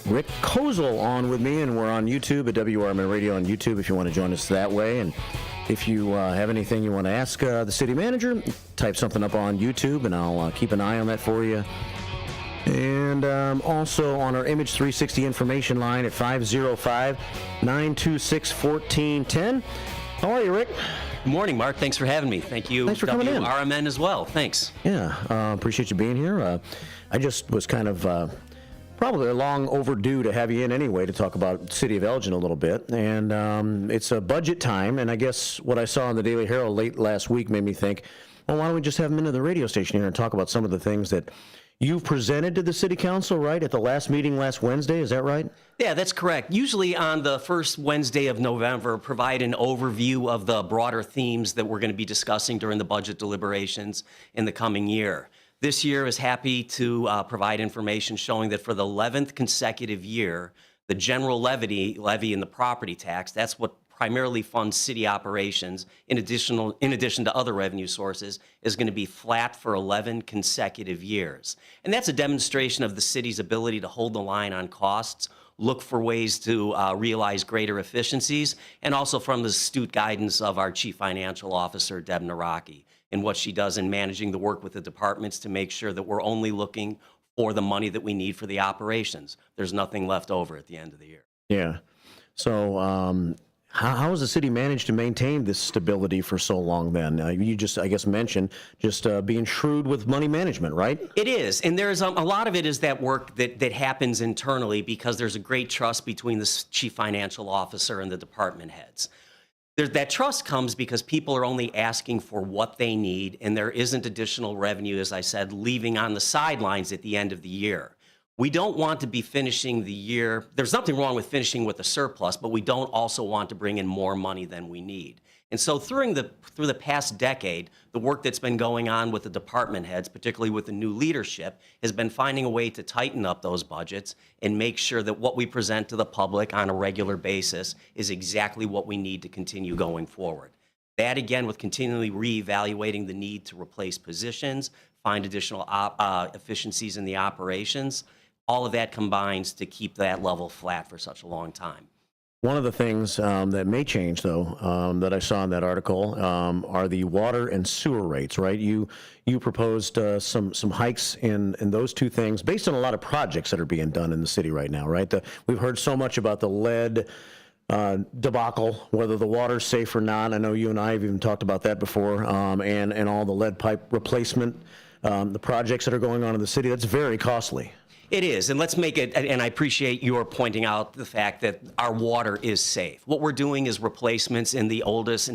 S5: Rick Kozal on with me, and we're on YouTube at WRMN Radio on YouTube if you want to join us that way. And if you have anything you want to ask the city manager, type something up on YouTube, and I'll keep an eye on that for you. And also on our Image 360 information line at 505-926-1410. How are you, Rick?
S23: Good morning, Mark. Thanks for having me. Thank you.
S5: Thanks for coming in.
S23: WRMN as well. Thanks.
S5: Yeah, appreciate you being here. I just was kind of probably long overdue to have you in anyway to talk about the city of Elgin a little bit. And it's a budget time, and I guess what I saw in the Daily Herald late last week made me think, well, why don't we just have him into the radio station here and talk about some of the things that you've presented to the city council, right, at the last meeting last Wednesday, is that right?
S23: Yeah, that's correct. Usually on the first Wednesday of November, provide an overview of the broader themes that we're going to be discussing during the budget deliberations in the coming year. This year is happy to provide information showing that for the 11th consecutive year, the general levy in the property tax, that's what primarily funds city operations, in addition to other revenue sources, is going to be flat for 11 consecutive years. And that's a demonstration of the city's ability to hold the line on costs, look for ways to realize greater efficiencies, and also from the astute guidance of our Chief Financial Officer, Deb Naraki, and what she does in managing the work with the departments to make sure that we're only looking for the money that we need for the operations. There's nothing left over at the end of the year.
S5: Yeah. So, how has the city managed to maintain this stability for so long then? You just, I guess, mentioned just being shrewd with money management, right?
S23: It is. And there's a lot of it is that work that happens internally because there's a great trust between the chief financial officer and the department heads. That trust comes because people are only asking for what they need, and there isn't additional revenue, as I said, leaving on the sidelines at the end of the year. We don't want to be finishing the year. There's nothing wrong with finishing with a surplus, but we don't also want to bring in more money than we need. And so through the past decade, the work that's been going on with the department heads, particularly with the new leadership, has been finding a way to tighten up those budgets and make sure that what we present to the public on a regular basis is exactly what we need to continue going forward. That, again, with continually reevaluating the need to replace positions, find additional efficiencies in the operations, all of that combines to keep that level flat for such a long time.
S5: One of the things that may change, though, that I saw in that article are the water and sewer rates, right? You proposed some hikes in those two things based on a lot of projects that are being done in the city right now, right? We've heard so much about the lead debacle, whether the water's safe or not. I know you and I have even talked about that before, and all the lead pipe replacement, the projects that are going on in the city. That's very costly.
S23: It is, and let's make it, and I appreciate your pointing out the fact that our water is safe. What we're doing is replacements in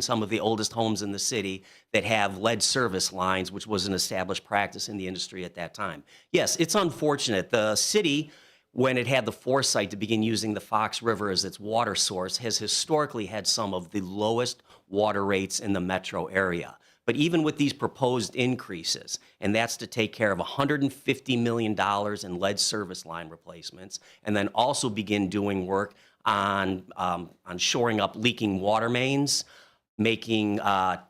S23: some of the oldest homes in the city that have lead service lines, which was an established practice in the industry at that time. Yes, it's unfortunate. The city, when it had the foresight to begin using the Fox River as its water source, has historically had some of the lowest water rates in the metro area. But even with these proposed increases, and that's to take care of $150 million in lead service line replacements, and then also begin doing work on shoring up leaking water mains, making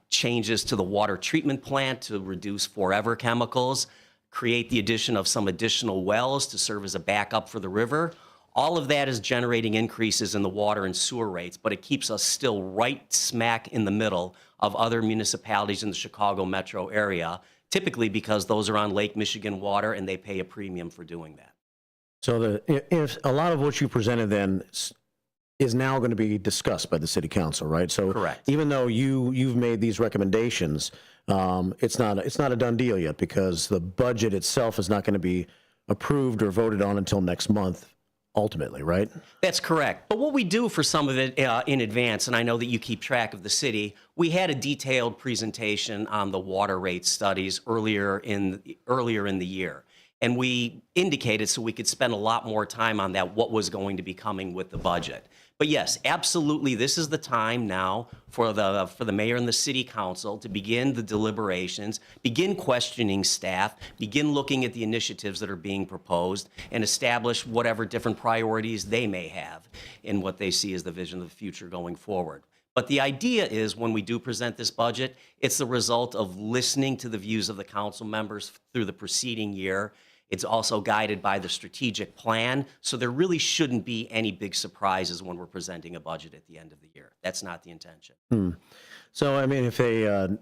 S23: changes to the water treatment plant to reduce forever chemicals, create the addition of some additional wells to serve as a backup for the river. All of that is generating increases in the water and sewer rates, but it keeps us still right smack in the middle of other municipalities in the Chicago metro area, typically because those are on Lake Michigan water and they pay a premium for doing that.
S5: So if a lot of what you presented then is now going to be discussed by the city council, right? So
S23: correct.
S5: Even though you've made these recommendations, it's not a done deal yet because the budget itself is not going to be approved or voted on until next month. Ultimately, right?
S23: That's correct. But what we do for some of it in advance, and I know that you keep track of the city, we had a detailed presentation on the water rate studies earlier in the year. And we indicated so we could spend a lot more time on that, what was going to be coming with the budget. But yes, absolutely, this is the time now for the mayor and the city council to begin the deliberations, begin questioning staff, begin looking at the initiatives that are being proposed, and establish whatever different priorities they may have in what they see as the vision of the future going forward. But the idea is when we do present this budget, it's the result of listening to the views of the council members through the preceding year. It's also guided by the strategic plan, so there really shouldn't be any big surprises when we're presenting a budget at the end of the year. That's not the intention.
S5: So, I mean, if the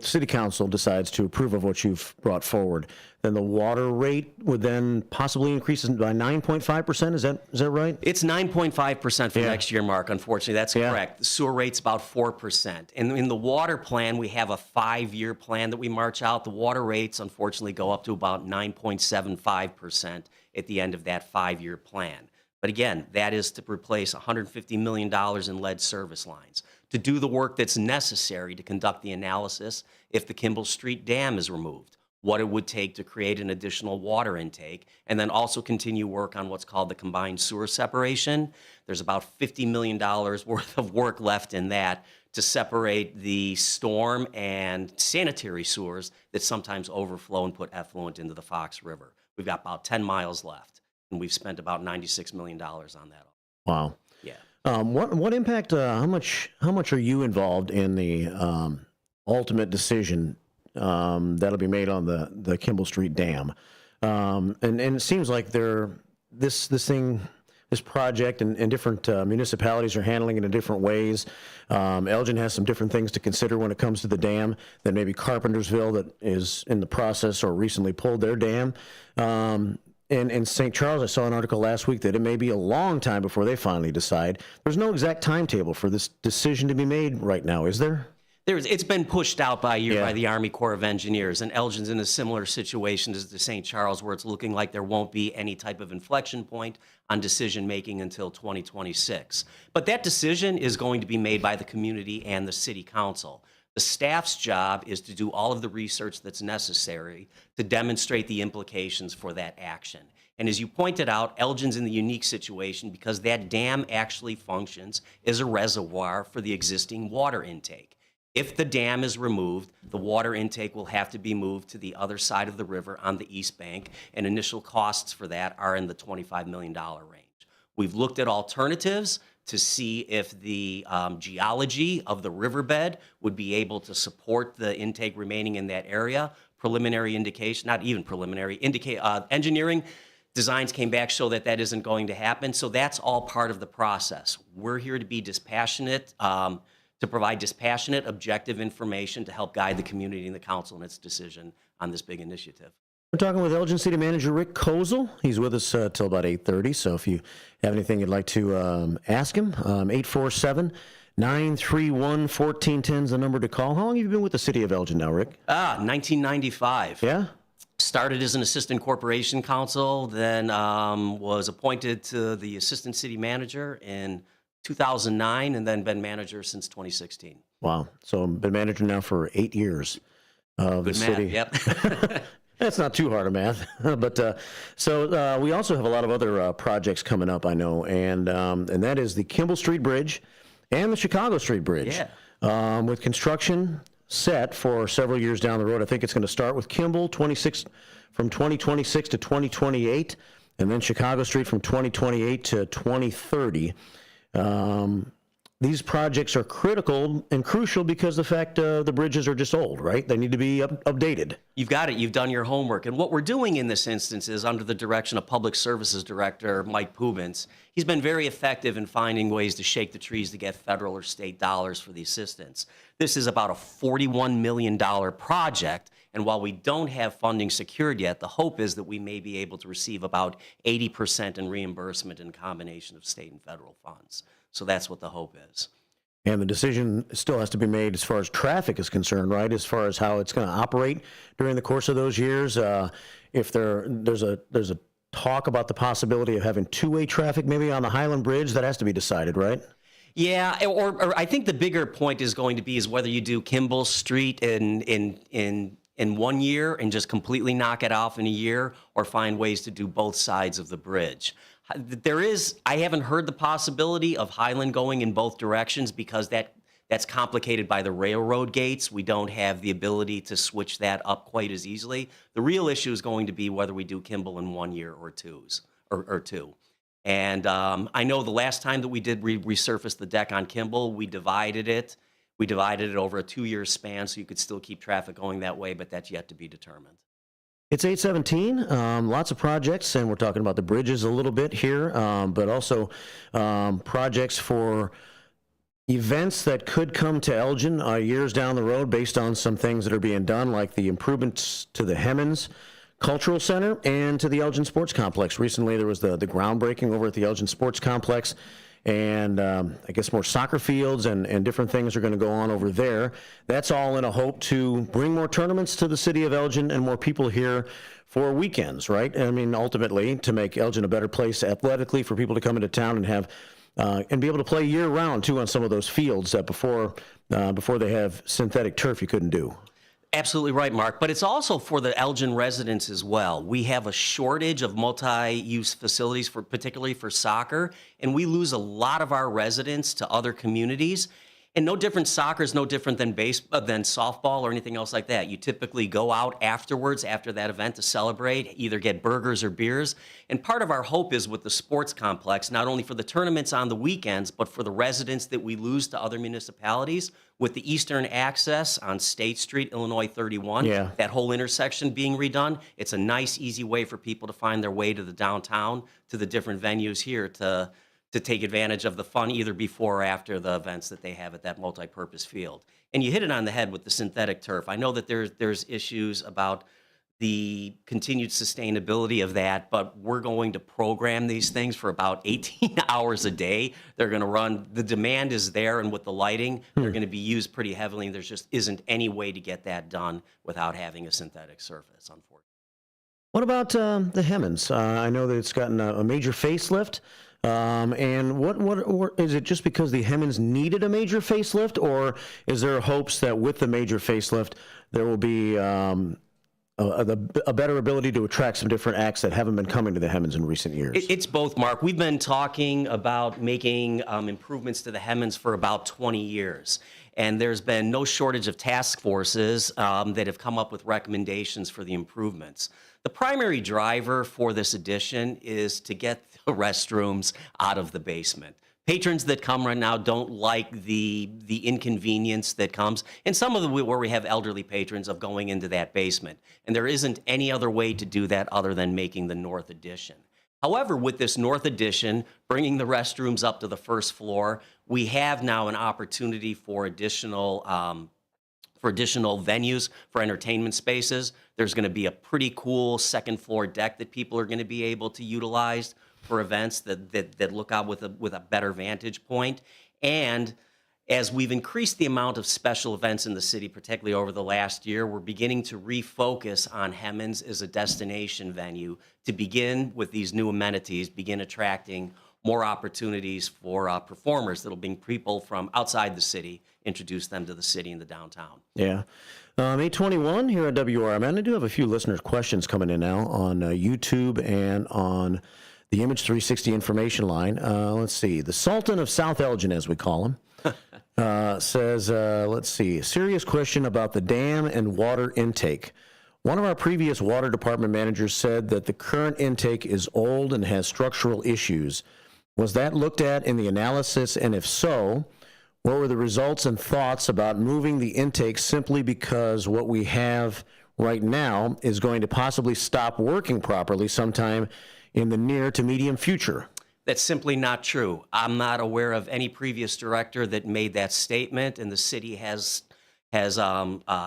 S5: city council decides to approve of what you've brought forward, then the water rate would then possibly increase by 9.5%. Is that right?
S23: It's 9.5% for next year, Mark. Unfortunately, that's correct. The sewer rate's about 4%. And in the water plan, we have a 5-year plan that we march out. The water rates, unfortunately, go up to about 9.75% at the end of that 5-year plan. But again, that is to replace $150 million in lead service lines, to do the work that's necessary to conduct the analysis if the Kimball Street Dam is removed, what it would take to create an additional water intake, and then also continue work on what's called the combined sewer separation. There's about $50 million worth of work left in that to separate the storm and sanitary sewers that sometimes overflow and put effluent into the Fox River. We've got about 10 miles left, and we've spent about $96 million on that.
S5: Wow.
S23: Yeah.
S5: What impact? How much are you involved in the ultimate decision that'll be made on the Kimball Street Dam? And it seems like this project and different municipalities are handling it in different ways. Elgin has some different things to consider when it comes to the dam than maybe Carpentersville, that is in the process or recently pulled their dam. In St. Charles, I saw an article last week that it may be a long time before they finally decide. There's no exact timetable for this decision to be made right now, is there?
S23: It's been pushed out by a year by the Army Corps of Engineers, and Elgin's in a similar situation as the St. Charles, where it's looking like there won't be any type of inflection point on decision-making until 2026. But that decision is going to be made by the community and the city council. The staff's job is to do all of the research that's necessary to demonstrate the implications for that action. And as you pointed out, Elgin's in the unique situation because that dam actually functions as a reservoir for the existing water intake. If the dam is removed, the water intake will have to be moved to the other side of the river on the east bank, and initial costs for that are in the $25 million range. We've looked at alternatives to see if the geology of the riverbed would be able to support the intake remaining in that area. Preliminary indication, not even preliminary, engineering designs came back show that that isn't going to happen. So that's all part of the process. We're here to be dispassionate, to provide dispassionate, objective information to help guide the community and the council in its decision on this big initiative.
S5: We're talking with Elgin City Manager Rick Kozal. He's with us till about 8:30, so if you have anything you'd like to ask him, 847-931-1410 is the number to call. How long have you been with the city of Elgin now, Rick?
S23: 1995.
S5: Yeah?
S23: started as an assistant corporation counsel, then was appointed to the assistant city manager in 2009, and then been manager since 2016.
S5: Wow. So I've been manager now for 8 years of the
S23: Good
S5: city.
S23: math, yep.
S5: That's not too hard of math, but so we also have a lot of other projects coming up, I know, and that is the Kimball Street Bridge and the Chicago Street Bridge.
S23: Yeah.
S5: With construction set for several years down the road. I think it's going to start with Kimball from 2026 to 2028, and then Chicago Street from 2028 to 2030. These projects are critical and crucial because the fact the bridges are just old, right? They need to be updated.
S23: You've got it. You've done your homework. And what we're doing in this instance is under the direction of Public Services Director Mike Pubens. He's been very effective in finding ways to shake the trees to get federal or state dollars for the assistance. This is about a $41 million project. And while we don't have funding secured yet, the hope is that we may be able to receive about 80% in reimbursement in combination of state and federal funds. So that's what the hope is.
S5: And the decision still has to be made as far as traffic is concerned, right? As far as how it's going to operate during the course of those years. If there's a talk about the possibility of having two-way traffic maybe on the Highland Bridge, that has to be decided, right?
S23: Yeah, or I think the bigger point is going to be is whether you do Kimball Street in 1 year and just completely knock it off in a year, or find ways to do both sides of the bridge. I haven't heard the possibility of Highland going in both directions because that's complicated by the railroad gates. We don't have the ability to switch that up quite as easily. The real issue is going to be whether we do Kimball in 1 year or two. And I know the last time that we did resurface the deck on Kimball, we divided it. We divided it over a 2-year span so you could still keep traffic going that way, but that's yet to be determined.
S5: It's 8:17, lots of projects, and we're talking about the bridges a little bit here, but also projects for events that could come to Elgin years down the road based on some things that are being done, like the improvements to the Hemmons Cultural Center and to the Elgin Sports Complex. Recently, there was the groundbreaking over at the Elgin Sports Complex, and I guess more soccer fields and different things are going to go on over there. That's all in a hope to bring more tournaments to the city of Elgin and more people here for weekends, right? I mean, ultimately, to make Elgin a better place athletically for people to come into town and have and be able to play year-round, too, on some of those fields that before they have synthetic turf you couldn't do.
S23: Absolutely right, Mark. But it's also for the Elgin residents as well. We have a shortage of multi-use facilities, particularly for soccer, and we lose a lot of our residents to other communities. And no different, soccer is no different than softball or anything else like that. You typically go out afterwards, after that event, to celebrate, either get burgers or beers. And part of our hope is with the sports complex, not only for the tournaments on the weekends, but for the residents that we lose to other municipalities, with the eastern access on State Street, Illinois 31, that whole intersection being redone. It's a nice, easy way for people to find their way to the downtown, to the different venues here to take advantage of the fun either before or after the events that they have at that multi-purpose field. And you hit it on the head with the synthetic turf. I know that there's issues about the continued sustainability of that, but we're going to program these things for about 18 hours a day. They're going to run, the demand is there, and with the lighting, they're going to be used pretty heavily, and there just isn't any way to get that done without having a synthetic surface, unfortunately.
S5: What about the Hemmons? I know that it's gotten a major facelift. And what is it, just because the Hemmons needed a major facelift, or is there hopes that with the major facelift there will be a better ability to attract some different acts that haven't been coming to the Hemmons in recent years?
S23: It's both, Mark. We've been talking about making improvements to the Hemmons for about 20 years. And there's been no shortage of task forces that have come up with recommendations for the improvements. The primary driver for this addition is to get the restrooms out of the basement. Patrons that come right now don't like the inconvenience that comes, and some of the where we have elderly patrons, of going into that basement. And there isn't any other way to do that other than making the north addition. However, with this north addition, bringing the restrooms up to the first floor, we have now an opportunity for additional venues, for entertainment spaces. There's going to be a pretty cool second floor deck that people are going to be able to utilize for events that look out with a better vantage point. And As we've increased the amount of special events in the city, particularly over the last year, we're beginning to refocus on Hemmons as a destination venue to begin with these new amenities, begin attracting more opportunities for performers that'll bring people from outside the city, introduce them to the city and the downtown.
S5: Yeah. 821 here at WRMN. I do have a few listeners' questions coming in now on YouTube and on the Image 360 information line. Let's see. The Sultan of South Elgin, as we call him, says, let's see, serious question about the dam and water intake. One of our previous water department managers said that the current intake is old and has structural issues. Was that looked at in the analysis? And if so, what were the results and thoughts about moving the intake simply because what we have right now is going to possibly stop working properly sometime in the near to medium future?
S23: That's simply not true. I'm not aware of any previous director that made that statement, and the city has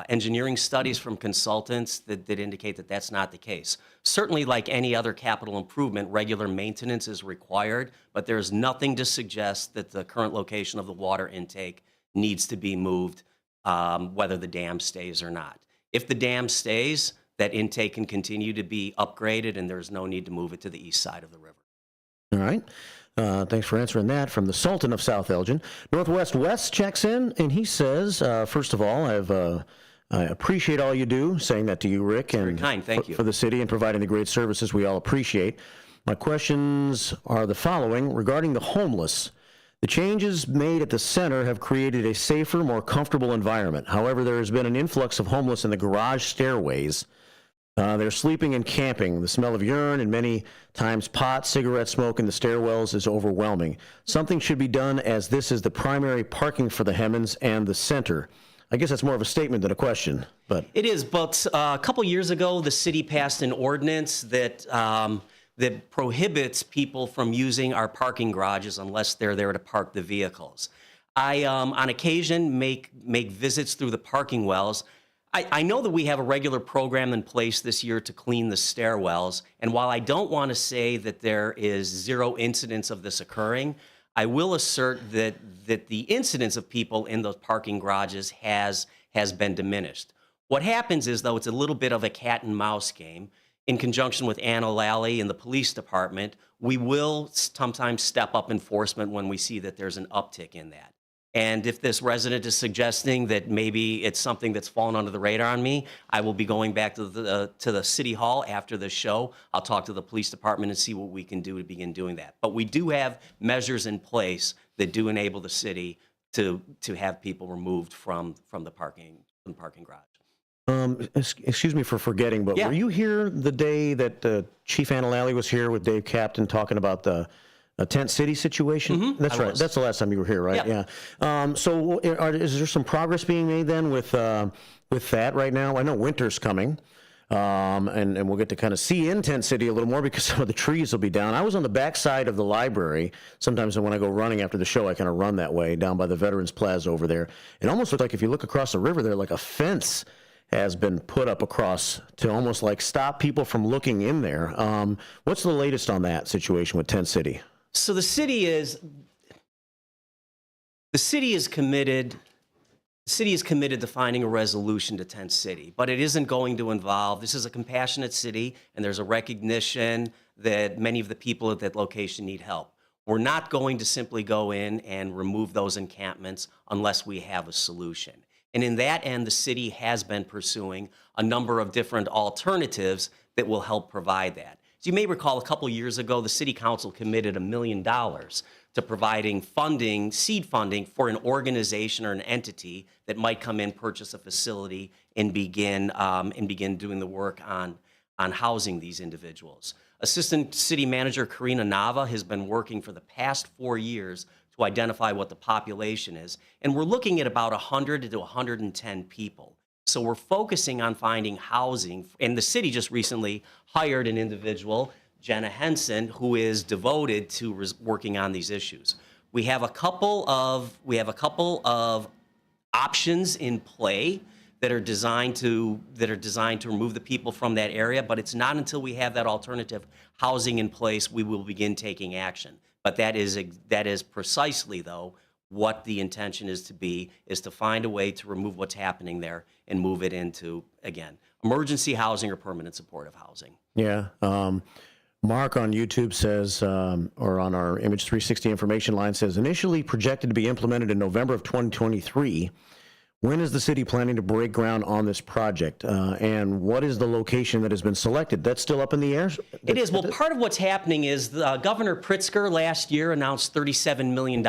S23: engineering studies from consultants that indicate that that's not the case. Certainly, like any other capital improvement, regular maintenance is required, but there's nothing to suggest that the current location of the water intake needs to be moved, whether the dam stays or not. If the dam stays, that intake can continue to be upgraded, and there's no need to move it to the east side of the river.
S5: All right. Thanks for answering that from the Sultan of South Elgin. Northwest West checks in, and he says, first of all, I appreciate all you do, saying that to you, Rick, and
S23: very kind. Thank you.
S5: For the city and providing the great services we all appreciate. My questions are the following. Regarding the homeless, the changes made at the center have created a safer, more comfortable environment. However, there has been an influx of homeless in the garage stairways. They're sleeping and camping. The smell of urine and many times pot, cigarette smoke in the stairwells is overwhelming. Something should be done, as this is the primary parking for the Hemmons and the center. I guess that's more of a statement than a question. But
S23: it is, but a couple years ago, the city passed an ordinance that that prohibits people from using our parking garages unless they're there to park the vehicles. I, on occasion, make visits through the parking wells. I know that we have a regular program in place this year to clean the stairwells, and while I don't want to say that there is zero incidents of this occurring, I will assert that the incidence of people in those parking garages has been diminished. What happens is, though, it's a little bit of a cat and mouse game. In conjunction with Anna Lally and the police department, we will sometimes step up enforcement when we see that there's an uptick in that. And if this resident is suggesting that maybe it's something that's fallen under the radar on me, I will be going back to the city hall after the show. I'll talk to the police department and see what we can do to begin doing that. But we do have measures in place that do enable the city to have people removed from the parking garage.
S5: Excuse me for forgetting, but were you here the day that Chief Anna Lally was here with Dave Captain talking about the Tent City situation? Mm-hmm. That's right. That's the last time you were here, right? Yeah. So is there some progress being made then with that right now? I know winter's coming, and we'll get to kind of see in Tent City a little more because some of the trees will be down. I was on the back side of the library. Sometimes when I go running after the show, I kind of run that way down by the Veterans Plaza over there. It almost looked like if you look across the river there, like a fence has been put up across to almost like stop people from looking in there. What's the latest on that situation with Tent City?
S23: So the city is committed to finding a resolution to Tent City, but it isn't going to involve, this is a compassionate city, and there's a recognition that many of the people at that location need help. We're not going to simply go in and remove those encampments unless we have a solution. And in that end, the city has been pursuing a number of different alternatives that will help provide that. So you may recall a couple years ago, the city council committed $1 million to providing funding, seed funding, for an organization or an entity that might come in, purchase a facility, and begin doing the work on housing these individuals. Assistant City Manager Karina Nava has been working for the past 4 years to identify what the population is, and we're looking at about 100 to 110 people. So we're focusing on finding housing, and the city just recently hired an individual, Jenna Henson, who is devoted to working on these issues. We have a couple of options in play that are designed to remove the people from that area, but it's not until we have that alternative housing in place we will begin taking action. But that is precisely, though, what the intention is to find a way to remove what's happening there and move it into, again, emergency housing or permanent supportive housing.
S5: Yeah. Mark on YouTube says, or on our Image 360 information line says, initially projected to be implemented in November of 2023. When is the city planning to break ground on this project? And what is the location that has been selected? That's still up in the air?
S23: It is. Well, part of what's happening is Governor Pritzker last year announced $37 million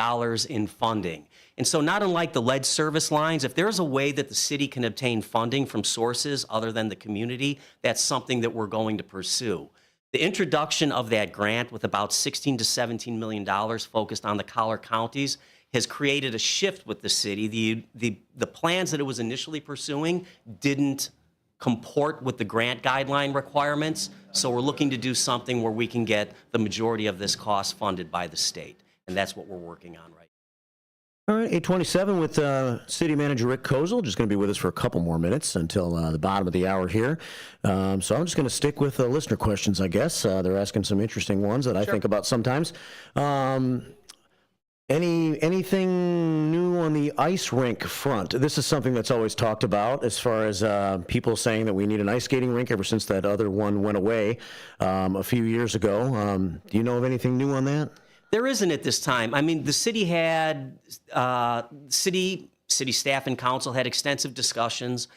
S23: in funding. And so not unlike the lead service lines, if there's a way that the city can obtain funding from sources other than the community, that's something that we're going to pursue. The introduction of that grant with about $16 to $17 million focused on the collar counties has created a shift with the city. The plans that it was initially pursuing didn't comport with the grant guideline requirements, so we're looking to do something where we can get the majority of this cost funded by the state, and that's what we're working on right now.
S5: All right, 8:27 with City Manager Rick Kozal, just going to be with us for a couple more minutes until the bottom of the hour here. So I'm just going to stick with listener questions, I guess. They're asking some interesting ones that I think about sometimes. Anything new on the ice rink front? This is something that's always talked about as far as people saying that we need an ice skating rink ever since that other one went away a few years ago. Do you know of anything new on that?
S23: There isn't at this time. I mean, the city had, city staff and council had extensive discussions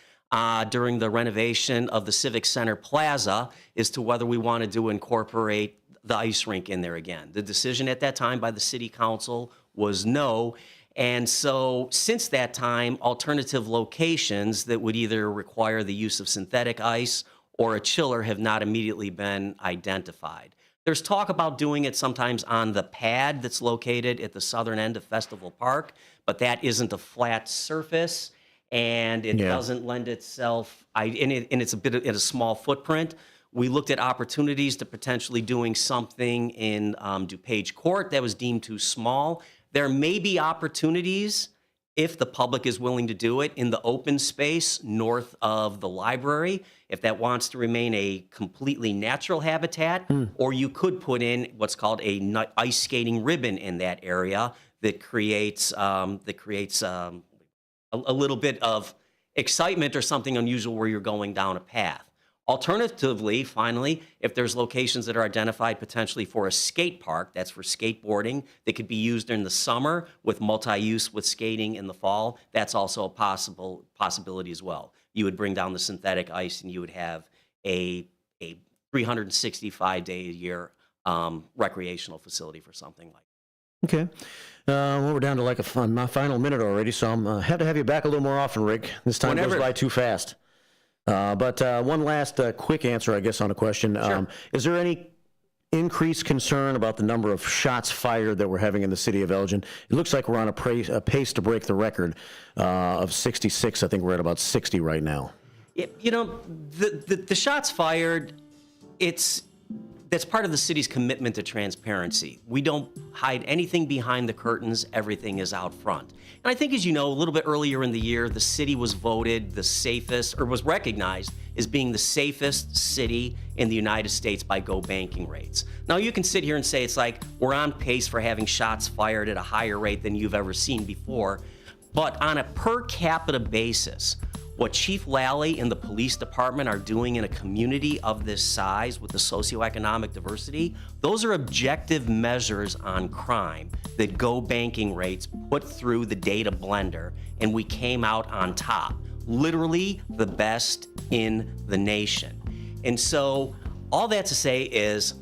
S23: during the renovation of the Civic Center Plaza as to whether we wanted to incorporate the ice rink in there again. The decision at that time by the city council was no. And so since that time, alternative locations that would either require the use of synthetic ice or a chiller have not immediately been identified. There's talk about doing it sometimes on the pad that's located at the southern end of Festival Park, but that isn't a flat surface, and it doesn't lend itself, and it's a small footprint. We looked at opportunities to potentially doing something in DuPage Court that was deemed too small. There may be opportunities, if the public is willing to do it, in the open space north of the library, if that wants to remain a completely natural habitat, or you could put in what's called a ice skating ribbon in that area that creates a little bit of excitement or something unusual where you're going down a path. Alternatively, finally, if there's locations that are identified potentially for a skate park, that's for skateboarding, that could be used in the summer with multi-use with skating in the fall, that's also a possibility as well. You would bring down the synthetic ice and you would have a 365-day-a-year recreational facility for something like that.
S5: Okay. Well, we're down to my final minute already, so I'm have to have you back a little more often, Rick. This time goes by too fast. But one last quick answer, I guess, on a question.
S23: Sure.
S5: Is there any increased concern about the number of shots fired that we're having in the city of Elgin? It looks like we're on a pace to break the record of 66. I think we're at about 60 right now.
S23: You know, the shots fired, that's part of the city's commitment to transparency. We don't hide anything behind the curtains. Everything is out front. And I think, as you know, a little bit earlier in the year, the city was voted the safest, or was recognized as being the safest city in the United States by Go Banking rates. Now, you can sit here and say it's like we're on pace for having shots fired at a higher rate than you've ever seen before. But on a per capita basis, what Chief Lally and the police department are doing in a community of this size with the socioeconomic diversity, those are objective measures on crime that Go Banking rates put through the data blender, and we came out on top, literally the best in the nation. And so all that to say is,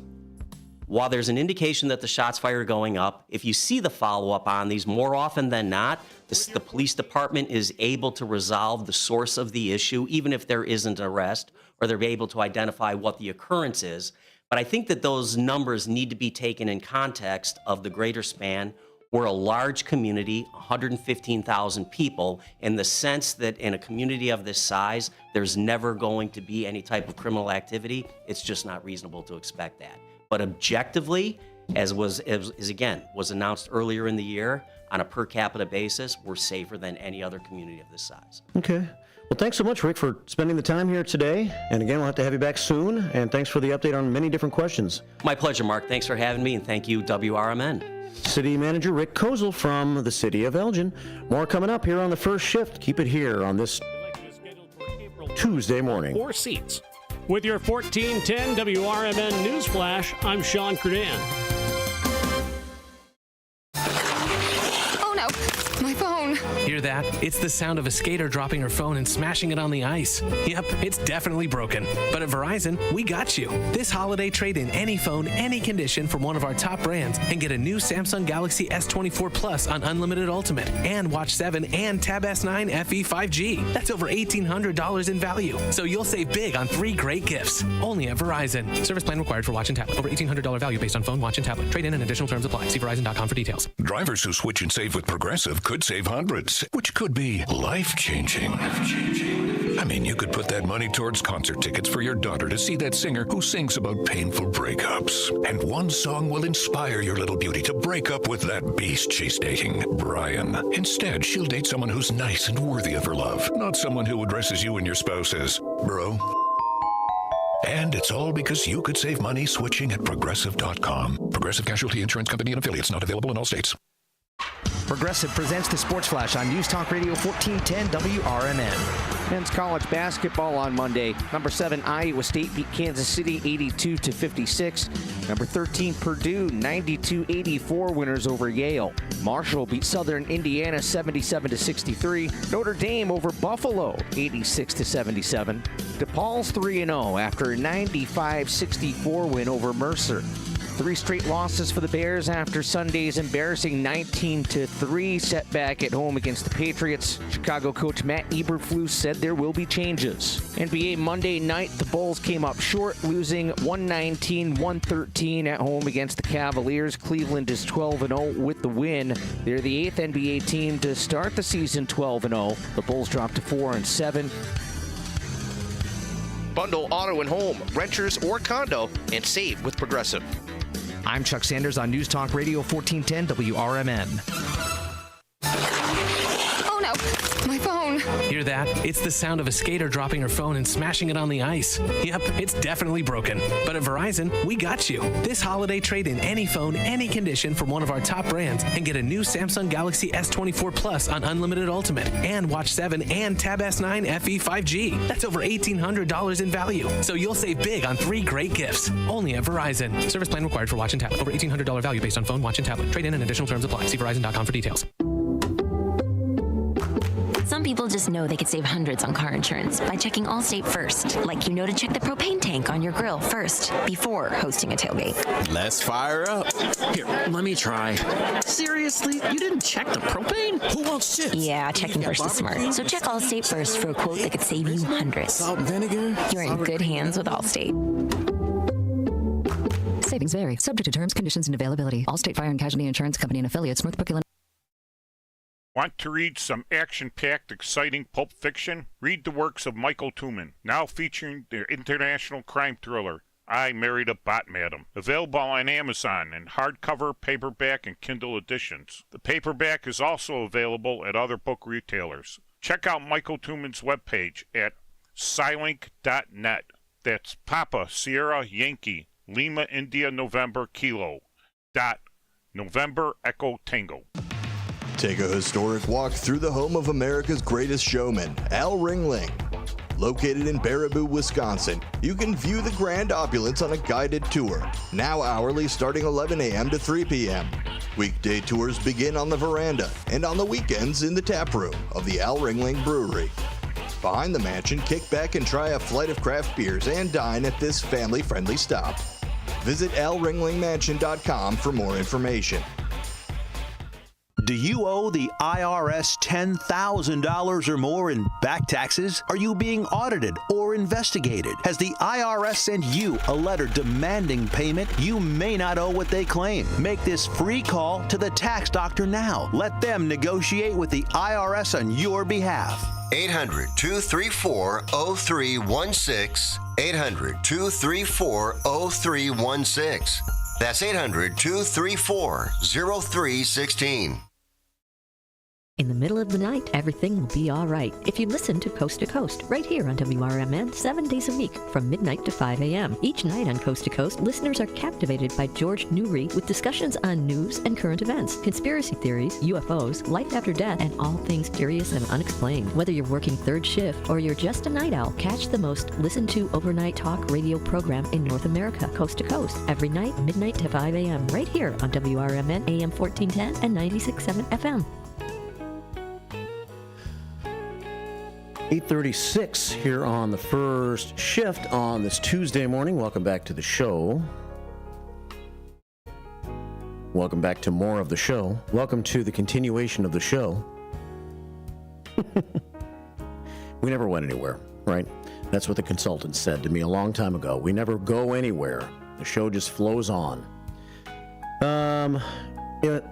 S23: while there's an indication that the shots fired are going up, if you see the follow-up on these, more often than not, the police department is able to resolve the source of the issue, even if there isn't an arrest, or they're able to identify what the occurrence is. But I think that those numbers need to be taken in context of the greater span. We're a large community, 115,000 people, in the sense that in a community of this size, there's never going to be any type of criminal activity. It's just not reasonable to expect that. But objectively, as was announced earlier in the year, on a per capita basis, we're safer than any other community of this size.
S5: Okay. Well, thanks so much, Rick, for spending the time here today. And again, we'll have to have you back soon. And thanks for the update on many different questions.
S23: My pleasure, Mark. Thanks for having me, and thank you, WRMN.
S5: City Manager Rick Kozal from the City of Elgin. More coming up here on the first shift. Keep it here on this Tuesday morning.
S8: 4 seats. With your 1410 WRMN News Flash, I'm Sean Curdan.
S7: Oh no, my phone.
S9: Hear that? It's the sound of a skater dropping her phone and smashing it on the ice. Yep, it's definitely broken. But at Verizon, we got you. This holiday, trade in any phone, any condition from one of our top brands and get a new Samsung Galaxy S24 Plus on Unlimited Ultimate and Watch 7 and Tab S9 FE 5G. That's over $1,800 in value. So you'll save big on 3 great gifts. Only at Verizon. Service plan required for watch and tablet. Over $1,800 value based on phone, watch, and tablet. Trade in and additional terms apply. See Verizon.com for details.
S10: Drivers who switch and save with Progressive could save hundreds, which could be life-changing. I mean, you could put that money towards concert tickets for your daughter to see that singer who sings about painful breakups. And one song will inspire your little beauty to break up with that beast she's dating, Brian. Instead, she'll date someone who's nice and worthy of her love, not someone who addresses you and your spouse as bro. And it's all because you could save money switching at Progressive.com. Progressive Casualty Insurance Company and affiliates, not available in all states.
S11: Progressive presents the Sports Flash on News Talk Radio 1410 WRMN. Men's college basketball on Monday. Number 7 Iowa State beat Kansas City 82-56. Number 13 Purdue 92-84 winners over Yale. Marshall beat Southern Indiana 77-63. Notre Dame over Buffalo 86-77. DePaul's 3-0 after a 95-64 win over Mercer. 3 straight losses for the Bears after Sunday's embarrassing 19-3 setback at home against the Patriots. Chicago coach Matt Eberflus said there will be changes. NBA Monday night, the Bulls came up short, losing 119-113 at home against the Cavaliers. Cleveland is 12-0 with the win. They're the 8th NBA team to start the season 12-0. The Bulls dropped to 4-7.
S12: Bundle auto and home, renters or condo, and save with Progressive.
S11: I'm Chuck Sanders on News Talk Radio 1410 WRMN.
S7: Oh no, my phone.
S9: Hear that? It's the sound of a skater dropping her phone and smashing it on the ice. Yep, it's definitely broken. But at Verizon, we got you. This holiday, trade in any phone, any condition from one of our top brands and get a new Samsung Galaxy S24 Plus on Unlimited Ultimate and Watch 7 and Tab S9 FE 5G. That's over $1,800 in value. So you'll save big on 3 great gifts. Only at Verizon. Service plan required for watch and tablet. Over $1,800 value based on phone, watch, and tablet. Trade in and additional terms apply. See Verizon.com for details.
S13: Some people just know they could save hundreds on car insurance by checking Allstate first. Like you know to check the propane tank on your grill first before hosting a tailgate.
S14: Let's fire up. Here, let me try. Seriously? You didn't check the propane? Who wants chips?
S13: Yeah, checking first is smart. So check Allstate first for a quote that could save you hundreds.
S14: Salt and vinegar?
S13: You're in good hands with Allstate.
S15: Savings vary. Subject to terms, conditions, and availability. Allstate Fire and Casualty Insurance Company and affiliates, Northbrook, Illinois.
S4: Want to read some action-packed, exciting pulp fiction? Read the works of Michael Tooman, now featuring their international crime thriller, I Married a Bot Madam. Available on Amazon in hardcover, paperback, and Kindle editions. The paperback is also available at other book retailers. Check out Michael Tooman's webpage at Scilink.net. That's Papa Sierra Yankee Lima India November Kilo dot November Echo Tango.
S16: Take a historic walk through the home of America's greatest showman, Al Ringling. Located in Baraboo, Wisconsin, you can view the grand opulence on a guided tour, now hourly starting 11 a.m. to 3 p.m. Weekday tours begin on the veranda and on the weekends in the tap room of the Al Ringling Brewery. Behind the mansion, kick back and try a flight of craft beers and dine at this family-friendly stop. Visit alringlingmansion.com for more information.
S17: Do you owe the IRS $10,000 or more in back taxes? Are you being audited or investigated? Has the IRS sent you a letter demanding payment? You may not owe what they claim. Make this free call to the tax doctor now. Let them negotiate with the IRS on your behalf.
S20: 800-234-0316. 800-234-0316. That's 800-234-0316.
S15: In the middle of the night, everything will be all right if you listen to Coast, right here on WRMN 7 days a week from midnight to 5 a.m. Each night on Coast to Coast, listeners are captivated by George Newry with discussions on news and current events, conspiracy theories, UFOs, life after death, and all things curious and unexplained. Whether you're working third shift or you're just a night owl, catch the most listened to overnight talk radio program in North America, Coast to Coast, every night, midnight to 5 a.m. right here on WRMN AM 1410 and 96.7 FM.
S5: 8:36 here on the first shift on this Tuesday morning. Welcome back to the show. Welcome back to more of the show. Welcome to the continuation of the show. We never went anywhere, right? That's what the consultant said to me a long time ago. We never go anywhere. The show just flows on.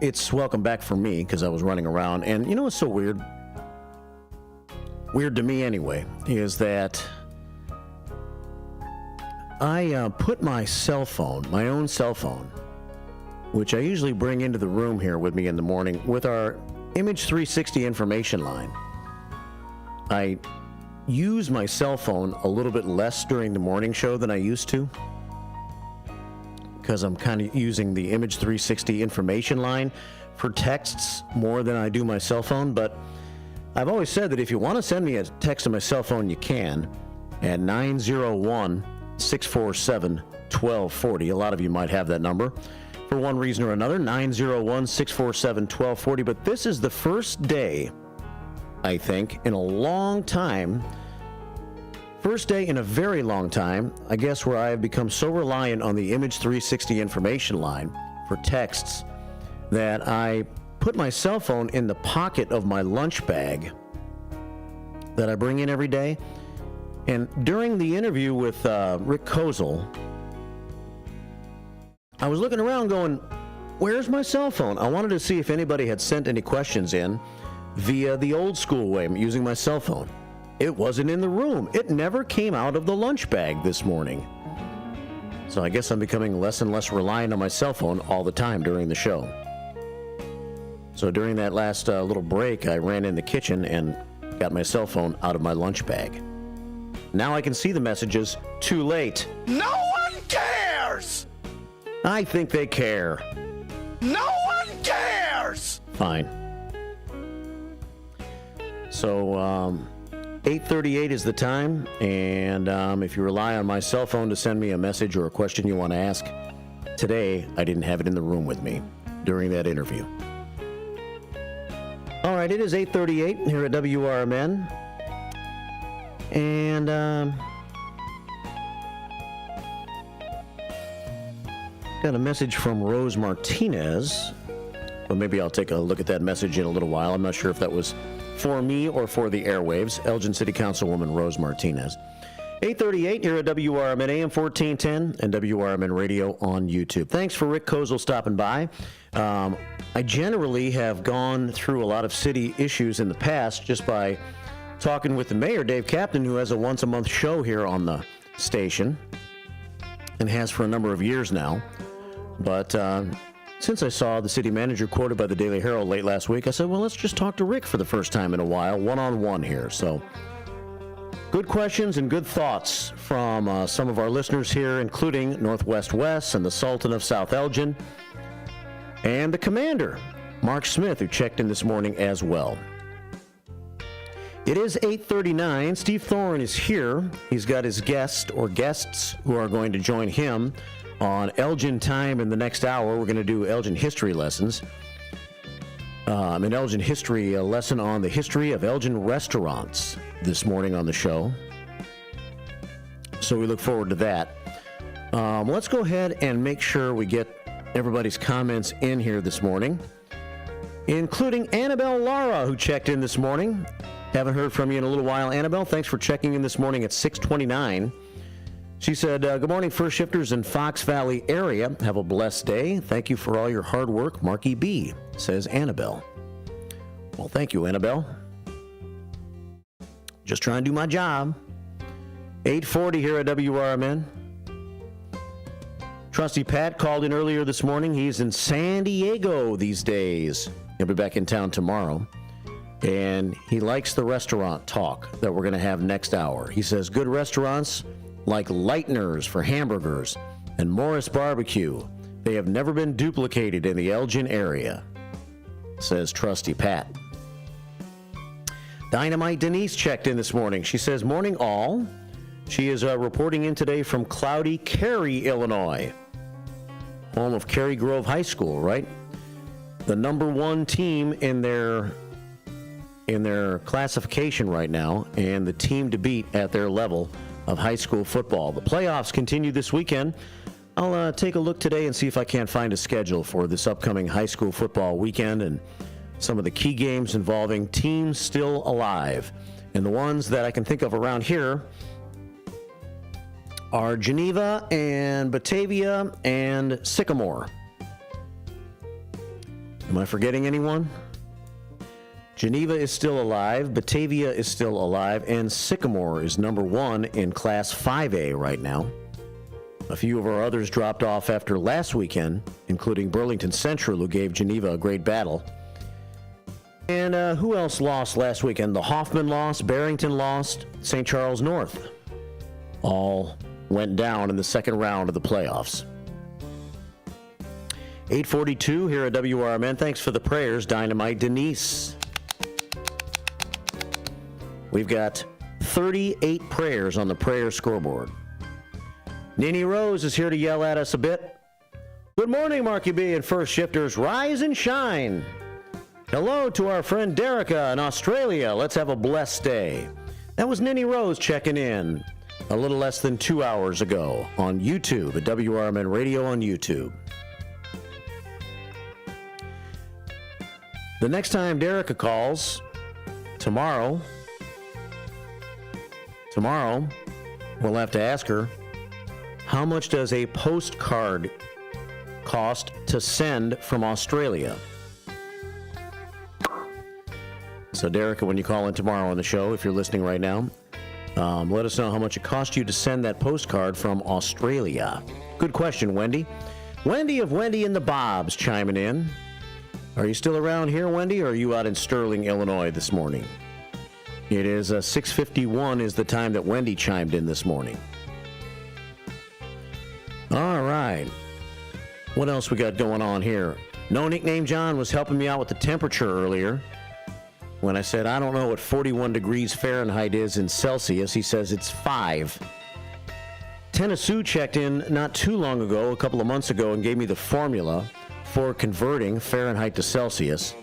S5: It's welcome back for me because I was running around. And you know what's so weird? Weird to me anyway, is that I put my cell phone, my own cell phone, which I usually bring into the room here with me in the morning with our Image 360 information line. I use my cell phone a little bit less during the morning show than I used to because I'm kind of using the Image 360 information line for texts more than I do my cell phone, but I've always said that if you want to send me a text to my cell phone, you can at 901-647-1240. A lot of you might have that number for one reason or another, 901-647-1240. But this is the first day, I think, in a long time, first day in a very long time, I guess, where I have become so reliant on the Image 360 information line for texts that I put my cell phone in the pocket of my lunch bag that I bring in every day. And during the interview with Rick Kozal, I was looking around going, where's my cell phone? I wanted to see if anybody had sent any questions in via the old school way, using my cell phone. It wasn't in the room. It never came out of the lunch bag this morning. So I guess I'm becoming less and less reliant on my cell phone all the time during the show. So during that last little break, I ran in the kitchen and got my cell phone out of my lunch bag. Now I can see the messages. Too late.
S1: No one cares!
S5: I think they care.
S1: No one cares!
S5: Fine. So, 8:38 is the time, and if you rely on my cell phone to send me a message or a question you want to ask, today I didn't have it in the room with me during that interview. All right, it is 8:38 here at WRMN, and got a message from Rose Martinez. Well, maybe I'll take a look at that message in a little while. I'm not sure if that was for me or for the airwaves. Elgin City Councilwoman Rose Martinez. 8:38 here at WRMN AM 1410 and WRMN Radio on YouTube. Thanks for Rick Kozal stopping by. I generally have gone through a lot of city issues in the past just by talking with the mayor, Dave Captain, who has a once-a-month show here on the station and has for a number of years now. But since I saw the city manager quoted by the Daily Herald late last week, I said, well, let's just talk to Rick for the first time in a while, one-on-one here. So good questions and good thoughts from some of our listeners here, including Northwest Wes and the Sultan of South Elgin, and the commander, Mark Smith, who checked in this morning as well. It is 8:39. Steve Thoren is here. He's got his guests who are going to join him on Elgin Time in the next hour. We're going to do Elgin history lessons. An Elgin history lesson on the history of Elgin restaurants this morning on the show. So we look forward to that. Let's go ahead and make sure we get everybody's comments in here this morning, including Annabelle Lara, who checked in this morning. Haven't heard from you in a little while, Annabelle. Thanks for checking in this morning at 6:29. She said, good morning, first shifters in Fox Valley area. Have a blessed day. Thank you for all your hard work, Marky B, says Annabelle. Well, thank you, Annabelle. Just trying to do my job. 8:40 here at WRMN. Trusty Pat called in earlier this morning. He's in San Diego these days. He'll be back in town tomorrow. And he likes the restaurant talk that we're going to have next hour. He says good restaurants like Lightner's for hamburgers and Morris Barbecue, they have never been duplicated in the Elgin area, says Trusty Pat. Dynamite Denise checked in this morning. She says, morning all. She is reporting in today from cloudy Cary, Illinois, home of Cary Grove High School, right? The number one team in their classification right now, and the team to beat at their level of high school football. The playoffs continue this weekend. I'll take a look today and see if I can't find a schedule for this upcoming high school football weekend and some of the key games involving teams still alive. And the ones that I can think of around here are Geneva and Batavia and Sycamore. Am I forgetting anyone? Geneva is still alive, Batavia is still alive, and Sycamore is number one in Class 5A right now. A few of our others dropped off after last weekend, including Burlington Central, who gave Geneva a great battle. And who else lost last weekend? The Hoffman lost, Barrington lost, St. Charles North. All went down in the second round of the playoffs. 8:42 here at WRMN. Thanks for the prayers, Dynamite Denise. We've got 38 prayers on the prayer scoreboard. Nini Rose is here to yell at us a bit. Good morning, Marky B and First Shifters. Rise and shine. Hello to our friend Derica in Australia. Let's have a blessed day. That was Nini Rose checking in a little less than 2 hours ago on YouTube, at WRMN Radio on YouTube. The next time Derica calls, tomorrow, we'll have to ask her, how much does a postcard cost to send from Australia? So, Derica, when you call in tomorrow on the show, if you're listening right now, let us know how much it cost you to send that postcard from Australia. Good question, Wendy. Wendy of Wendy and the Bobs chiming in. Are you still around here, Wendy, or are you out in Sterling, Illinois this morning? It is 6:51 is the time that Wendy chimed in this morning. All right. What else we got going on here? No Nickname John was helping me out with the temperature earlier. When I said, I don't know what 41 degrees Fahrenheit is in Celsius, he says it's 5. Tennessee checked in not too long ago, a couple of months ago, and gave me the formula for converting Fahrenheit to Celsius.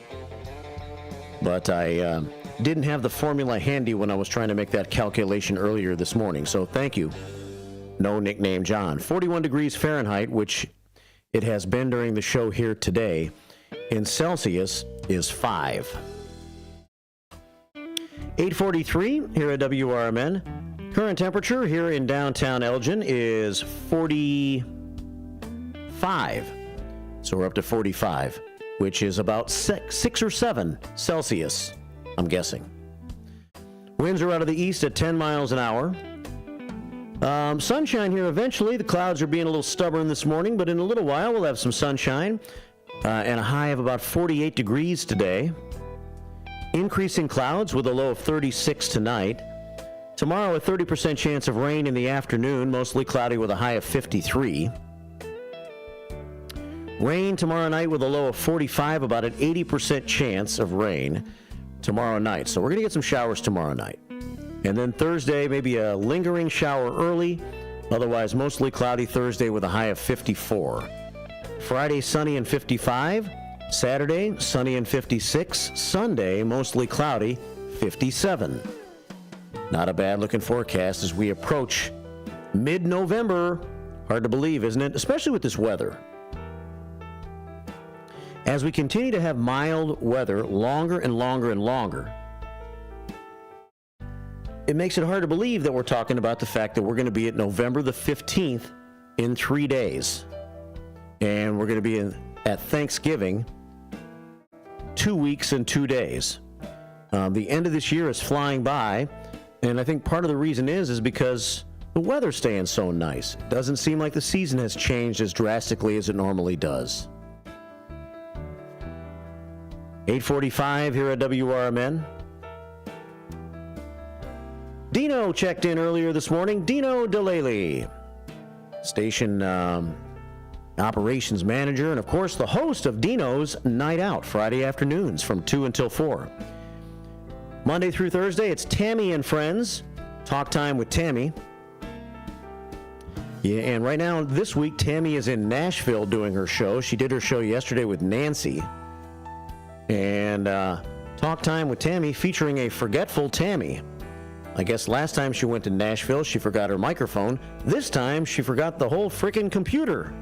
S5: But I didn't have the formula handy when I was trying to make that calculation earlier this morning. So thank you, No Nickname John. 41 degrees Fahrenheit, which it has been during the show here today, in Celsius is 5. 8:43 here at WRMN. Current temperature here in downtown Elgin is 45. So we're up to 45, which is about 6 or 7 Celsius, I'm guessing. Winds are out of the east at 10 miles an hour. Sunshine here eventually. The clouds are being a little stubborn this morning, but in a little while we'll have some sunshine and a high of about 48 degrees today. Increasing clouds with a low of 36 tonight. Tomorrow, a 30% chance of rain in the afternoon, mostly cloudy with a high of 53. Rain tomorrow night with a low of 45, about an 80% chance of rain tomorrow night. So we're going to get some showers tomorrow night. And then Thursday, maybe a lingering shower early, otherwise mostly cloudy Thursday with a high of 54. Friday, sunny and 55. Saturday, sunny and 56. Sunday, mostly cloudy, 57. Not a bad looking forecast as we approach mid-November. Hard to believe, isn't it? Especially with this weather. As we continue to have mild weather longer and longer and longer, it makes it hard to believe that we're talking about the fact that we're going to be at November the 15th in 3 days. And we're going to be at Thanksgiving 2 weeks and 2 days. The end of this year is flying by, and I think part of the reason is because the weather's staying so nice. It doesn't seem like the season has changed as drastically as it normally does. 8:45 here at WRMN. Dino checked in earlier this morning. Dino DeLaley, station operations manager, and of course the host of Dino's Night Out, Friday afternoons from 2 until 4. Monday through Thursday, it's Tammy and Friends. Talk time with Tammy. Yeah, and right now, this week, Tammy is in Nashville doing her show. She did her show yesterday with Nancy. And Talk Time with Tammy featuring a forgetful Tammy. I guess last time she went to Nashville, she forgot her microphone. This time, she forgot the whole frickin' computer.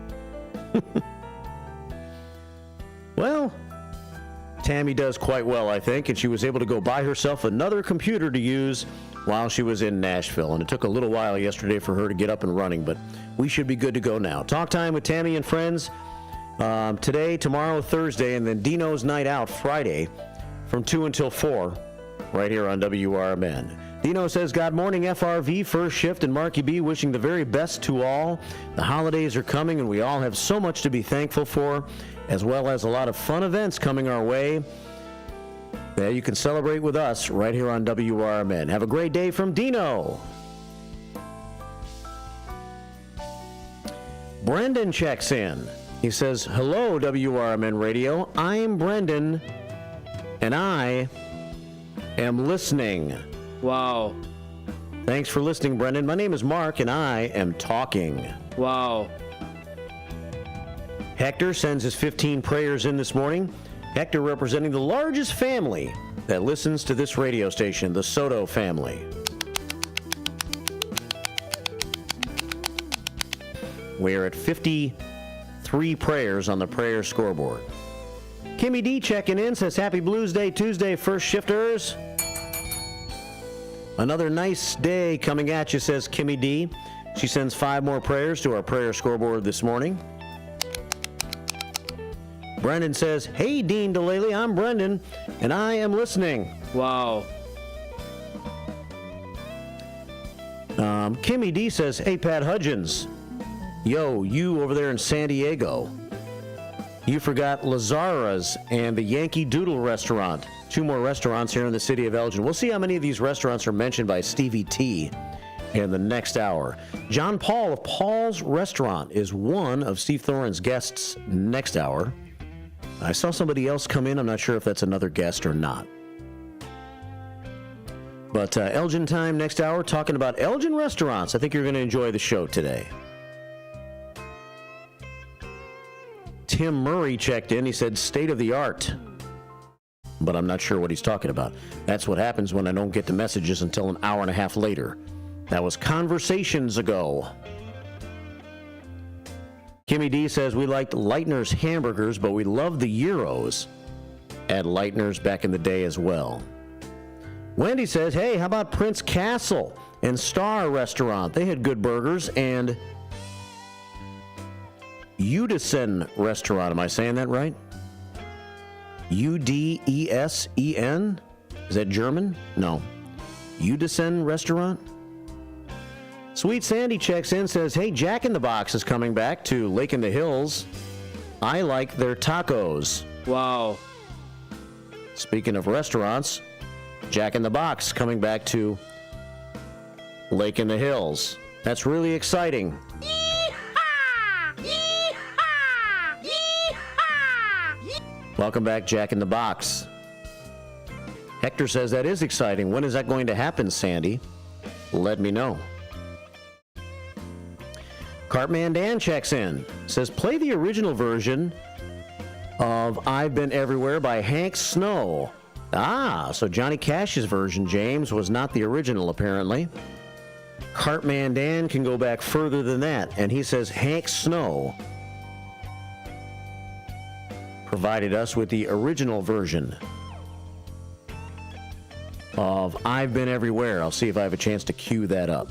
S5: Well, Tammy does quite well, I think, and she was able to go buy herself another computer to use while she was in Nashville. And it took a little while yesterday for her to get up and running, but we should be good to go now. Talk Time with Tammy and Friends today, tomorrow, Thursday, and then Dino's Night Out Friday from 2 until 4 right here on WRMN. Dino says, God morning, FRV, first shift, and Marky B wishing the very best to all. The holidays are coming, and we all have so much to be thankful for, as well as a lot of fun events coming our way that you can celebrate with us right here on WRMN. Have a great day from Dino. Brendan checks in. He says, hello, WRMN Radio. I'm Brendan, and I am listening.
S18: Wow.
S5: Thanks for listening, Brendan. My name is Mark, and I am talking.
S18: Wow.
S5: Hector sends his 15 prayers in this morning. Hector representing the largest family that listens to this radio station, the Soto family. We are at 53 prayers on the prayer scoreboard. Kimmy D checking in, says, Happy Blues Day Tuesday, first shifters. Another nice day coming at you, says Kimmy D. She sends 5 more prayers to our prayer scoreboard this morning. Brendan says, hey, Dean DeLaley, I'm Brendan, and I am listening.
S18: Wow.
S5: Kimmy D says, hey, Pat Hudgens. Yo, you over there in San Diego. You forgot Lazara's and the Yankee Doodle restaurant. 2 more restaurants here in the city of Elgin. We'll see how many of these restaurants are mentioned by Stevie T in the next hour. John Paul of Paul's Restaurant is one of Steve Thoren's guests next hour. I saw somebody else come in. I'm not sure if that's another guest or not. But Elgin Time next hour, talking about Elgin restaurants. I think you're going to enjoy the show today. Tim Murray checked in. He said, state of the art. But I'm not sure what he's talking about. That's what happens when I don't get the messages until an hour and a half later. That was conversations ago. Kimmy D says, we liked Leitner's hamburgers, but we loved the gyros at Leitner's back in the day as well. Wendy says, hey, how about Prince Castle and Star Restaurant? They had good burgers. And Udesen Restaurant. Am I saying that right? Udesen? Is that German? No. Udesen Restaurant? Sweet Sandy checks in, says, hey, Jack in the Box is coming back to Lake in the Hills. I like their tacos.
S18: Wow.
S5: Speaking of restaurants, Jack in the Box coming back to Lake in the Hills. That's really exciting. Welcome back, Jack in the Box. Hector says that is exciting. When is that going to happen, Sandy? Let me know. Cartman Dan checks in. Says, play the original version of I've Been Everywhere by Hank Snow. Ah, so Johnny Cash's version, James, was not the original, apparently. Cartman Dan can go back further than that, and he says Hank Snow provided us with the original version of I've Been Everywhere. I'll see if I have a chance to cue that up.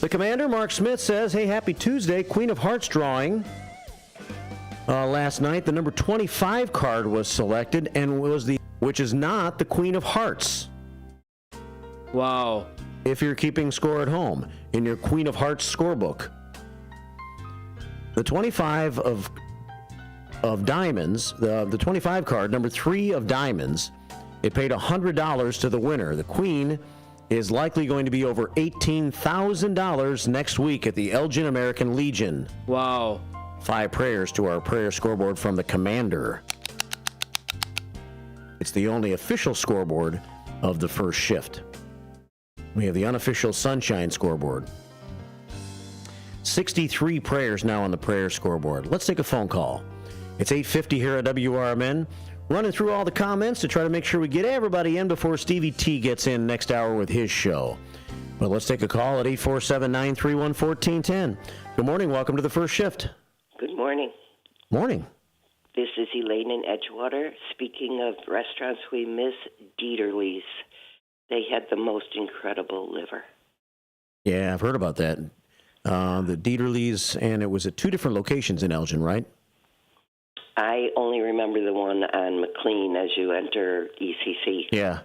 S5: The Commander, Mark Smith, says, hey, happy Tuesday. Queen of Hearts drawing. Last night, the number 25 card was selected, and which is not the Queen of Hearts.
S18: Wow.
S5: If you're keeping score at home in your Queen of Hearts scorebook. The 25 of of diamonds, the 25 card, number 3 of diamonds. It paid $100 to the winner. The queen is likely going to be over $18,000 next week at the Elgin American Legion.
S18: Wow.
S5: 5 prayers to our prayer scoreboard from the commander. It's the only official scoreboard of the first shift. We have the unofficial sunshine scoreboard. 63 prayers now on the prayer scoreboard. Let's take a phone call. It's 8:50 here at WRMN. Running through all the comments to try to make sure we get everybody in before Stevie T gets in next hour with his show. But let's take a call at 847-931-1410. Good morning. Welcome to the first shift.
S6: Good morning.
S5: Morning.
S6: This is Elaine in Edgewater. Speaking of restaurants we miss, Dieterle's. They had the most incredible liver.
S5: Yeah, I've heard about that. The Dieterle's, and it was at 2 different locations in Elgin, right?
S6: I only remember the one on McLean as you enter ECC.
S5: Yeah.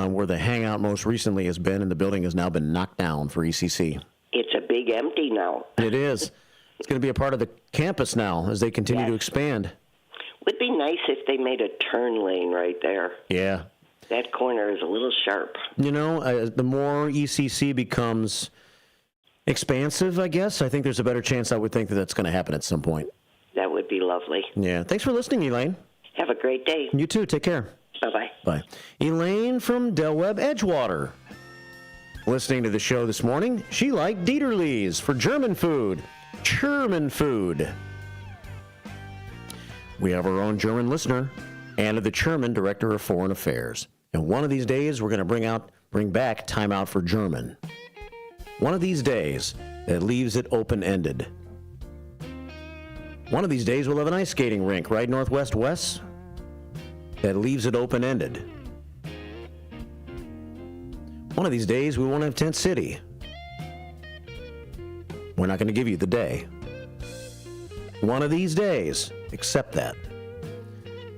S5: Where the hangout most recently has been, and the building has now been knocked down for ECC.
S6: It's a big empty now.
S5: It is. It's going to be a part of the campus now as they continue to expand.
S6: Would be nice if they made a turn lane right there.
S5: Yeah.
S6: That corner is a little sharp.
S5: You know, the more ECC becomes expansive, I guess, I think there's a better chance I would think that that's going to happen at some point.
S6: That would be lovely.
S5: Yeah. Thanks for listening, Elaine.
S6: Have a great day.
S5: You too. Take care.
S6: Bye-bye.
S5: Bye. Elaine from Del Webb, Edgewater. Listening to the show this morning, she liked Dieterle's for German food. German food. We have our own German listener, Anna the Chairman, Director of Foreign Affairs. And one of these days, we're going to bring back Time Out for German. One of these days, that leaves it open-ended. One of these days, we'll have an ice skating rink, right, Northwest West? That leaves it open-ended. One of these days, we won't have Tent City. We're not going to give you the day. One of these days, accept that.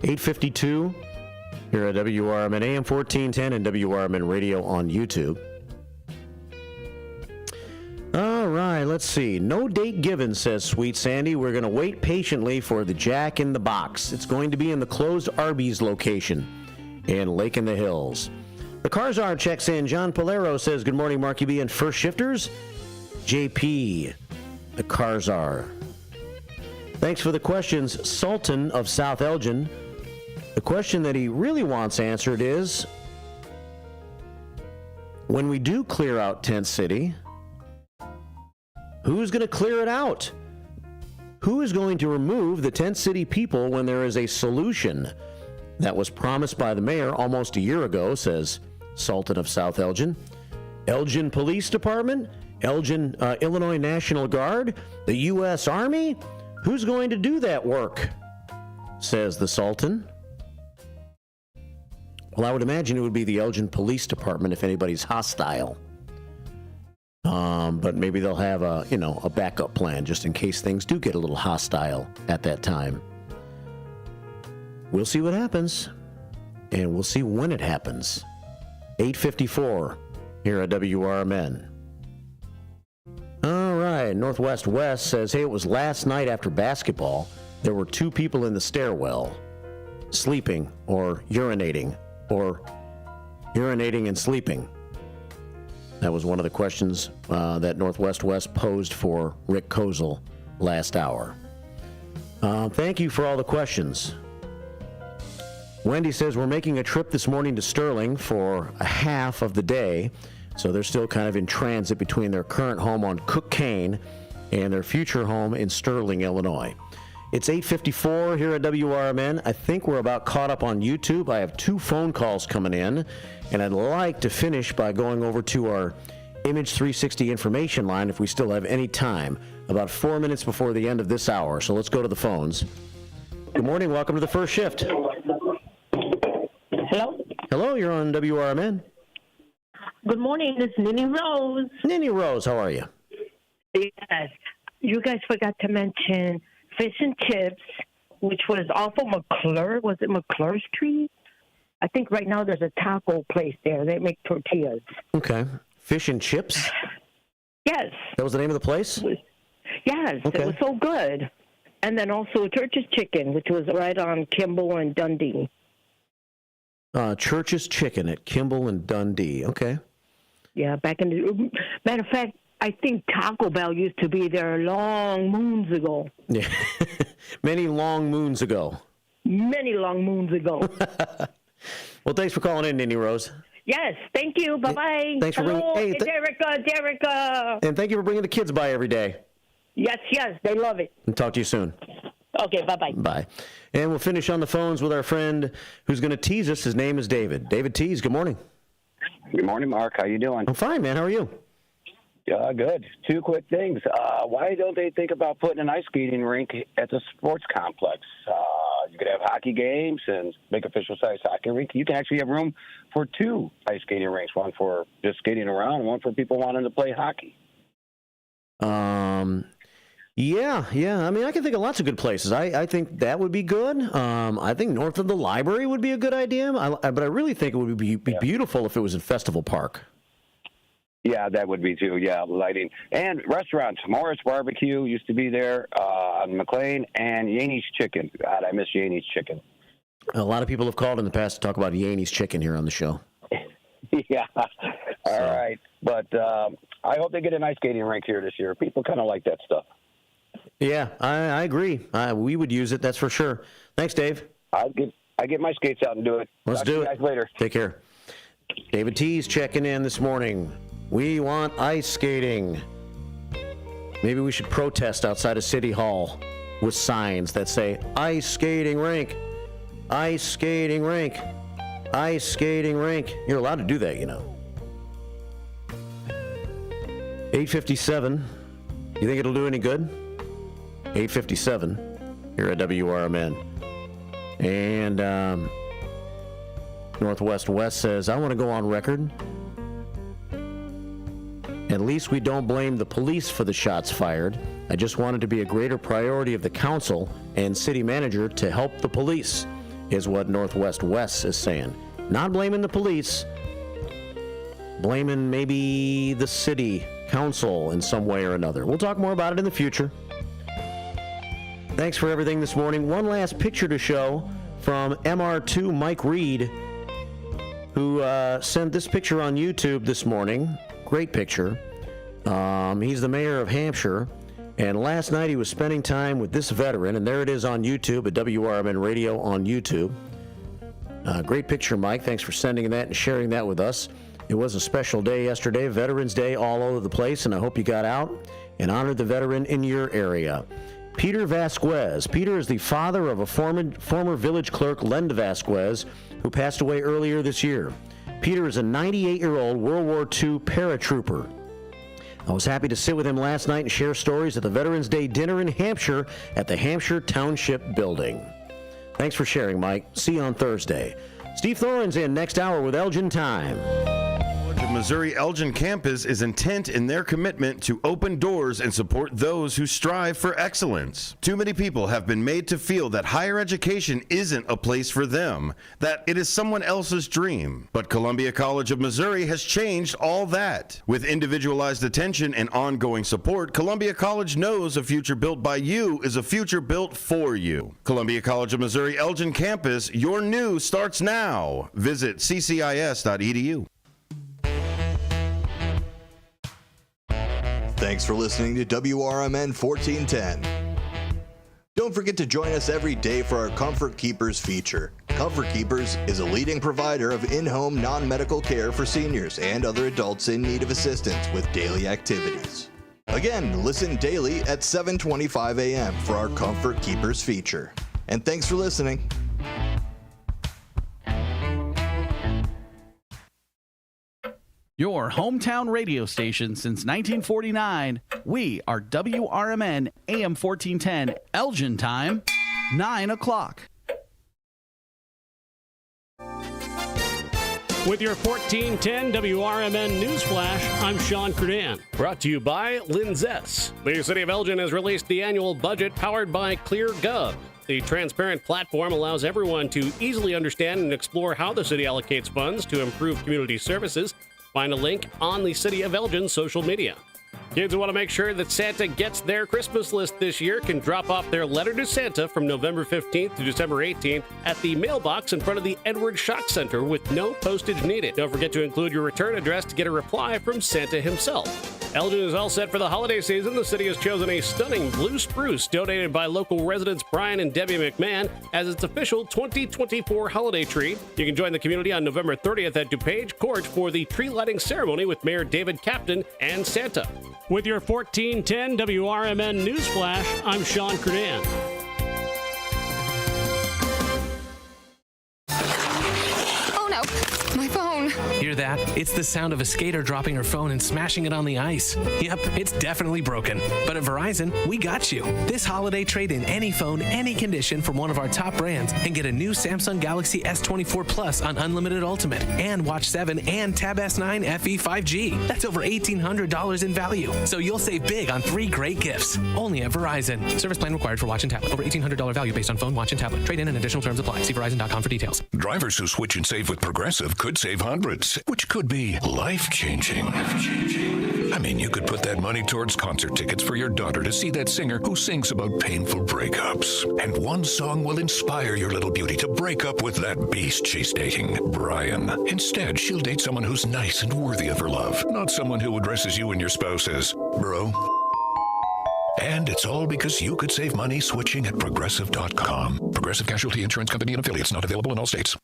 S5: 8:52 here at WRMN AM 1410 and WRMN Radio on YouTube. All right, let's see. No date given, says Sweet Sandy. We're going to wait patiently for the Jack in the Box. It's going to be in the closed Arby's location in Lake in the Hills. The Carzar checks in. John Polero says, good morning, Marky B and First Shifters. JP, the Carzar. Thanks for the questions, Sultan of South Elgin. The question that he really wants answered is, when we do clear out Tent City, who's going to clear it out? Who is going to remove the Tent City people when there is a solution that was promised by the mayor almost a year ago, says Sultan of South Elgin? Elgin Police Department? Elgin, Illinois National Guard? The U.S. Army? Who's going to do that work? Says the Sultan. Well, I would imagine it would be the Elgin Police Department if anybody's hostile. But maybe they'll have a backup plan just in case things do get a little hostile at that time. We'll see what happens, and we'll see when it happens. 8:54 here at WRMN. All right, Northwest West says, hey, it was last night after basketball. There were 2 people in the stairwell sleeping or urinating and sleeping. That was one of the questions that Northwest West posed for Rick Kozal last hour. Thank you for all the questions. Wendy says, we're making a trip this morning to Sterling for a half of the day, so they're still kind of in transit between their current home on Cook Cane and their future home in Sterling, Illinois. It's 8:54 here at WRMN. I think we're about caught up on YouTube. I have 2 phone calls coming in, and I'd like to finish by going over to our Image 360 information line if we still have any time, about 4 minutes before the end of this hour. So let's go to the phones. Good morning. Welcome to the first shift.
S21: Hello?
S5: Hello, you're on WRMN.
S21: Good morning. It's Ninny Rose.
S5: Ninny Rose, how are you?
S21: Yes. You guys forgot to mention fish and chips, which was off of McClure. Was it McClure Street? I think right now there's a taco place there. They make tortillas.
S5: Okay. Fish and chips?
S21: Yes.
S5: That was the name of the place?
S21: Yes.
S5: Okay.
S21: It was so good. And then also Church's Chicken, which was right on Kimball and Dundee.
S5: Church's Chicken at Kimball and Dundee. Okay.
S21: Yeah, back in the... Matter of fact, I think Taco Bell used to be there long moons ago.
S5: Yeah. Many long moons ago.
S21: Many long moons ago.
S5: Well, thanks for calling in, Nindy Rose.
S21: Yes, thank you. Bye-bye.
S5: Thanks for
S21: Hello,
S5: bringing... Hey,
S21: Derica.
S5: And thank you for bringing the kids by every day.
S21: Yes, they love it.
S5: And talk to you soon.
S21: Okay, bye-bye.
S5: Bye. And we'll finish on the phones with our friend who's going to tease us. His name is David. David Tease, good morning.
S2: Good morning, Mark. How you doing?
S5: I'm fine, man. How are you?
S2: Good. Two quick things. Why don't they think about putting an ice skating rink at the sports complex? You could have hockey games and make official-sized hockey rink. You can actually have room for two ice skating rinks, one for just skating around and one for people wanting to play hockey.
S5: Yeah. I mean, I can think of lots of good places. I think that would be good. I think north of the library would be a good idea. But I really think it would be beautiful if it was in Festival Park.
S2: Yeah, that would be too. Yeah, lighting. And restaurants. Morris Barbecue used to be there on McLean, and Yaney's Chicken. God, I miss Yaney's Chicken.
S5: A lot of people have called in the past to talk about Yaney's Chicken here on the show.
S2: Yeah. All right. But I hope they get an ice skating rink here this year. People kind of like that stuff.
S5: Yeah, I agree. We would use it, that's for sure. Thanks, Dave.
S2: I get my skates out and do it.
S5: Let's
S2: Talk
S5: do
S2: to
S5: it.
S2: you guys later.
S5: Take care. David T's checking in this morning. We want ice skating. Maybe we should protest outside of City Hall with signs that say, ice skating rink, ice skating rink, ice skating rink. You're allowed to do that, you know. 8:57. You think it'll do any good? 8:57 here at WRMN. And Northwest West says, I want to go on record. At least we don't blame the police for the shots fired. I just wanted to be a greater priority of the council and city manager to help the police, is what Northwest West is saying. Not blaming the police, blaming maybe the city council in some way or another. We'll talk more about it in the future. Thanks for everything this morning. One last picture to show from MR2 Mike Reed, who sent this picture on YouTube this morning. Great picture. He's the mayor of Hampshire, and last night he was spending time with this veteran, and there it is on YouTube at WRMN Radio on YouTube. Great picture, Mike. Thanks for sending that and sharing that with us. It was a special day yesterday, Veterans Day all over the place, and I hope you got out and honored the veteran in your area. Peter Vasquez. Peter is the father of a former village clerk, Len Vasquez, who passed away earlier this year. Peter is a 98-year-old World War II paratrooper. I was happy to sit with him last night and share stories at the Veterans Day dinner in Hampshire at the Hampshire Township Building. Thanks for sharing, Mike. See you on Thursday. Steve Thoren's in next hour with Elgin Time.
S3: The Missouri Elgin campus is intent in their commitment to open doors and support those who strive for excellence. Too many people have been made to feel that higher education isn't a place for them, that it is someone else's dream. But Columbia College of Missouri has changed all that. With individualized attention and ongoing support, Columbia College knows a future built by you is a future built for you. Columbia College of Missouri Elgin campus, your new starts now. Visit ccis.edu.
S16: Thanks for listening to WRMN 1410. Don't forget to join us every day for our Comfort Keepers feature. Comfort Keepers is a leading provider of in-home non-medical care for seniors and other adults in need of assistance with daily activities. Again, listen daily at 7:25 a.m. for our Comfort Keepers feature. And thanks for listening.
S22: Your hometown radio station since 1949. We are WRMN AM 1410, Elgin Time, 9 o'clock.
S8: With your 1410 WRMN News Flash, I'm Sean Curdan. Brought to you by Linzess. The City of Elgin has released the annual budget powered by ClearGov. The transparent platform allows everyone to easily understand and explore how the city allocates funds to improve community services. Find a link on the City of Elgin social media. Kids who want to make sure that Santa gets their Christmas list this year can drop off their letter to Santa from November 15th to December 18th at the mailbox in front of the Edward Shock Center with no postage needed. Don't forget to include your return address to get a reply from Santa himself. Elgin is all set for the holiday season. The city has chosen a stunning blue spruce donated by local residents Brian and Debbie McMahon as its official 2024 holiday tree. You can join the community on November 30th at DuPage Court for the tree lighting ceremony with Mayor David Captain and Santa. With your 1410 WRMN News Flash, I'm Sean Credan.
S7: Oh no, my phone.
S9: Hear that? It's the sound of a skater dropping her phone and smashing it on the ice. Yep, it's definitely broken. But at Verizon, we got you. This holiday, trade in any phone, any condition from one of our top brands and get a new Samsung Galaxy S24 Plus on Unlimited Ultimate and Watch 7 and Tab S9 FE 5G. That's over $1,800 in value. So you'll save big on 3 great gifts. Only at Verizon. Service plan required for watch and tablet. Over $1,800 value based on phone, watch, and tablet. Trade in and additional terms apply. See Verizon.com for details.
S10: Drivers who switch and save with Progressive could save hundreds, which could be life-changing. I mean, you could put that money towards concert tickets for your daughter to see that singer who sings about painful breakups. And one song will inspire your little beauty to break up with that beast she's dating, Brian. Instead, she'll date someone who's nice and worthy of her love, not someone who addresses you and your spouse as bro. And it's all because you could save money switching at Progressive.com. Progressive Casualty Insurance Company and affiliates, not available in all states.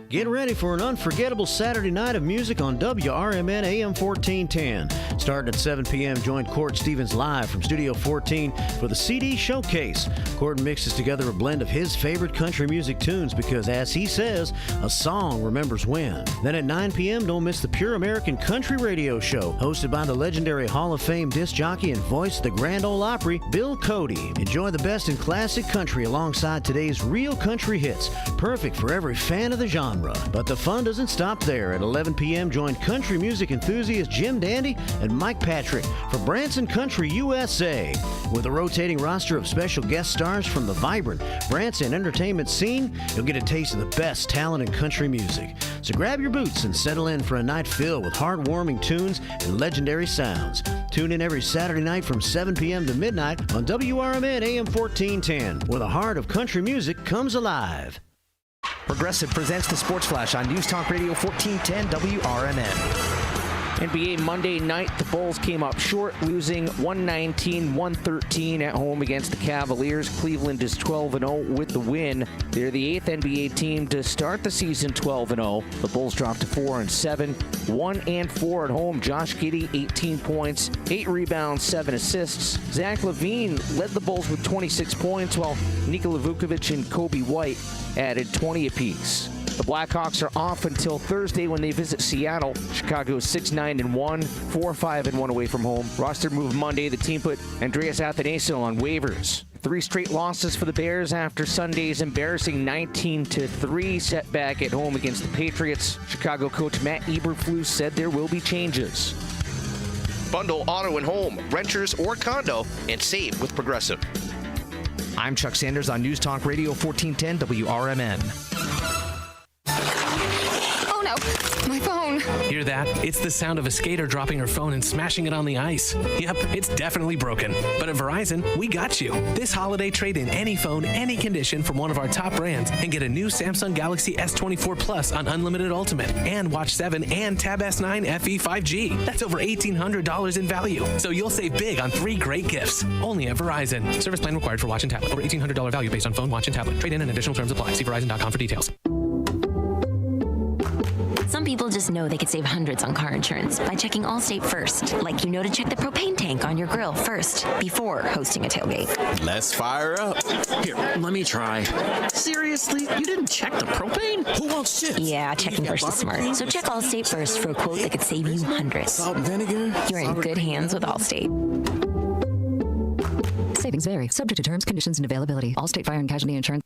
S5: Get ready for an unforgettable Saturday night of music on WRMN AM 1410. Starting at 7 p.m., join Court Stevens live from Studio 14 for the CD Showcase. Court mixes together a blend of his favorite country music tunes because, as he says, a song remembers when. Then at 9 p.m., don't miss the Pure American Country Radio Show, hosted by the legendary Hall of Fame disc jockey and voice of the Grand Ole Opry, Bill Cody. Enjoy the best in classic country alongside today's real country hits, perfect for every fan of the genre. But the fun doesn't stop there. At 11 p.m., join country music enthusiasts Jim Dandy and Mike Patrick for Branson Country USA. With a rotating roster of special guest stars from the vibrant Branson entertainment scene, you'll get a taste of the best talent in country music. So grab your boots and settle in for a night filled with heartwarming tunes and legendary sounds. Tune in every Saturday night from 7 p.m. to midnight on WRMN AM 1410, where the heart of country music comes alive.
S11: Progressive presents the Sports Flash on News Talk Radio 1410 WRMN. NBA Monday night, the Bulls came up short, losing 119-113 at home against the Cavaliers. Cleveland is 12-0 with the win. They're the 8th NBA team to start the season 12-0. The Bulls dropped to 4-7, 1-4 at home. Josh Giddey, 18 points, 8 rebounds, 7 assists. Zach LaVine led the Bulls with 26 points, while Nikola Vukovic and Kobe White added 20 apiece. The Blackhawks are off until Thursday when they visit Seattle. Chicago is 6-9-1, 4-5-1 away from home. Roster move Monday. The team put Andreas Athanasiou on waivers. 3 straight losses for the Bears after Sunday's embarrassing 19-3 setback at home against the Patriots. Chicago coach Matt Eberflus said there will be changes.
S12: Bundle auto and home, renters or condo, and save with Progressive.
S11: I'm Chuck Sanders on News Talk Radio 1410 WRMN.
S7: Oh no, my phone.
S9: Hear that? It's the sound of a skater dropping her phone and smashing it on the ice. Yep, it's definitely broken. But at Verizon, we got you. This holiday, trade in any phone, any condition from one of our top brands and get a new Samsung Galaxy S24 Plus on Unlimited Ultimate and Watch 7 and Tab S9 FE 5G. That's over $1,800 in value. So you'll save big on 3 great gifts. Only at Verizon. Service plan required for watch and tablet. Over $1,800 value based on phone, watch, and tablet. Trade in and additional terms apply. See Verizon.com for details.
S13: Some people just know they could save hundreds on car insurance by checking Allstate first, like you know to check the propane tank on your grill first before hosting a tailgate.
S14: Let's fire up. Here, let me try. Seriously? You didn't check the propane? Who wants chips?
S13: Yeah, checking first is smart. So check Allstate first for a quote that could save you hundreds.
S14: Salt and vinegar?
S13: You're in good hands with Allstate.
S15: Savings vary, subject to terms, conditions, and availability. Allstate Fire and Casualty Insurance.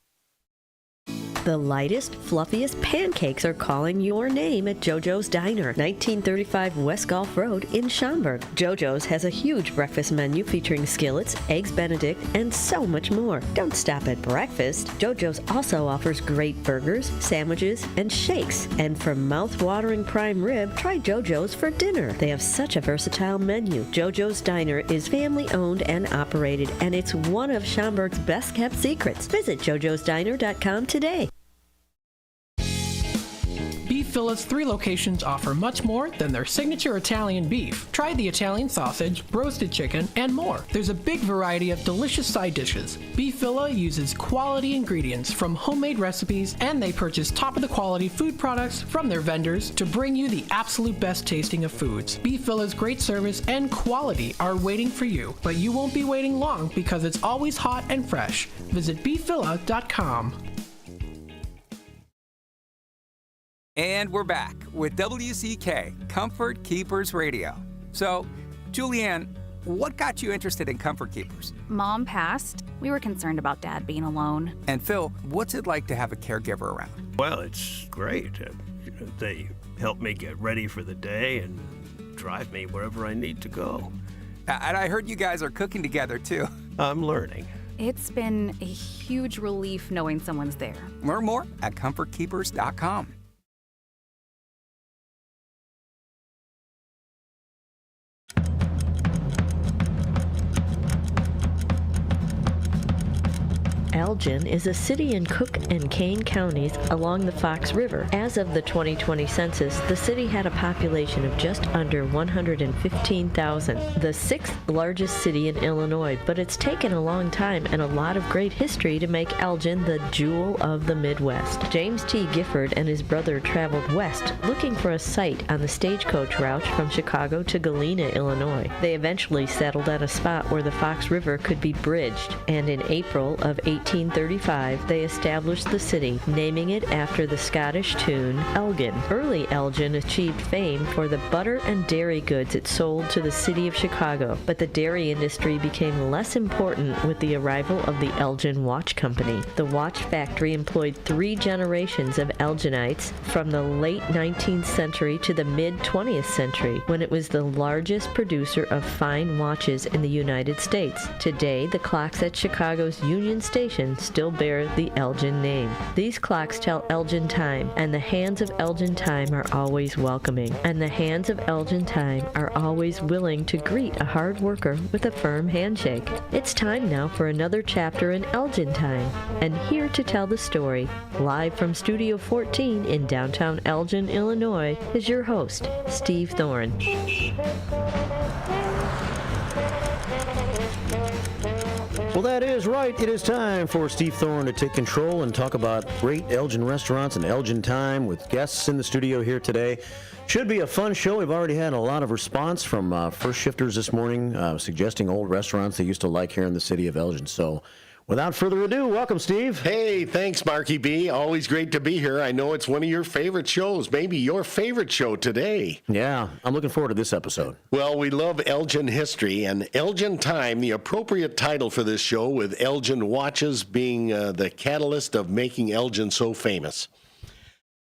S15: The lightest, fluffiest pancakes are calling your name at JoJo's Diner, 1935 West Gulf Road in Schaumburg. JoJo's has a huge breakfast menu featuring skillets, eggs Benedict, and so much more. Don't stop at breakfast. JoJo's also offers great burgers, sandwiches, and shakes. And for mouth-watering prime rib, try JoJo's for dinner. They have such a versatile menu. JoJo's Diner is family-owned and operated, and it's one of Schaumburg's best-kept secrets. Visit jojosdiner.com today.
S4: Beef Villa's 3 locations offer much more than their signature Italian beef. Try the Italian sausage, roasted chicken, and more. There's a big variety of delicious side dishes. Beef Villa uses quality ingredients from homemade recipes, and they purchase top-of-the-quality food products from their vendors to bring you the absolute best tasting of foods. Beef Villa's great service and quality are waiting for you, but you won't be waiting long because it's always hot and fresh. Visit beefvilla.com.
S19: And we're back with WCK, Comfort Keepers Radio. So, Julianne, what got you interested in Comfort Keepers?
S23: Mom passed. We were concerned about Dad being alone.
S19: And Phil, what's it like to have a caregiver around?
S24: Well, it's great. They help me get ready for the day and drive me wherever I need to go.
S19: And I heard you guys are cooking together, too.
S24: I'm learning.
S23: It's been a huge relief knowing someone's there.
S19: Learn more at comfortkeepers.com.
S15: Elgin is a city in Cook and Kane counties along the Fox River. As of the 2020 census, the city had a population of just under 115,000, the 6th largest city in Illinois, but it's taken a long time and a lot of great history to make Elgin the jewel of the Midwest. James T. Gifford and his brother traveled west looking for a site on the stagecoach route from Chicago to Galena, Illinois. They eventually settled on a spot where the Fox River could be bridged, and in April of 1835, they established the city, naming it after the Scottish tune Elgin. Early Elgin achieved fame for the butter and dairy goods it sold to the city of Chicago, but the dairy industry became less important with the arrival of the Elgin Watch Company. The watch factory employed 3 generations of Elginites from the late 19th century to the mid-20th century, when it was the largest producer of fine watches in the United States. Today, the clocks at Chicago's Union Station still bear the Elgin name. These clocks tell Elgin time, and the hands of Elgin time are always welcoming, and the hands of Elgin time are always willing to greet a hard worker with a firm handshake. It's time now for another chapter in Elgin time, and here to tell the story, live from Studio 14 in downtown Elgin, Illinois, is your host, Steve Thoren.
S5: Well, that is right. It is time for Steve Thoren to take control and talk about great Elgin restaurants and Elgin time with guests in the studio here today. Should be a fun show. We've already had a lot of response from first shifters this morning suggesting old restaurants they used to like here in the city of Elgin. So without further ado, welcome, Steve.
S25: Hey, thanks, Marky B. Always great to be here. I know it's one of your favorite shows, maybe your favorite show today.
S5: Yeah, I'm looking forward to this episode.
S25: Well, we love Elgin history, and Elgin Time, the appropriate title for this show, with Elgin watches being the catalyst of making Elgin so famous.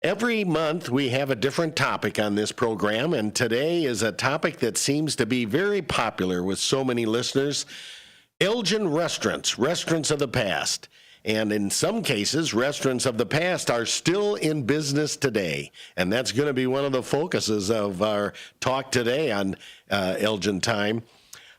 S25: Every month we have a different topic on this program, and today is a topic that seems to be very popular with so many listeners. Elgin restaurants, restaurants of the past. And in some cases, restaurants of the past are still in business today. And that's going to be one of the focuses of our talk today on Elgin Time.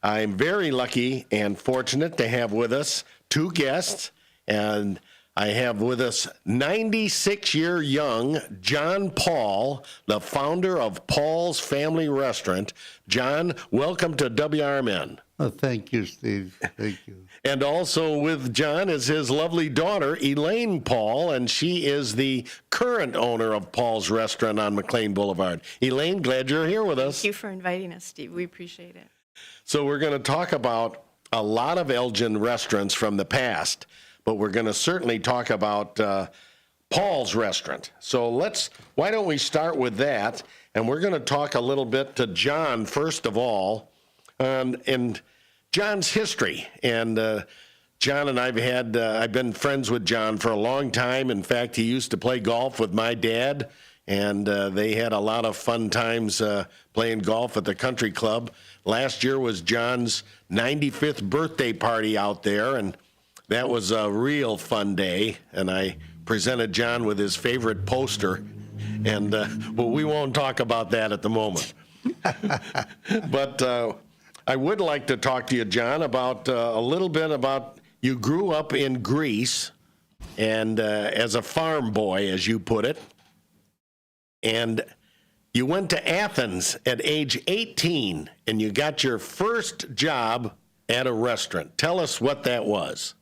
S25: I'm very lucky and fortunate to have with us 2 guests. And I have with us 96-year young John Paul, the founder of Paul's Family Restaurant. John, welcome to WRMN.
S26: Oh, thank you, Steve. Thank you.
S25: And also with John is his lovely daughter, Elaine Paul, and she is the current owner of Paul's Restaurant on McLean Boulevard. Elaine, glad you're here with us.
S27: Thank you for inviting us, Steve. We appreciate it.
S25: So we're going to talk about a lot of Elgin restaurants from the past, but we're going to certainly talk about Paul's Restaurant. So why don't we start with that, and we're going to talk a little bit to John first of all, and John's history. And John and I've been friends with John for a long time. In fact, he used to play golf with my dad, and they had a lot of fun times playing golf at the country club. Last year was John's 95th birthday party out there, and that was a real fun day. And I presented John with his favorite poster, and well, we won't talk about that at the moment. But I would like to talk to you, John, about a little bit about you grew up in Greece, and as a farm boy, as you put it, and you went to Athens at age 18, and you got your first job at a restaurant. Tell us what that was.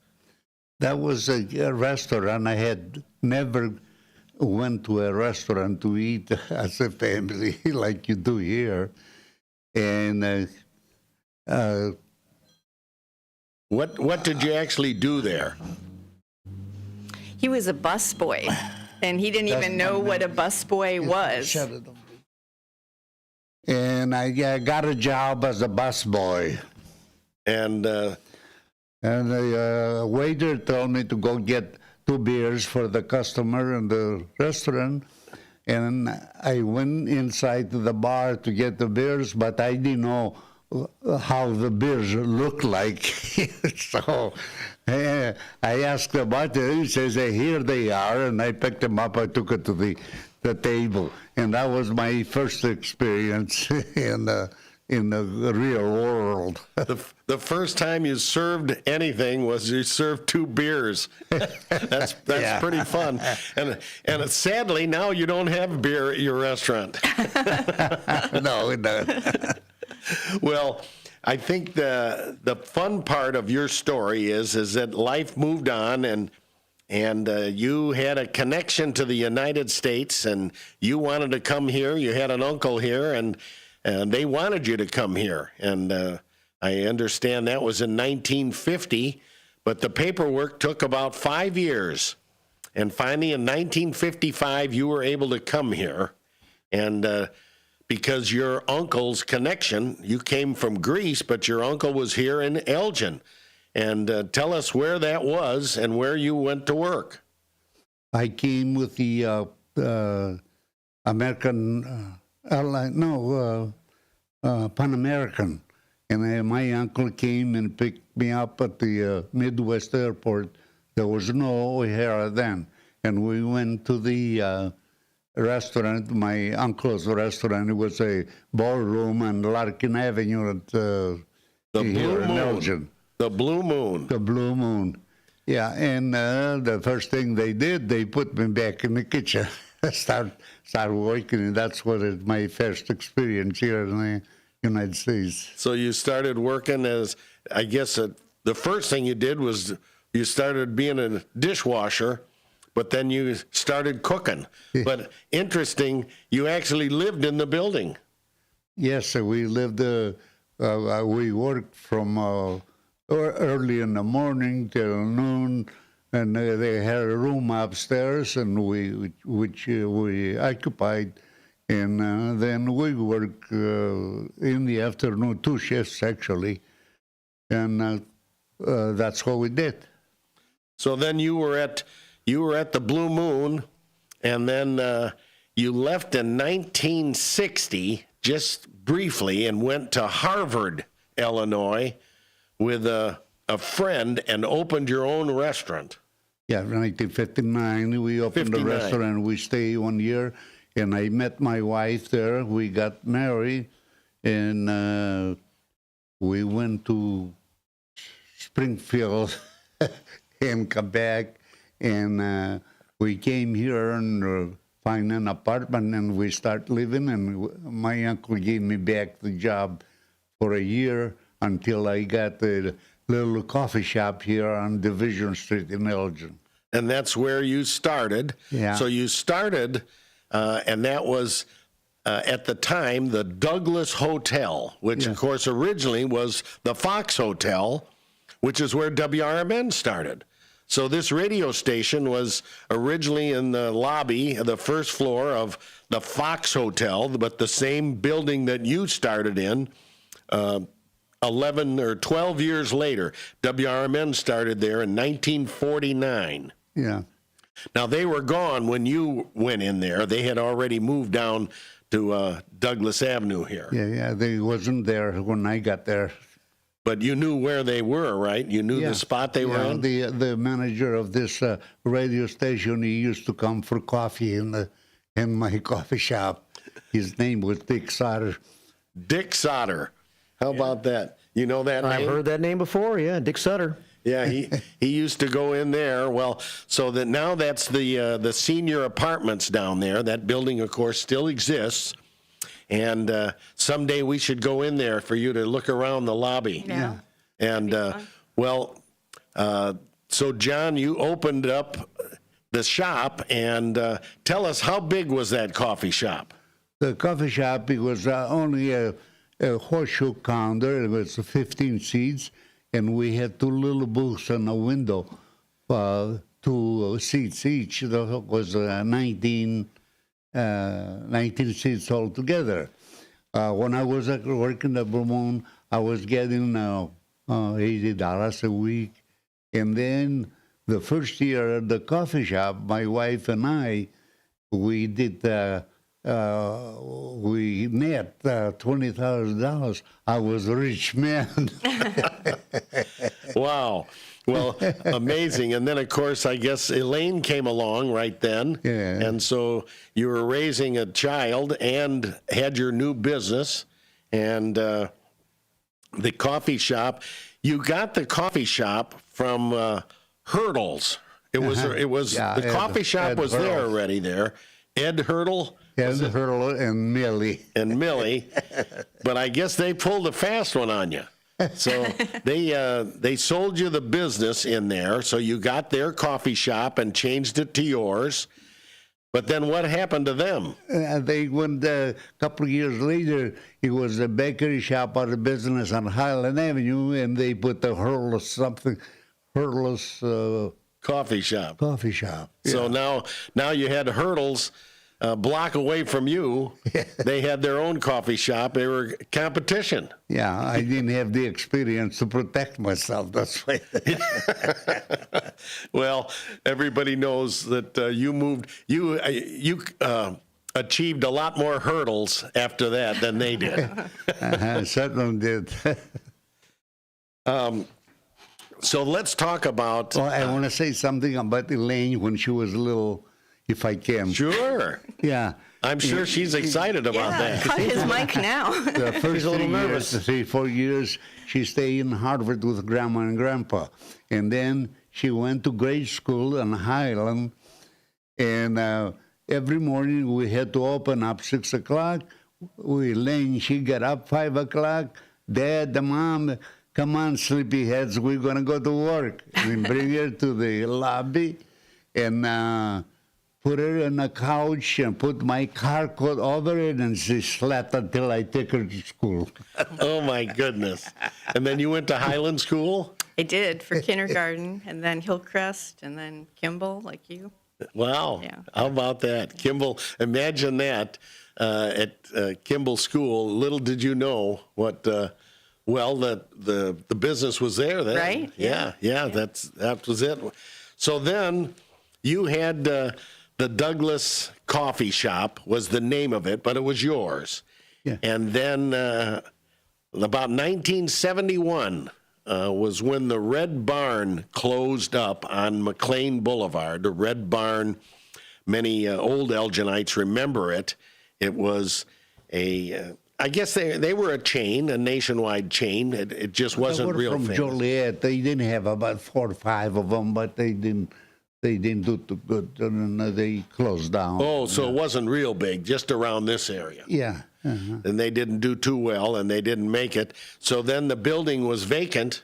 S26: That was a restaurant. I had never went to a restaurant to eat as a family like you do here. And
S25: what did you actually do there?
S27: He was a busboy, and he didn't even know what a busboy was.
S26: And I got a job as a busboy.
S25: And
S26: the waiter told me to go get 2 beers for the customer in the restaurant. And I went inside to the bar to get the beers, but I didn't know how the beers look like. So I asked the bartender, he says, here they are, and I picked them up, I took it to the table. And that was my first experience in the real world.
S25: The first time you served anything was you served 2 beers. That's
S26: Yeah.
S25: pretty fun. And sadly, now you don't have beer at your restaurant.
S26: No, it doesn't.
S25: Well, I think the fun part of your story is that life moved on, and you had a connection to the United States, and you wanted to come here. You had an uncle here, and they wanted you to come here. And I understand that was in 1950, but the paperwork took about 5 years. And finally, in 1955, you were able to come here. And because your uncle's connection, you came from Greece, but your uncle was here in Elgin. And tell us where that was and where you went to work.
S26: I came with the American airline, Pan American. And my uncle came and picked me up at the Midwest Airport. There was no O'Hara then. And we went to the restaurant, my uncle's restaurant. It was a ballroom on Larkin Avenue at
S25: The
S26: here
S25: Blue
S26: in
S25: Moon.
S26: Elgin.
S25: The Blue Moon.
S26: The Blue Moon. Yeah, and the first thing they did, they put me back in the kitchen. start working, and that's what is my first experience here in the United States.
S25: So you started working as, I guess, the first thing you did was you started being a dishwasher, but then you started cooking. But interesting, you actually lived in the building.
S26: Yes, we lived, we worked from early in the morning till noon, and they had a room upstairs, and which we occupied, and then we worked in the afternoon, 2 shifts actually, and that's what we did.
S25: So then you were at the Blue Moon, and then you left in 1960, just briefly, and went to Harvard, Illinois, with a friend and opened your own restaurant.
S26: Yeah, 1959, we opened the
S25: 59.
S26: restaurant. We stayed 1 year, and I met my wife there. We got married, and we went to Springfield and come back, and we came here and find an apartment, and we start living, and my uncle gave me back the job for a year until I got the little coffee shop here on Division Street in Elgin.
S25: And that's where you started.
S26: Yeah.
S25: So you started, and that was, at the time, the Douglas Hotel, which, of course, originally was the Fox Hotel, which is where WRMN started. So this radio station was originally in the lobby, the first floor of the Fox Hotel, but the same building that you started in. 11 or 12 years later. WRMN started there in 1949.
S26: Yeah.
S25: Now, they were gone when you went in there. They had already moved down to Douglas Avenue here.
S26: Yeah, they wasn't there when I got there.
S25: But you knew where they were, right? You knew the spot they were in?
S26: The manager of this radio station, he used to come for coffee in my coffee shop. His name was Dick Soder.
S25: Dick Soder. How about that? You know that name?
S5: I've heard that name before, yeah, Dick Soder.
S25: Yeah, he used to go in there. Well, so that now that's the senior apartments down there. That building, of course, still exists. And someday we should go in there for you to look around the lobby.
S27: Yeah.
S25: And, so, John, you opened up the shop. And tell us, how big was that coffee shop?
S26: The coffee shop, it was only a horseshoe counter. It was 15 seats. And we had two little booths and a window, 2 seats each. That was 19 seats altogether. When I was working at Blue Moon, I was getting $80 a week. And then the first year at the coffee shop, my wife and I, we did, we net $20,000. I was a rich man.
S25: Wow. Well, amazing. And then, of course, I guess Elaine came along right then.
S26: Yeah.
S25: And so you were raising a child and had your new business and the coffee shop. You got the coffee shop from Hurdles. It was the coffee shop was there already there. Ed Hurdle?
S26: Ed Hurdle and Millie.
S25: And Millie. But I guess they pulled a fast one on you. So they sold you the business in there. So you got their coffee shop and changed it to yours. But then what happened to them?
S26: They went a couple of years later. It was a bakery shop out of business on Highland Avenue, and they put the Hurdles
S25: coffee shop.
S26: Coffee shop. Yeah.
S25: So now you had Hurdles a block away from you. They had their own coffee shop. They were competition.
S26: Yeah, I didn't have the experience to protect myself. That's why.
S25: Well, everybody knows that you achieved a lot more hurdles after that than they did.
S26: Certainly did.
S25: So let's talk about.
S26: Well, I want to say something about Elaine when she was little, if I can.
S25: Sure.
S26: Yeah.
S25: I'm sure she's excited about that.
S27: Cut his mic now.
S26: The first 3-4 years, she stayed in Harvard with Grandma and Grandpa. And then she went to grade school in Highland. And every morning we had to open up 6 o'clock. Elaine, she got up 5 o'clock. Dad, the mom, come on, sleepyheads, we're going to go to work. We bring her to the lobby and put her on a couch and put my car coat over it, and she slept until I took her to school.
S25: Oh, my goodness. And then you went to Highland School?
S27: I did for kindergarten, and then Hillcrest, and then Kimball, like you.
S25: Wow.
S27: Yeah.
S25: How about that? Kimball, imagine that at Kimball School. Little did you know what, the business was there then.
S27: Right?
S25: Yeah. That was it. So then you had the Douglas Coffee Shop was the name of it, but it was yours.
S26: Yeah.
S25: And then about 1971 was when the Red Barn closed up on McLean Boulevard. The Red Barn, many old Elginites remember it. It was I guess they were a chain, a nationwide chain. It just wasn't real
S26: from
S25: famous.
S26: Joliet. They didn't have about 4 or 5 of them, but they didn't do too good, and they closed down.
S25: Oh, so it wasn't real big, just around this area.
S26: Yeah.
S25: And they didn't do too well, and they didn't make it. So then the building was vacant.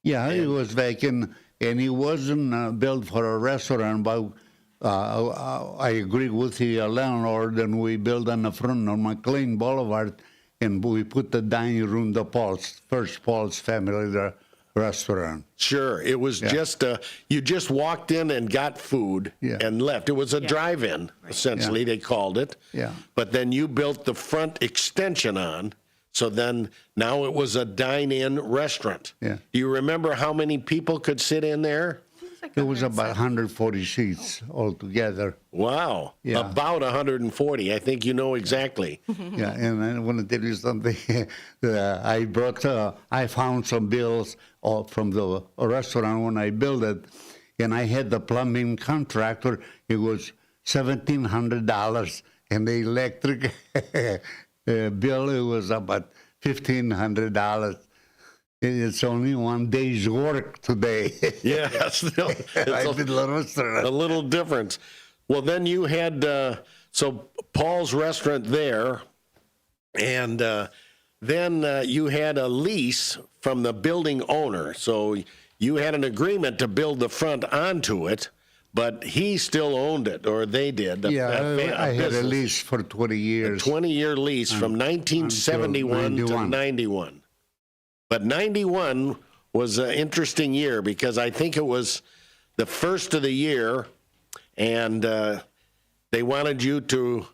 S26: Yeah, it was vacant, and it wasn't built for a restaurant, but I agree with the landlord, and we built on the front of McLean Boulevard, and we put the dining room, the first Paul's family restaurant.
S25: Sure. It was just, you just walked in and got food and left. It was a drive-in, essentially, they called it.
S26: Yeah.
S25: But then you built the front extension on, So then now it was a dine-in restaurant.
S26: Yeah.
S25: Do you remember how many people could sit in there?
S26: It was about 140 seats altogether.
S25: Wow.
S26: Yeah.
S25: About 140. I think you know exactly.
S26: Yeah, and I want to tell you something. I found some bills from the restaurant when I built it, and I had the plumbing contractor. It was $1,700, and the electric bill, it was about $1,500. It's only one day's work today.
S25: Yeah, still, it's a little difference. Well, then you had so Paul's Restaurant there, and then you had a lease from the building owner. So you had an agreement to build the front onto it, but he still owned it, or they did.
S26: I had a lease for 20 years.
S25: A 20-year lease from 1971 to 91. But 91 was an interesting year because I think it was the first of the year, and they wanted you to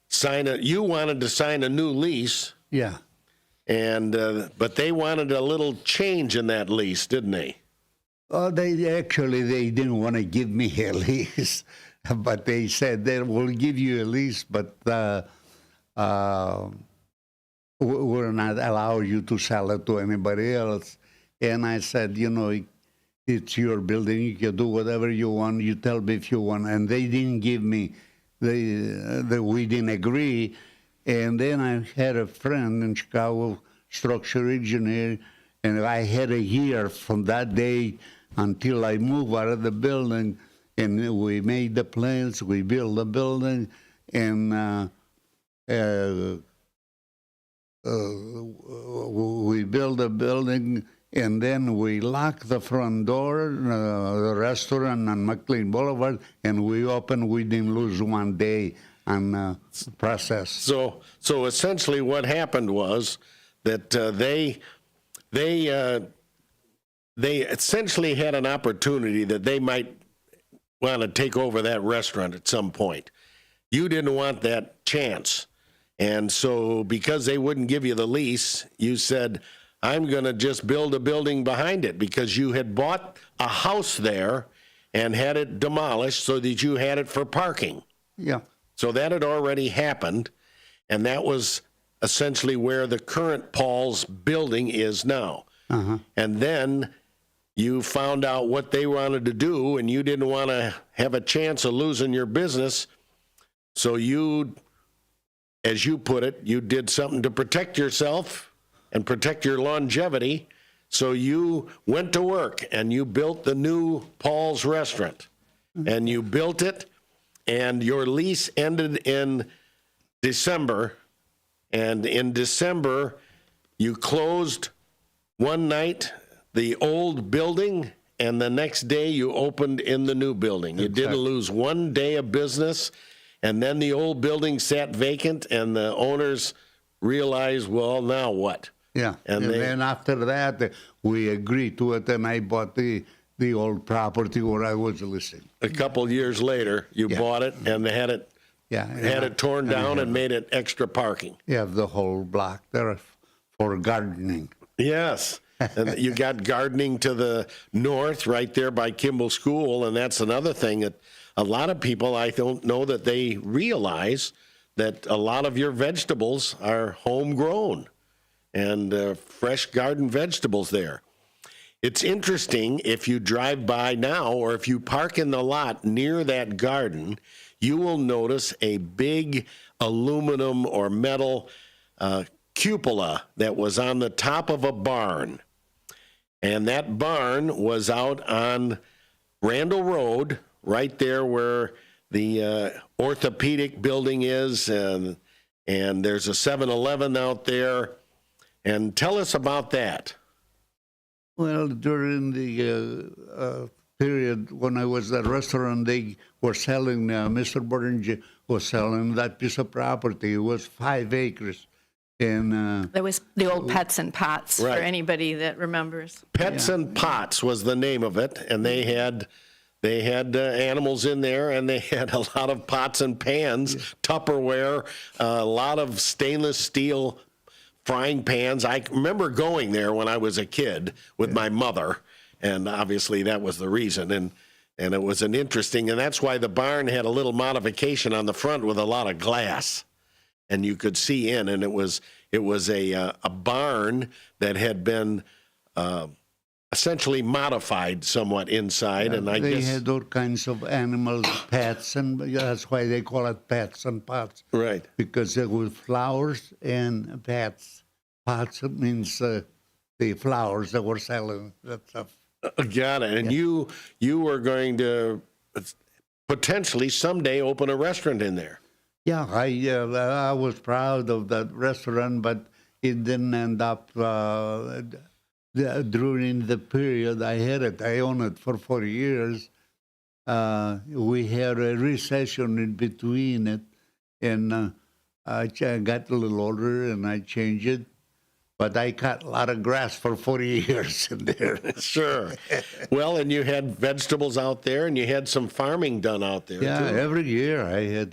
S25: sign you wanted to sign a new lease.
S26: Yeah.
S25: And but they wanted a little change in that lease, didn't they?
S26: Oh, they didn't want to give me a lease, but they said they will give you a lease, but we're not allow you to sell it to anybody else. And I said, it's your building. You can do whatever you want. You tell me if you want. And they didn't give me. We didn't agree. And then I had a friend in Chicago, structural engineer, and I had a year from that day until I moved out of the building, and we made the plans, we built the building, and we built the building, and then we locked the front door, the restaurant on McLean Boulevard, and we opened. We didn't lose one day on the process.
S25: So essentially what happened was that they essentially had an opportunity that they might want to take over that restaurant at some point. You didn't want that chance. And so because they wouldn't give you the lease, you said, I'm going to just build a building behind it, because you had bought a house there and had it demolished so that you had it for parking.
S26: Yeah.
S25: So that had already happened, and that was essentially where the current Paul's building is now.
S26: Uh-huh.
S25: And then you found out what they wanted to do, and you didn't want to have a chance of losing your business. So you, as you put it, you did something to protect yourself and protect your longevity. So you went to work and you built the new Paul's Restaurant. And you built it, and your lease ended in December. And in December, you closed one night the old building, and the next day you opened in the new building. You didn't lose one day of business, and then the old building sat vacant, and the owners realized, well, now what?
S26: Yeah, and then after that, we agreed to it, and I bought the old property where I was listed.
S25: A couple years later, you bought it, and they had it torn down and made it extra parking.
S26: Yeah, the whole block there for gardening.
S25: Yes. And you got gardening to the north right there by Kimball School, and that's another thing that a lot of people, I don't know that they realize that a lot of your vegetables are homegrown and fresh garden vegetables there. It's interesting, if you drive by now or if you park in the lot near that garden, you will notice a big aluminum or metal cupola that was on the top of a barn. And that barn was out on Randall Road, right there where the orthopedic building is, and there's a 7-Eleven out there. And tell us about that.
S26: Well, during the period when I was at the restaurant, they were selling, Mr. Burns was selling that piece of property. It was 5 acres. And
S27: There was the old Pets and Pots,
S25: Right.
S27: for anybody that remembers.
S25: Pets and Pots was the name of it, and they had animals in there, and they had a lot of pots and pans, Tupperware, a lot of stainless steel frying pans. I remember going there when I was a kid with my mother, and obviously that was the reason. And it was an interesting, and that's why the barn had a little modification on the front with a lot of glass, and you could see in. And it was a barn that had been essentially modified somewhat inside, and I
S26: they
S25: guess
S26: had all kinds of animals, pets, and that's why they call it pets and pots.
S25: Right.
S26: Because there were flowers and pets. Pots means the flowers that were selling that stuff.
S25: Got it. And you were going to potentially someday open a restaurant in there.
S26: Yeah, I was proud of that restaurant, but it didn't end up during the period I had it. I owned it for 4 years. We had a recession in between it, and I got a little older and I changed it. But I cut a lot of grass for 40 years in there.
S25: Sure. Well, and you had vegetables out there, and you had some farming done out there,
S26: yeah,
S25: too.
S26: every year I had.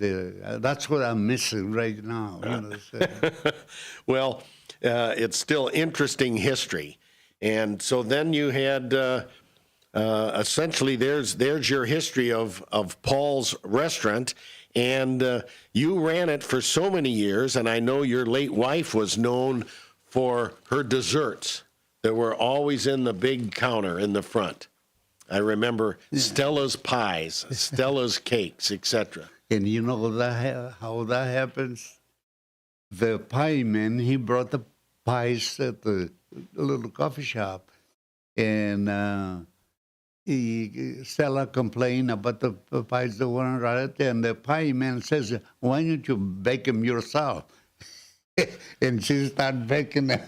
S26: That's what I'm missing right now. You know, so.
S25: Well, it's still interesting history. And so then you had, essentially, there's your history of Paul's Restaurant. And you ran it for so many years, and I know your late wife was known for her desserts that were always in the big counter in the front. I remember Stella's pies, Stella's cakes, etc.
S26: And you know how that happens? The pie man, he brought the pies at the little coffee shop, and Stella complained about the pies that weren't right, and the pie man says, "Why don't you bake them yourself?" And she started baking them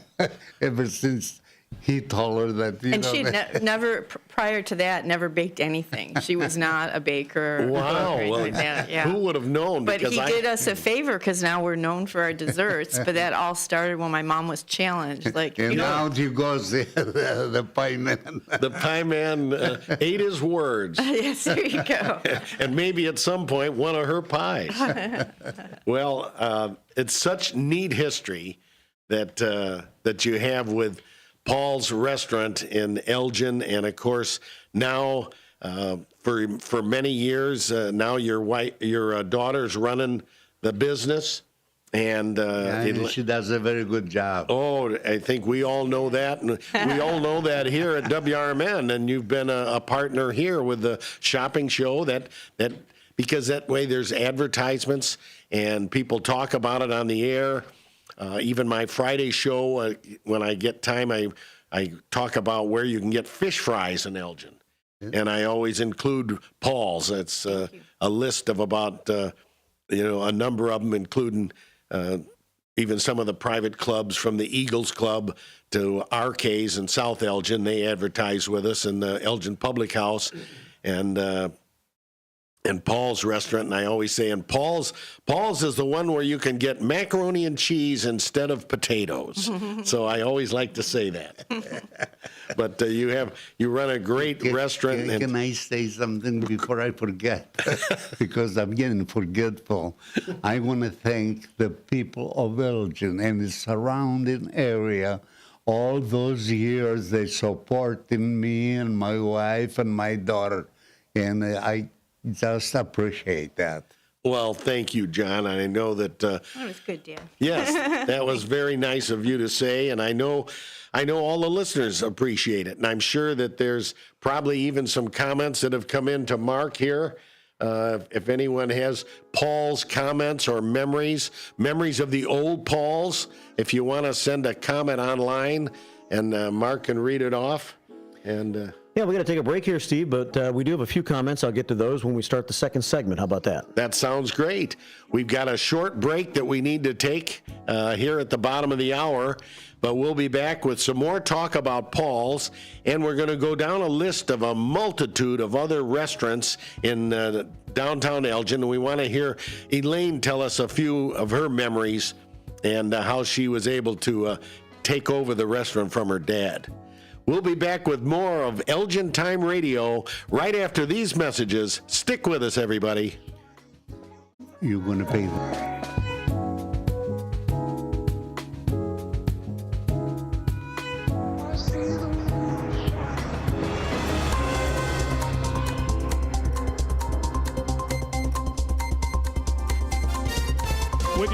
S26: ever since he told her that.
S27: And she never, prior to that, never baked anything. She was not a baker.
S25: Wow.
S27: Or anything like that. Yeah.
S25: Who would have known?
S27: But he did us a favor because now we're known for our desserts. But that all started when my mom was challenged. Like,
S26: and now he goes the pie man.
S25: The pie man ate his words.
S27: Yes, there you go.
S25: And maybe at some point one of her pies. Well, it's such neat history that you have with Paul's Restaurant in Elgin, and of course now for many years now your daughter's running the business, and
S26: she does a very good job.
S25: Oh, I think we all know that, and we all know that here at WRMN, and you've been a partner here with the shopping show that because that way there's advertisements and people talk about it on the air. Even my Friday show, when I get time, I talk about where you can get fish fries in Elgin. Yeah. And I always include Paul's. It's a list of about, a number of them, including even some of the private clubs from the Eagles Club to RK's in South Elgin. They advertise with us in the Elgin Public House. And Paul's Restaurant, and I always say, and Paul's is the one where you can get macaroni and cheese instead of potatoes. So I always like to say that. But you run a great restaurant.
S26: Can I say something before I forget? Because I'm getting forgetful. I want to thank the people of Elgin and the surrounding area. All those years they supported me and my wife and my daughter, and I just appreciate that.
S25: Well, thank you, John. I know that.
S27: That was good, Dan.
S25: Yes, that was very nice of you to say, and I know all the listeners appreciate it, and I'm sure that there's probably even some comments that have come in to Mark here. If anyone has Paul's comments or memories of the old Pauls, if you want to send a comment online, and Mark can read it off, and.
S5: Yeah, we got to take a break here, Steve, but we do have a few comments. I'll get to those when we start the second segment. How about that?
S25: That sounds great. We've got a short break that we need to take here at the bottom of the hour, but we'll be back with some more talk about Paul's, and we're going to go down a list of a multitude of other restaurants in downtown Elgin, and we want to hear Elaine tell us a few of her memories and how she was able to take over the restaurant from her dad. We'll be back with more of Elgin Time Radio right after these messages. Stick with us, everybody.
S26: You're going to pay them.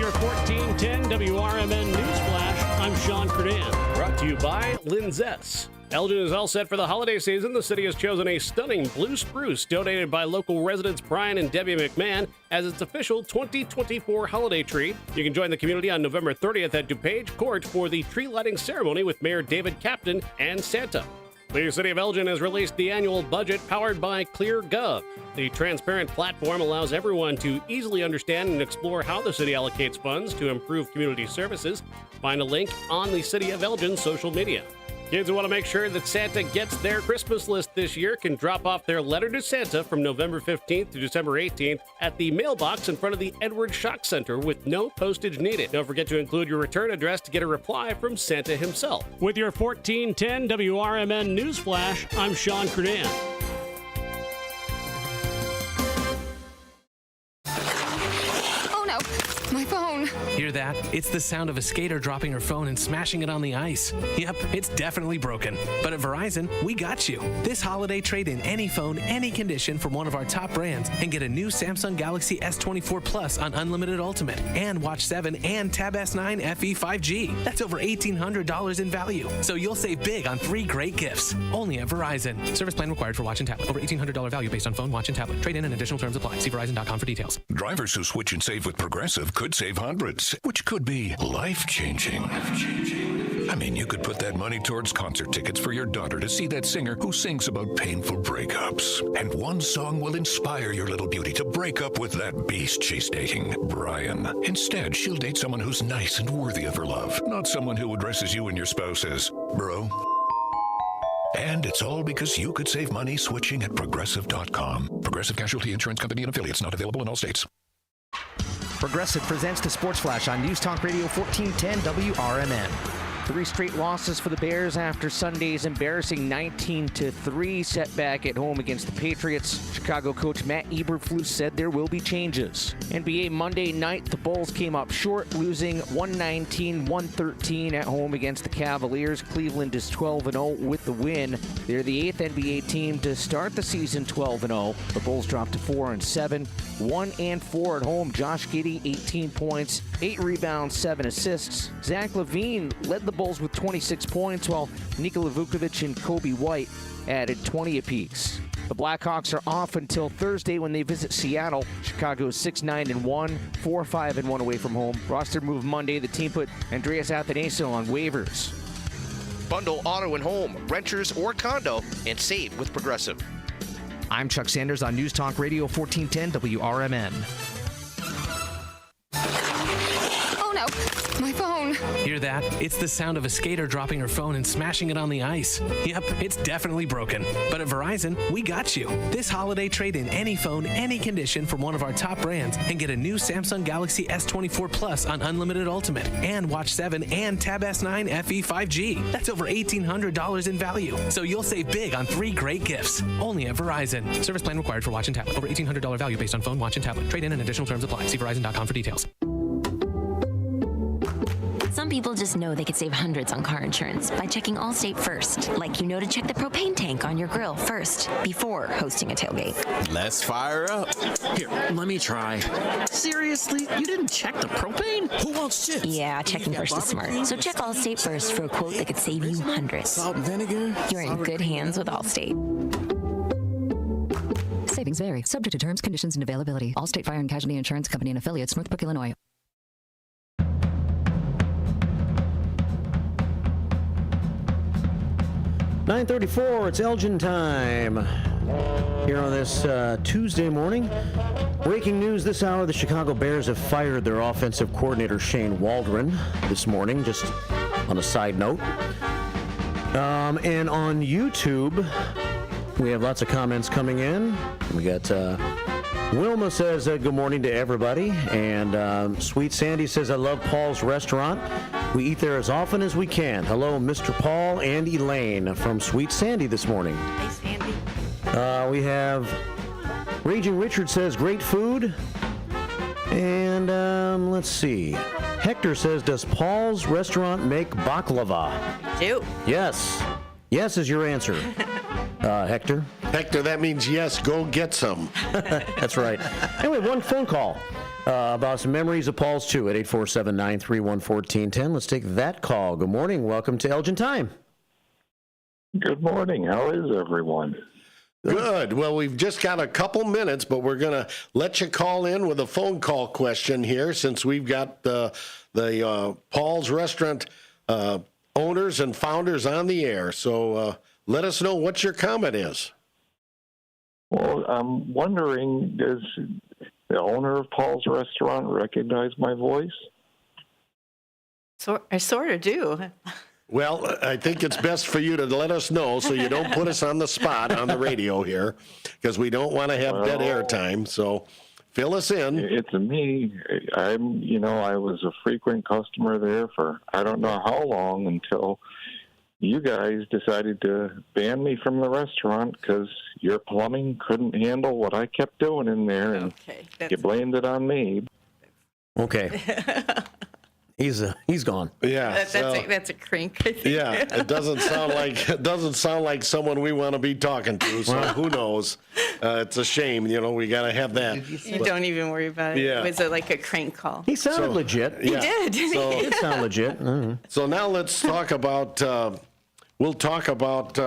S8: your 1410 WRMN News Flash, I'm Sean Credan. Brought to you by Linzess. Elgin is all set for the holiday season. The city has chosen a stunning blue spruce donated by local residents Brian and Debbie McMahon as its official 2024 holiday tree. You can join the community on November 30th at DuPage Court for the tree lighting ceremony with Mayor David Captain and Santa. The City of Elgin has released the annual budget powered by ClearGov. The transparent platform allows everyone to easily understand and explore how the city allocates funds to improve community services. Find a link on the City of Elgin social media. Kids who want to make sure that Santa gets their Christmas list this year can drop off their letter to Santa from November 15th to December 18th at the mailbox in front of the Edward Shock Center with no postage needed. Don't forget to include your return address to get a reply from Santa himself. With your 1410 WRMN News Flash, I'm Sean Credan.
S7: Oh no, my phone.
S9: Hear that? It's the sound of a skater dropping her phone and smashing it on the ice. Yep, it's definitely broken. But at Verizon, we got you. This holiday, trade in any phone, any condition from one of our top brands and get a new Samsung Galaxy S24 Plus on Unlimited Ultimate and Watch 7 and Tab S9 FE 5G. That's over $1,800 in value. So you'll save big on 3 great gifts. Only at Verizon. Service plan required for watch and tablet. Over $1,800 value based on phone, watch, and tablet. Trade in and additional terms apply. See Verizon.com for details.
S10: Drivers who switch and save with Progressive could save hundreds, which could be life-changing. I mean, you could put that money towards concert tickets for your daughter to see that singer who sings about painful breakups. And one song will inspire your little beauty to break up with that beast she's dating, Brian. Instead, she'll date someone who's nice and worthy of her love, not someone who addresses you and your spouse as bro. And it's all because you could save money switching at Progressive.com. Progressive Casualty Insurance Company and affiliates, not available in all states.
S11: Progressive presents the Sports Flash on News Talk Radio 1410 WRMN. 3 straight losses for the Bears after Sunday's embarrassing 19-3 setback at home against the Patriots. Chicago coach Matt Eberflus said there will be changes. NBA Monday night, the Bulls came up short, losing 119-113 at home against the Cavaliers. Cleveland is 12-0 with the win. They're the 8th NBA team to start the season 12-0. The Bulls dropped to 4-7, 1-4 at home. Josh Giddey, 18 points, 8 rebounds, 7 assists. Zach LaVine led the Bulls with 26 points, while Nikola Vukovic and Kobe White added 20 apiece. The Blackhawks are off until Thursday when they visit Seattle. Chicago is 6-9-1, 4-5-1 away from home. Roster move Monday. The team put Andreas Athanasiou on waivers.
S12: Bundle auto and home, renters or condo, and save with Progressive.
S11: I'm Chuck Sanders on News Talk Radio 1410 WRMN.
S7: Oh no, my phone.
S9: Hear that? It's the sound of a skater dropping her phone and smashing it on the ice. Yep, it's definitely broken. But at Verizon, we got you. This holiday, trade in any phone, any condition from one of our top brands and get a new Samsung Galaxy S24 Plus on Unlimited Ultimate and Watch 7 and Tab S9 FE 5G. That's over $1,800 in value. So you'll save big on 3 great gifts. Only at Verizon. Service plan required for watch and tablet. Over $1,800 value based on phone, watch, and tablet. Trade in and additional terms apply. See Verizon.com for details.
S13: Some people just know they could save hundreds on car insurance by checking Allstate first. Like you know to check the propane tank on your grill first before hosting a tailgate.
S14: Let's fire up. Here, let me try. Seriously? You didn't check the propane? Who wants chips?
S13: Yeah, checking first is smart. So check Allstate first for a quote that could save you hundreds.
S14: Salt and vinegar?
S13: You're in good hands with Allstate.
S1: Savings vary. Subject to terms, conditions, and availability. Allstate Fire and Casualty Insurance Company and affiliates, Northbrook, Illinois.
S5: .34, it's Elgin time. Here on this Tuesday morning. Breaking news this hour, the Chicago Bears have fired their offensive coordinator Shane Waldron this morning, just on a side note. And on YouTube, we have lots of comments coming in. We got Wilma says good morning to everybody. And Sweet Sandy says, I love Paul's restaurant. We eat there as often as we can. Hello, Mr. Paul and Elaine from Sweet Sandy this morning.
S27: Hey, Sandy.
S5: We have Raging Richard says, great food. And let's see. Hector says, does Paul's restaurant make baklava?
S27: Do.
S5: Yes. Yes is your answer, Hector.
S25: Hector, that means yes, go get some.
S5: That's right. Anyway, one phone call. about some memories of Paul's too at 847-931-1410. Let's take that call. Good morning. Welcome to Elgin Time.
S2: Good morning. How is everyone?
S25: Good. Well, we've just got a couple minutes, but we're going to let you call in with a phone call question here since we've got the Paul's Restaurant owners and founders on the air. So let us know what your comment is.
S2: Well, I'm wondering, does the owner of Paul's Restaurant recognize my voice?
S27: I sort of do.
S25: Well, I think it's best for you to let us know so you don't put us on the spot on the radio here because we don't want to have dead air time. So fill us in.
S2: It's me. I was a frequent customer there for I don't know how long until you guys decided to ban me from the restaurant because your plumbing couldn't handle what I kept doing in there, and you blamed it on me.
S5: Okay. He's gone.
S25: Yeah,
S27: that's a crank. I think.
S25: Yeah, it doesn't sound like someone we want to be talking to. So who knows? It's a shame. We got to have that.
S27: You don't even worry about it.
S25: Yeah.
S27: It was like a crank call.
S5: He sounded legit.
S27: He did.
S25: So,
S27: Didn't
S5: It sounded legit. Mm-hmm.
S25: So now let's talk about. We'll talk about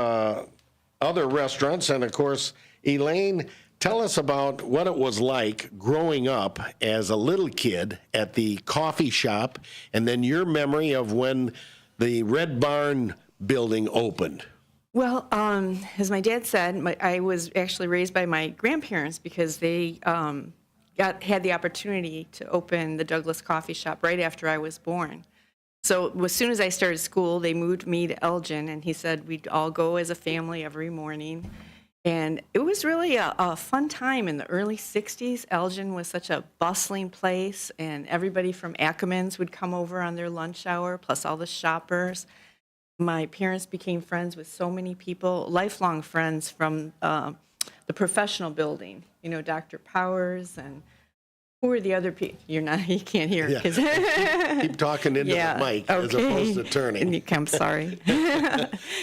S25: other restaurants, and of course, Elaine. Tell us about what it was like growing up as a little kid at the coffee shop, and then your memory of when the Red Barn building opened.
S27: Well, as my dad said, I was actually raised by my grandparents because they had the opportunity to open the Douglas Coffee Shop right after I was born. So as soon as I started school, they moved me to Elgin, and he said we'd all go as a family every morning. And it was really a fun time in the early 60s. Elgin was such a bustling place, and everybody from Ackerman's would come over on their lunch hour, plus all the shoppers. My parents became friends with so many people, lifelong friends from the professional building. Dr. Powers and who are the other people? You can't hear.
S25: Yeah. Keep talking into the mic as opposed to turning.
S27: I'm sorry.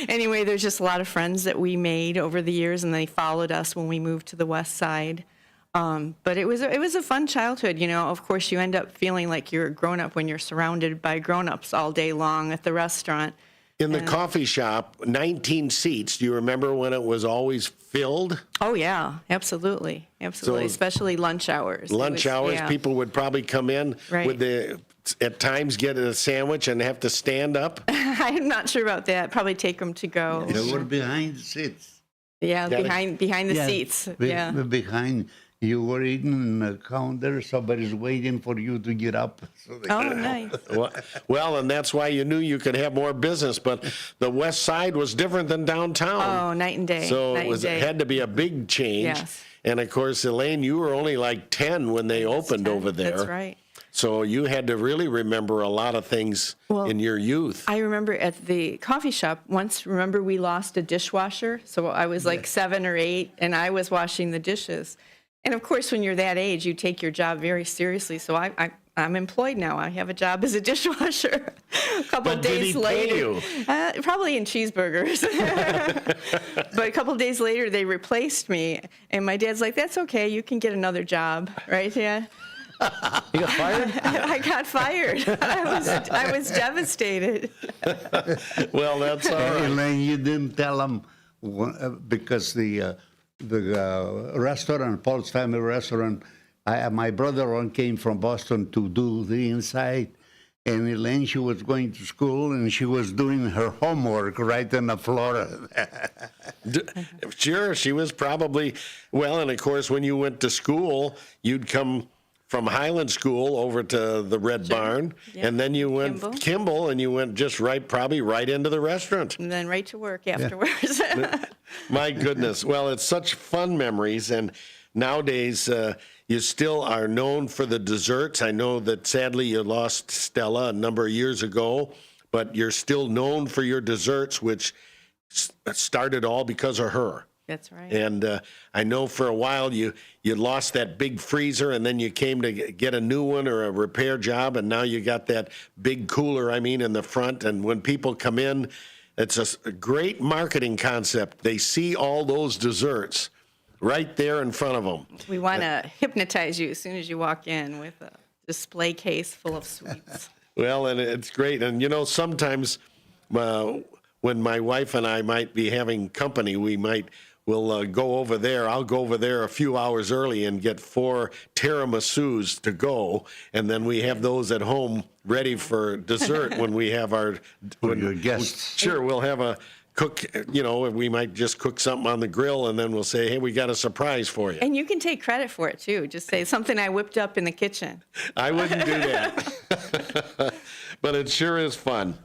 S27: Anyway, there's just a lot of friends that we made over the years, and they followed us when we moved to the west side. But it was a fun childhood. Of course, you end up feeling like you're a grown-up when you're surrounded by grown-ups all day long at the restaurant.
S25: In the coffee shop, 19 seats. Do you remember when it was always filled?
S27: Oh, yeah, absolutely. Absolutely, especially lunch hours.
S25: Lunch hours, people would probably come in at times get a sandwich and have to stand up.
S27: I'm not sure about that. Probably take them to go.
S26: They were behind the seats.
S27: Yeah, behind the seats.
S26: Behind. You were eating in the counter, somebody's waiting for you to get up.
S27: Nice.
S25: Well, and that's why you knew you could have more business, but the west side was different than downtown.
S27: Oh, night and day.
S25: So it had to be a big change.
S27: Yes.
S25: And, of course, Elaine, you were only like 10 when they opened over there.
S27: That's right.
S25: So you had to really remember a lot of things in your youth.
S27: I remember at the coffee shop once, we lost a dishwasher. So I was like 7 or 8, and I was washing the dishes. And, of course, when you're that age, you take your job very seriously. So I'm employed now. I have a job as a dishwasher. A couple of days later, probably in cheeseburgers. But a couple of days later, they replaced me. And my dad's like, that's okay. You can get another job, right? Yeah.
S5: You got fired?
S27: I got fired. I was devastated.
S25: Well, that's all right.
S26: Elaine, you didn't tell them because the restaurant, Paul's Family Restaurant, my brother came from Boston to do the inside, and Elaine, she was going to school, and she was doing her homework right on the floor.
S25: Sure, she was probably, and of course, when you went to school, you'd come from Highland School over to the Red Barn, and then you went Kimball, and you went just probably right into the restaurant.
S27: And then right to work afterwards.
S25: My goodness. Well, it's such fun memories, and nowadays you still are known for the desserts. I know that sadly you lost Stella a number of years ago, but you're still known for your desserts, which started all because of her.
S27: That's right.
S25: And I know for a while you lost that big freezer, and then you came to get a new one or a repair job, and now you got that big cooler, in the front. And when people come in, it's a great marketing concept. They see all those desserts right there in front of them.
S27: We want to hypnotize you as soon as you walk in with a display case full of sweets.
S25: Well, and it's great. And, sometimes when my wife and I might be having company, we'll go over there. I'll go over there a few hours early and get 4 tiramisus to go, and then we have those at home ready for dessert when we have our
S26: guests.
S25: Sure, we'll have a cook. We might just cook something on the grill, and then we'll say, "Hey, we got a surprise for you."
S27: And you can take credit for it too. Just say something I whipped up in the kitchen.
S25: I wouldn't do that, but it sure is fun.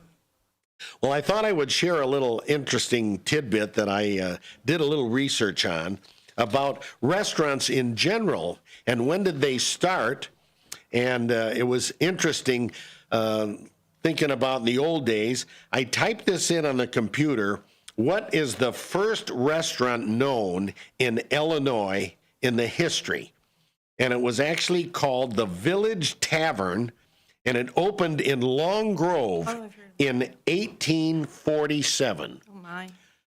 S25: Well, I thought I would share a little interesting tidbit that I did a little research on about restaurants in general and when did they start. And it was interesting thinking about in the old days. I typed this in on the computer. What is the first restaurant known in Illinois in the history? And it was actually called the Village Tavern, and it opened in Long Grove in 1847.
S27: Oh, my.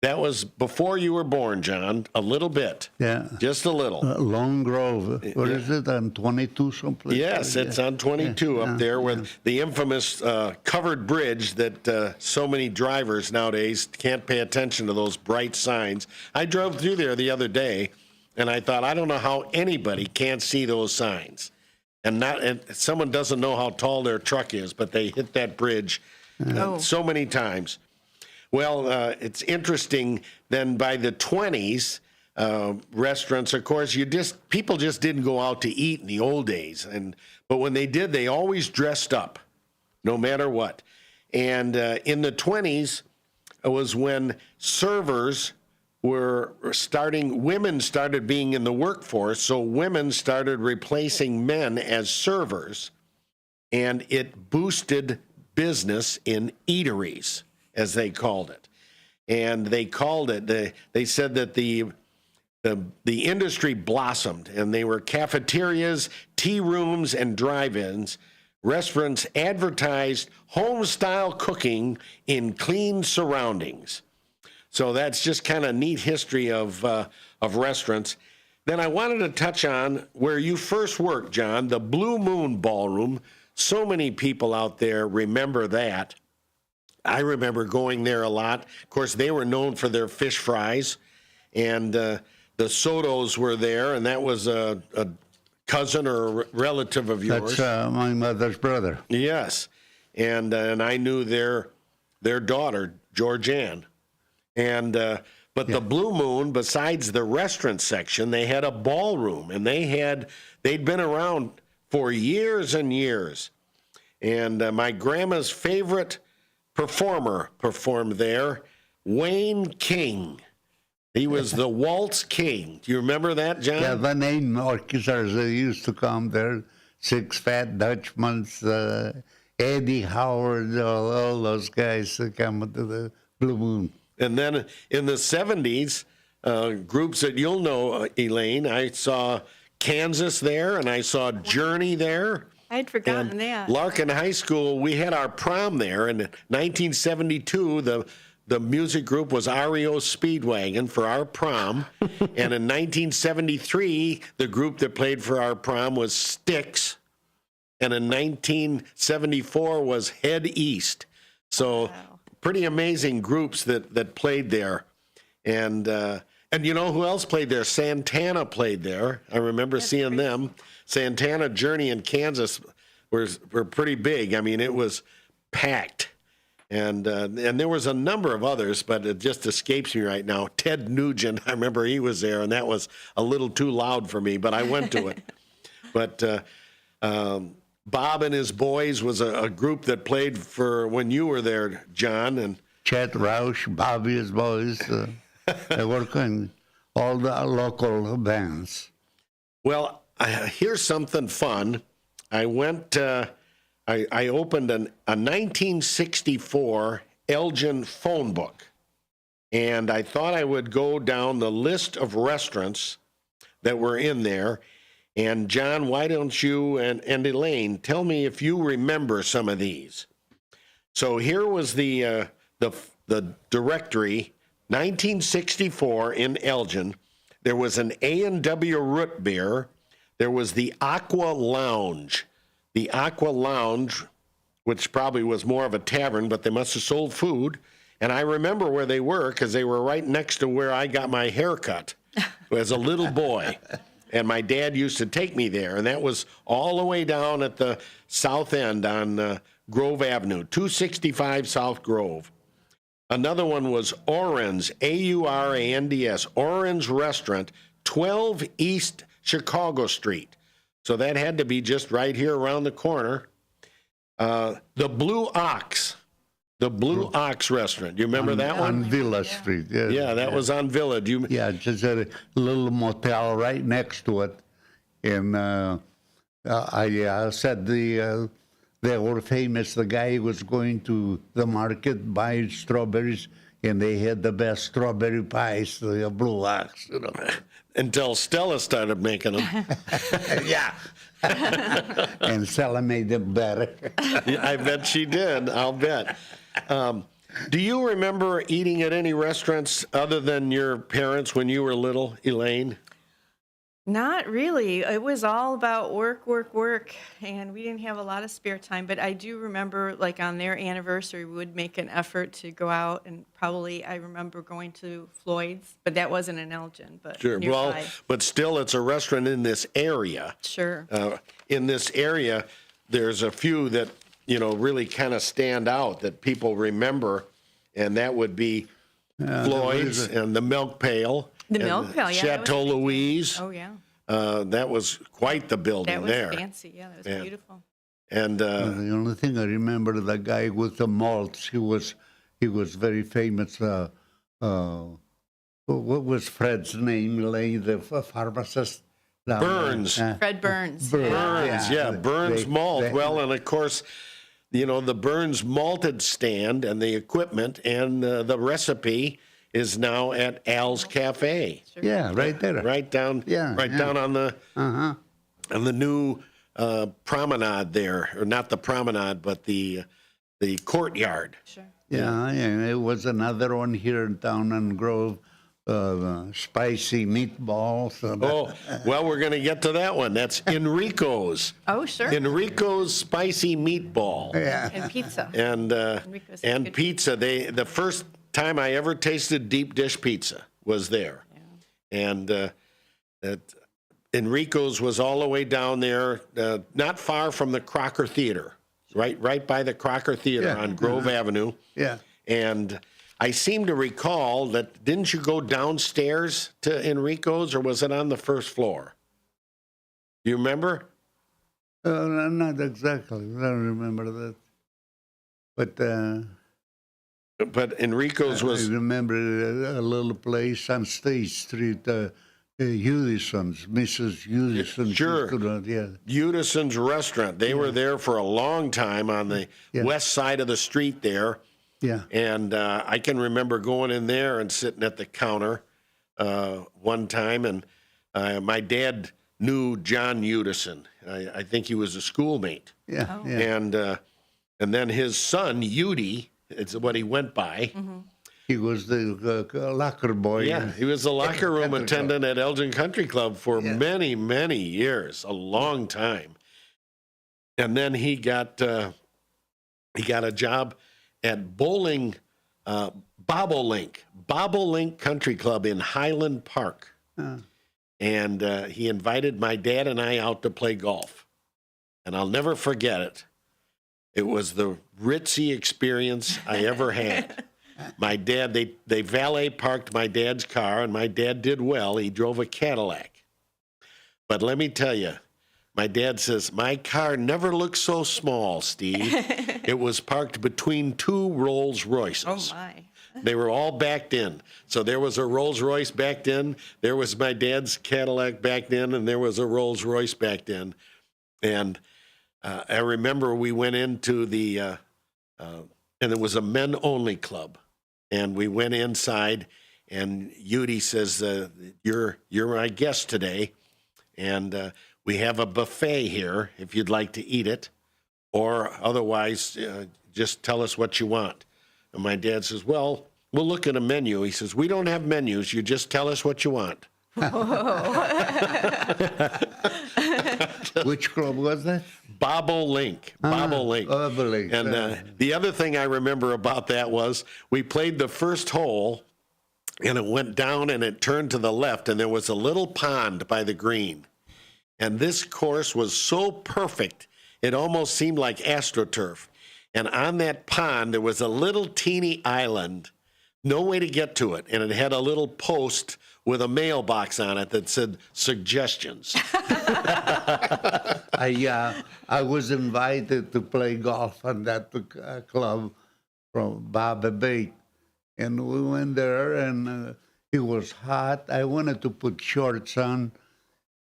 S25: That was before you were born, John, a little bit.
S26: Yeah.
S25: Just a little.
S26: Long Grove. What is it, on 22 someplace?
S25: Yes, it's on 22 up there with the infamous covered bridge that so many drivers nowadays can't pay attention to those bright signs. I drove through there the other day, and I thought, I don't know how anybody can't see those signs. And someone doesn't know how tall their truck is, but they hit that bridge so many times. Well, it's interesting. Then by the 20s, restaurants, of course, people just didn't go out to eat in the old days, but when they did, they always dressed up, no matter what. And in the 20s, it was when servers women started being in the workforce, so women started replacing men as servers, and it boosted business in eateries, as they called it. And they said that the industry blossomed, and they were cafeterias, tea rooms, and drive-ins. Restaurants advertised home-style cooking in clean surroundings. So that's just kind of neat history of restaurants. Then I wanted to touch on where you first worked, John, the Blue Moon Ballroom. So many people out there remember that. I remember going there a lot. Of course, they were known for their fish fries, and the Sotos were there, and that was a cousin or a relative of yours.
S26: That's my mother's brother.
S25: Yes, and I knew their daughter, Georgianne. But the Blue Moon, besides the restaurant section, they had a ballroom, and they'd been around for years and years. And my grandma's favorite performer performed there, Wayne King. He was the Waltz King. Do you remember that, John?
S26: Yeah, the name orchestras used to come there. Six Fat Dutchmans, Eddie Howard, all those guys that come to the Blue Moon.
S25: And then in the 70s, groups that you'll know, Elaine, I saw Kansas there, and I saw Journey there.
S27: I'd forgotten that.
S25: Larkin High School, we had our prom there. In 1972, the music group was REO Speedwagon for our prom. And in 1973, the group that played for our prom was Styx. And in 1974 was Head East. So pretty amazing groups that played there. And you know who else played there? Santana played there. I remember seeing them. Santana, Journey, and Kansas were pretty big. I mean, it was packed. And there was a number of others, but it just escapes me right now. Ted Nugent, I remember he was there, and that was a little too loud for me, but I went to it. But Bob and his Boys was a group that played for when you were there, John. And
S26: Chet Roush, Bobby's Boys. They work in all the local bands.
S25: Well, here's something fun. I went. I opened a 1964 Elgin phone book, and I thought I would go down the list of restaurants that were in there. And John, why don't you and Elaine tell me if you remember some of these? So here was the directory, 1964 in Elgin. There was an A&W root beer. There was the Aqua Lounge. The Aqua Lounge, which probably was more of a tavern, but they must have sold food. And I remember where they were because they were right next to where I got my hair cut as a little boy. And my dad used to take me there. And that was all the way down at the south end on Grove Avenue, 265 South Grove. Another one was Oren's, Aurands, Oren's Restaurant, 12 East Chicago Street. So that had to be just right here around the corner. The Blue Ox Restaurant. Do you remember that one?
S26: On Villa Street. Yes.
S25: Yeah, that was on Villa.
S26: Yeah, just a little motel right next to it. And I said they were famous. The guy was going to the market, buy strawberries, and they had the best strawberry pies, the Blue Ox, you know.
S25: Until Stella started making them.
S26: Yeah. And Stella made them better.
S25: I bet she did. I'll bet. Do you remember eating at any restaurants other than your parents when you were little, Elaine?
S27: Not really. It was all about work, and we didn't have a lot of spare time. But I do remember, like, on their anniversary, we would make an effort to go out, and probably I remember going to Floyd's, but that wasn't in Elgin, but
S25: sure.
S27: nearby.
S25: Well, but still, it's a restaurant in this area.
S27: Sure.
S25: In this area, there's a few that, you know, really kind of stand out that people remember, and that would be Floyd's and the Milk Pail.
S27: The Milk Pail, yeah.
S25: Chateau Louise.
S27: Oh, yeah.
S25: That was quite the building there.
S27: That was fancy, yeah. That was beautiful.
S25: And
S26: the only thing I remember, the guy with the malts, he was very famous. What was Fred's name, Elaine, the pharmacist?
S25: Burns.
S27: Fred Burns.
S25: Burns, yeah. Burns Malt. Well, and of course, you know, the Burns malted stand and the equipment and the recipe is now at Al's Cafe.
S26: Sure. Yeah, right there.
S25: Right down. Down on the on the new promenade there, or not the promenade, but the courtyard.
S27: Sure.
S26: Yeah, and it was another one here down on Grove. Spicy meatballs.
S25: Oh, well, we're going to get to that one. That's Enrico's.
S27: Oh, sure.
S25: Enrico's Spicy Meatball.
S27: Yeah. And pizza.
S25: And pizza. The first time I ever tasted deep dish pizza was there. Yeah. And Enrico's was all the way down there, not far from the Crocker Theater, right by the Crocker Theater on Grove Avenue.
S26: Yeah.
S25: And I seem to recall that, didn't you go downstairs to Enrico's, or was it on the first floor? Do you remember?
S26: Not exactly. I don't remember that.
S25: But Enrico's was...
S26: I remember a little place on State Street, Udison's, Mrs. Udison.
S25: Sure.
S26: Yeah.
S25: Udison's restaurant. They were there for a long time on the west side of the street there.
S26: Yeah.
S25: And I can remember going in there and sitting at the counter one time, and my dad knew John Udison. I think he was a schoolmate.
S26: Yeah.
S27: Oh.
S26: Yeah.
S25: And then his son, Udi, it's what he went by.
S27: Mm-hmm.
S26: He was the locker boy.
S25: Yeah, he was the locker room attendant at Elgin Country Club for many, many years, a long time. And then he got a job at Bobolink Country Club in Highland Park. And he invited my dad and I out to play golf. And I'll never forget it. It was the ritzy experience I ever had. My dad, they valet parked my dad's car, and my dad did well. He drove a Cadillac. But let me tell you, my dad says, my car never looked so small, Steve. It was parked between two Rolls Royces.
S27: Oh, my.
S25: They were all backed in. So there was a Rolls Royce backed in, there was my dad's Cadillac backed in, and there was a Rolls Royce backed in. And I remember we went into the, and it was a men-only club. And we went inside, and Udi says, you're my guest today, and we have a buffet here if you'd like to eat it, or otherwise just tell us what you want. And my dad says, well, we'll look at a menu. He says, we don't have menus. You just tell us what you want
S26: Which club was that?
S25: Bobolink. Bobolink.
S26: Bobolink.
S25: And the other thing I remember about that was we played the first hole, and it went down and it turned to the left, and there was a little pond by the green. And this course was so perfect, it almost seemed like AstroTurf. And on that pond, there was a little teeny island, no way to get to it. And it had a little post with a mailbox on it that said suggestions.
S26: I was invited to play golf on that club from Bob Bate. And we went there, and it was hot. I wanted to put shorts on,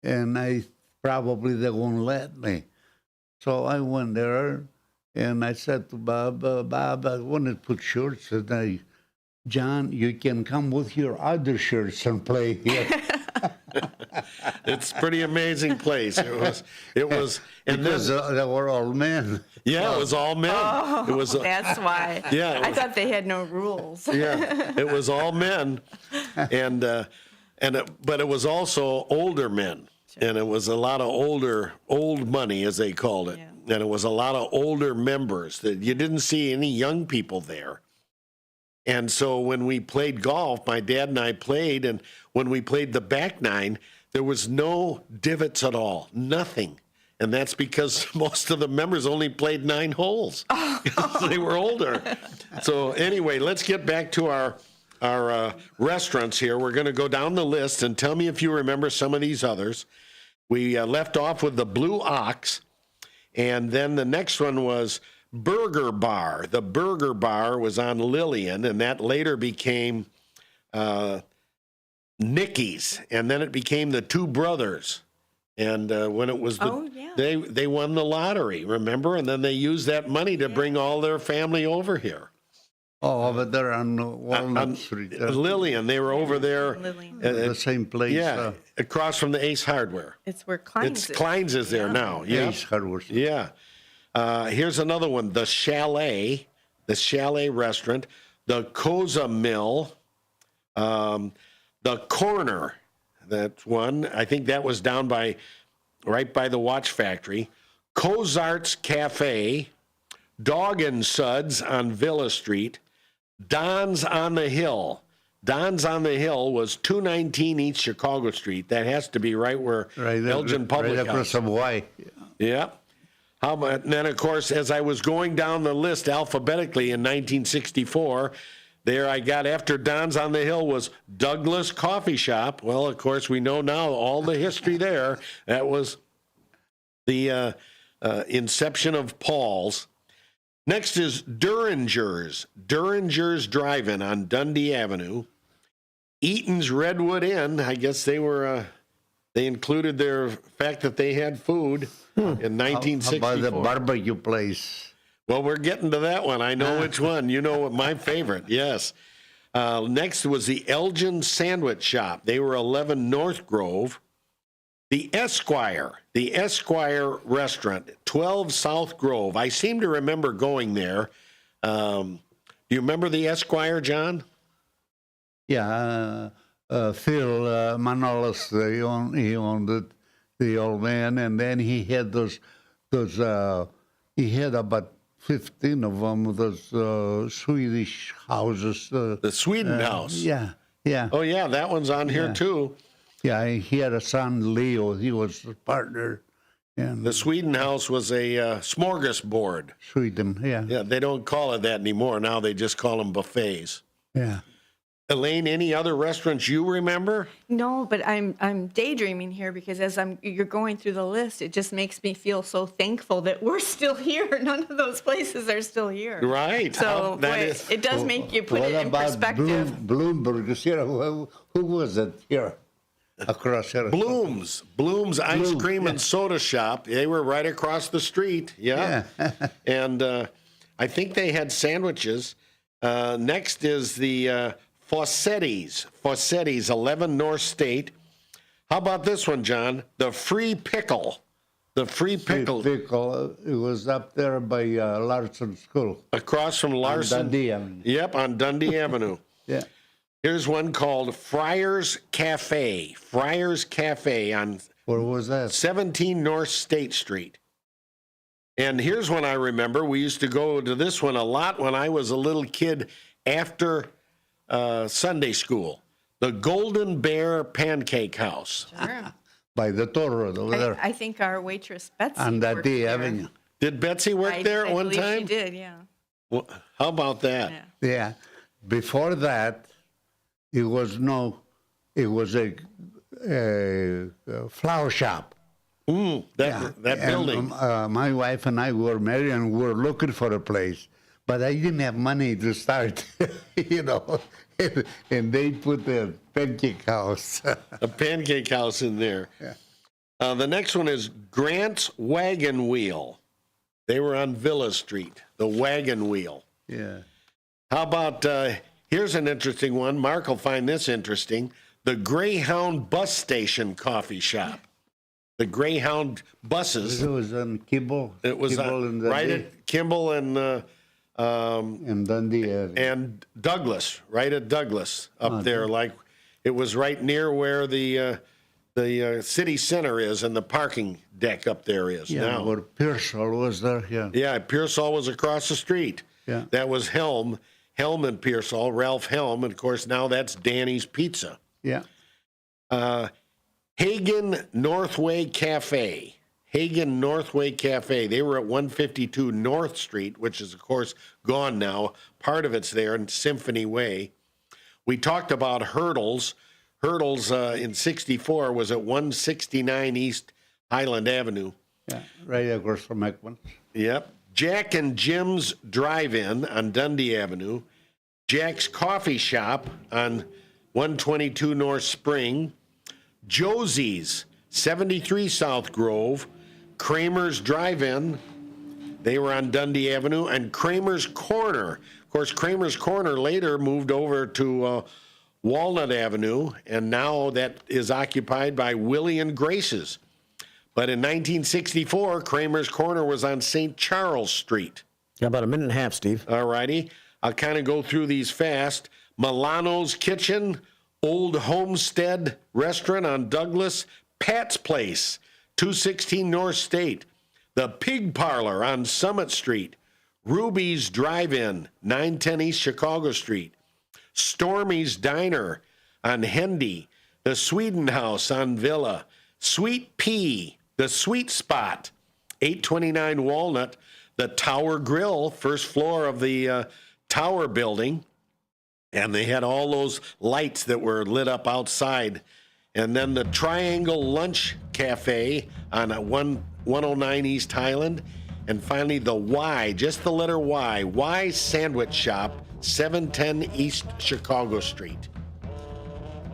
S26: and probably they won't let me. So I went there, and I said to Bob, Bob, I want to put shorts. And John, you can come with your other shirts and play here.
S25: It's a pretty amazing place. It was, and
S26: because they were all men.
S25: Yeah, it was all men.
S27: Oh,
S25: it was.
S27: That's why.
S25: Yeah,
S27: I thought they had no rules.
S25: Yeah, it was all men, but it was also older men, and it was a lot of old money, as they called it, and it was a lot of older members. That you didn't see any young people there. And so when we played golf, my dad and I played, and when we played the back nine, there was no divots at all, nothing. And that's because most of the members only played 9 holes. They were older. So anyway, let's get back to our restaurants here. We're going to go down the list, and tell me if you remember some of these others. We left off with the Blue Ox, and then the next one was Burger Bar. The Burger Bar was on Lillian, and that later became Nicky's, and then it became the Two Brothers. And when it was they won the lottery, remember? And then they used that money to bring all their family over here.
S26: Oh, over there on Walnut Street.
S25: Lillian, they were over there.
S26: The same place.
S25: Yeah, across from the Ace Hardware.
S27: It's where Klein's is.
S25: Klein's is there now. Yeah.
S26: Ace Hardware.
S25: Yeah. Here's another one, the Chalet restaurant, the Kozal Mill, the Corner, that one. I think that was down right by the watch factory. Cozart's Cafe, Dog and Suds on Villa Street, Don's on the Hill. Don's on the Hill was 219 East Chicago Street. That has to be right where Elgin Public
S26: right across from Hawaii.
S25: Yeah. How about, and then, of course, as I was going down the list alphabetically in 1964, there I got after Don's on the Hill was Douglas Coffee Shop. Well, of course, we know now all the history there. That was the inception of Paul's. Next is Duringer's Drive-In on Dundee Avenue. Eaton's Redwood Inn. I guess they were they included their fact that they had food in 1964.
S26: How about the barbecue place?
S25: Well, we're getting to that one. I know which one. You know what my favorite. Yes. Next was the Elgin Sandwich Shop. They were 11 North Grove. The Esquire Restaurant, 12 South Grove. I seem to remember going there. Do you remember the Esquire, John?
S26: Yeah, Phil Manolis, he owned it, the old man, and then he had those he had about 15 of them, those Swedish houses.
S25: The Sweden House.
S26: Yeah.
S25: Oh, yeah, that one's on here, too.
S26: Yeah, he had a son, Leo. He was the partner. And
S25: the Sweden House was a smorgasbord.
S26: Sweden, yeah.
S25: Yeah, they don't call it that anymore. Now they just call them buffets.
S26: Yeah.
S25: Elaine, any other restaurants you remember?
S27: No, but I'm daydreaming here because as you're going through the list, it just makes me feel so thankful that we're still here. None of those places are still here.
S25: Right.
S27: So it does make you put it in perspective.
S26: Bloomberg, who was it here? Across here.
S25: Bloom's Ice Cream and Soda Shop. They were right across the street. Yeah. And I think they had sandwiches. Next is the Fossetti's, 11 North State. How about this one, John? The Free Pickle. The Free Pickle.
S26: It was up there by Larson School.
S25: Across from Larson.
S26: On Dundee Avenue.
S25: Yep, on Dundee Avenue.
S26: Yeah.
S25: Here's one called Friars Cafe. Friars Cafe on
S26: Where was that?
S25: 17 North State Street. And here's one I remember. We used to go to this one a lot when I was a little kid after Sunday school. The Golden Bear Pancake House.
S27: Sure.
S26: By the toll road over there.
S27: I think our waitress Betsy
S26: On that
S27: worked
S26: day
S27: there.
S26: avenue.
S25: Did Betsy work there at one
S27: believe
S25: time?
S27: She did, yeah.
S25: Well, how about that?
S26: Yeah. Before that, it was a flower shop.
S25: That building.
S26: My wife and I were married and we were looking for a place, but I didn't have money to start, and they put the pancake house.
S25: A pancake house in there.
S26: Yeah.
S25: The next one is Grant's Wagon Wheel. They were on Villa Street, the Wagon Wheel.
S26: Yeah.
S25: How about, here's an interesting one. Mark will find this interesting. The Greyhound Bus Station Coffee Shop. The Greyhound buses.
S26: It was on Kimball.
S25: It was
S26: Kimball
S25: right at Kimball and
S26: Dundee
S25: and Douglas, right at Douglas up there. Like it was right near where the city center is and the parking deck up there is now.
S26: Where Pearsall was there. Yeah.
S25: Yeah, Pearsall was across the street.
S26: Yeah.
S25: That was Helm and Pearsall, Ralph Helm, and of course now that's Danny's Pizza.
S26: Yeah.
S25: Hagen Northway Cafe. Hagen Northway Cafe. They were at 152 North Street, which is, of course, gone now. Part of it's there in Symphony Way. We talked about Hurdles. Hurdles in 64 was at 169 East Highland Avenue.
S26: Yeah, right across from Ekman.
S25: Yep. Jack and Jim's Drive-In on Dundee Avenue. Jack's Coffee Shop on 122 North Spring. Josie's, 73 South Grove. Kramer's Drive-In, they were on Dundee Avenue. And Kramer's Corner. Of course, Kramer's Corner later moved over to Walnut Avenue, and now that is occupied by Willie and Grace's. But in 1964, Kramer's Corner was on St. Charles Street.
S5: Got about a minute and a half, Steve.
S25: All righty. I'll kind of go through these fast. Milano's Kitchen, Old Homestead Restaurant on Douglas, Pat's Place, 216 North State, The Pig Parlor on Summit Street, Ruby's Drive-In, 910 East Chicago Street, Stormy's Diner on Hendy, The Sweden House on Villa, Sweet Pea, The Sweet Spot, 829 Walnut, the Tower Grill, first floor of the Tower building, and they had all those lights that were lit up outside. And then the Triangle Lunch Cafe on 109 East Highland. And finally, the Y, just the letter Y Sandwich Shop, 710 East Chicago Street.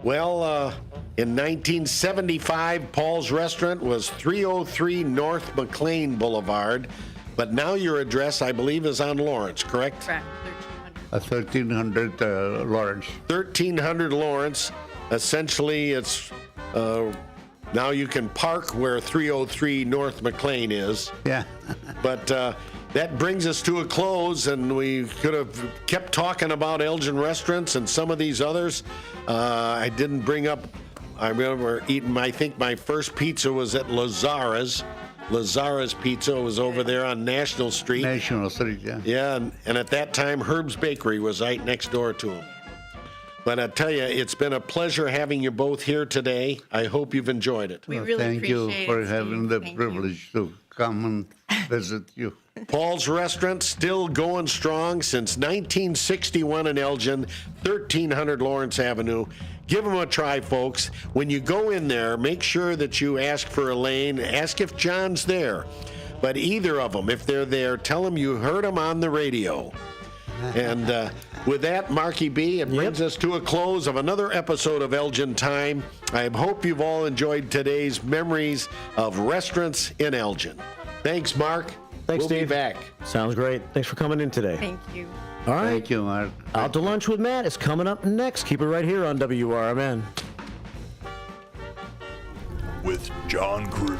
S25: Well, in 1975, Paul's Restaurant was 303 North McLean Boulevard. But now your address, I believe, is on Lawrence, correct?
S27: Correct.
S26: 1300 Lawrence.
S25: 1300 Lawrence. Essentially, it's now you can park where 303 North McLean is.
S26: Yeah.
S25: But that brings us to a close, and we could have kept talking about Elgin restaurants and some of these others. I didn't bring up, I remember eating, I think my first pizza was at Lazara's. Lazara's Pizza was over there on National Street.
S26: National Street, yeah.
S25: Yeah, and at that time, Herb's Bakery was right next door to him. But I tell you, it's been a pleasure having you both here today. I hope you've enjoyed it.
S27: We really
S26: Thank you
S27: appreciate
S26: for
S27: it,
S26: having
S27: Steve.
S26: the
S27: Thank
S26: privilege to come and visit you.
S25: Paul's Restaurant still going strong since 1961 in Elgin, 1300 Lawrence Avenue. Give them a try, folks. When you go in there, make sure that you ask for Elaine. Ask if John's there. But either of them, if they're there, tell them you heard them on the radio. And with that, Marky B, it brings us to a close of another episode of Elgin Time. I hope you've all enjoyed today's memories of restaurants in Elgin. Thanks, Mark.
S5: Thanks,
S25: we'll
S5: Steve.
S25: Be back.
S5: Sounds great. Thanks for coming in today.
S27: Thank you.
S5: All right.
S26: Thank you, Mark.
S5: Out to Lunch with Matt is coming up next. Keep it right here on WRMN.
S3: With John Gruden.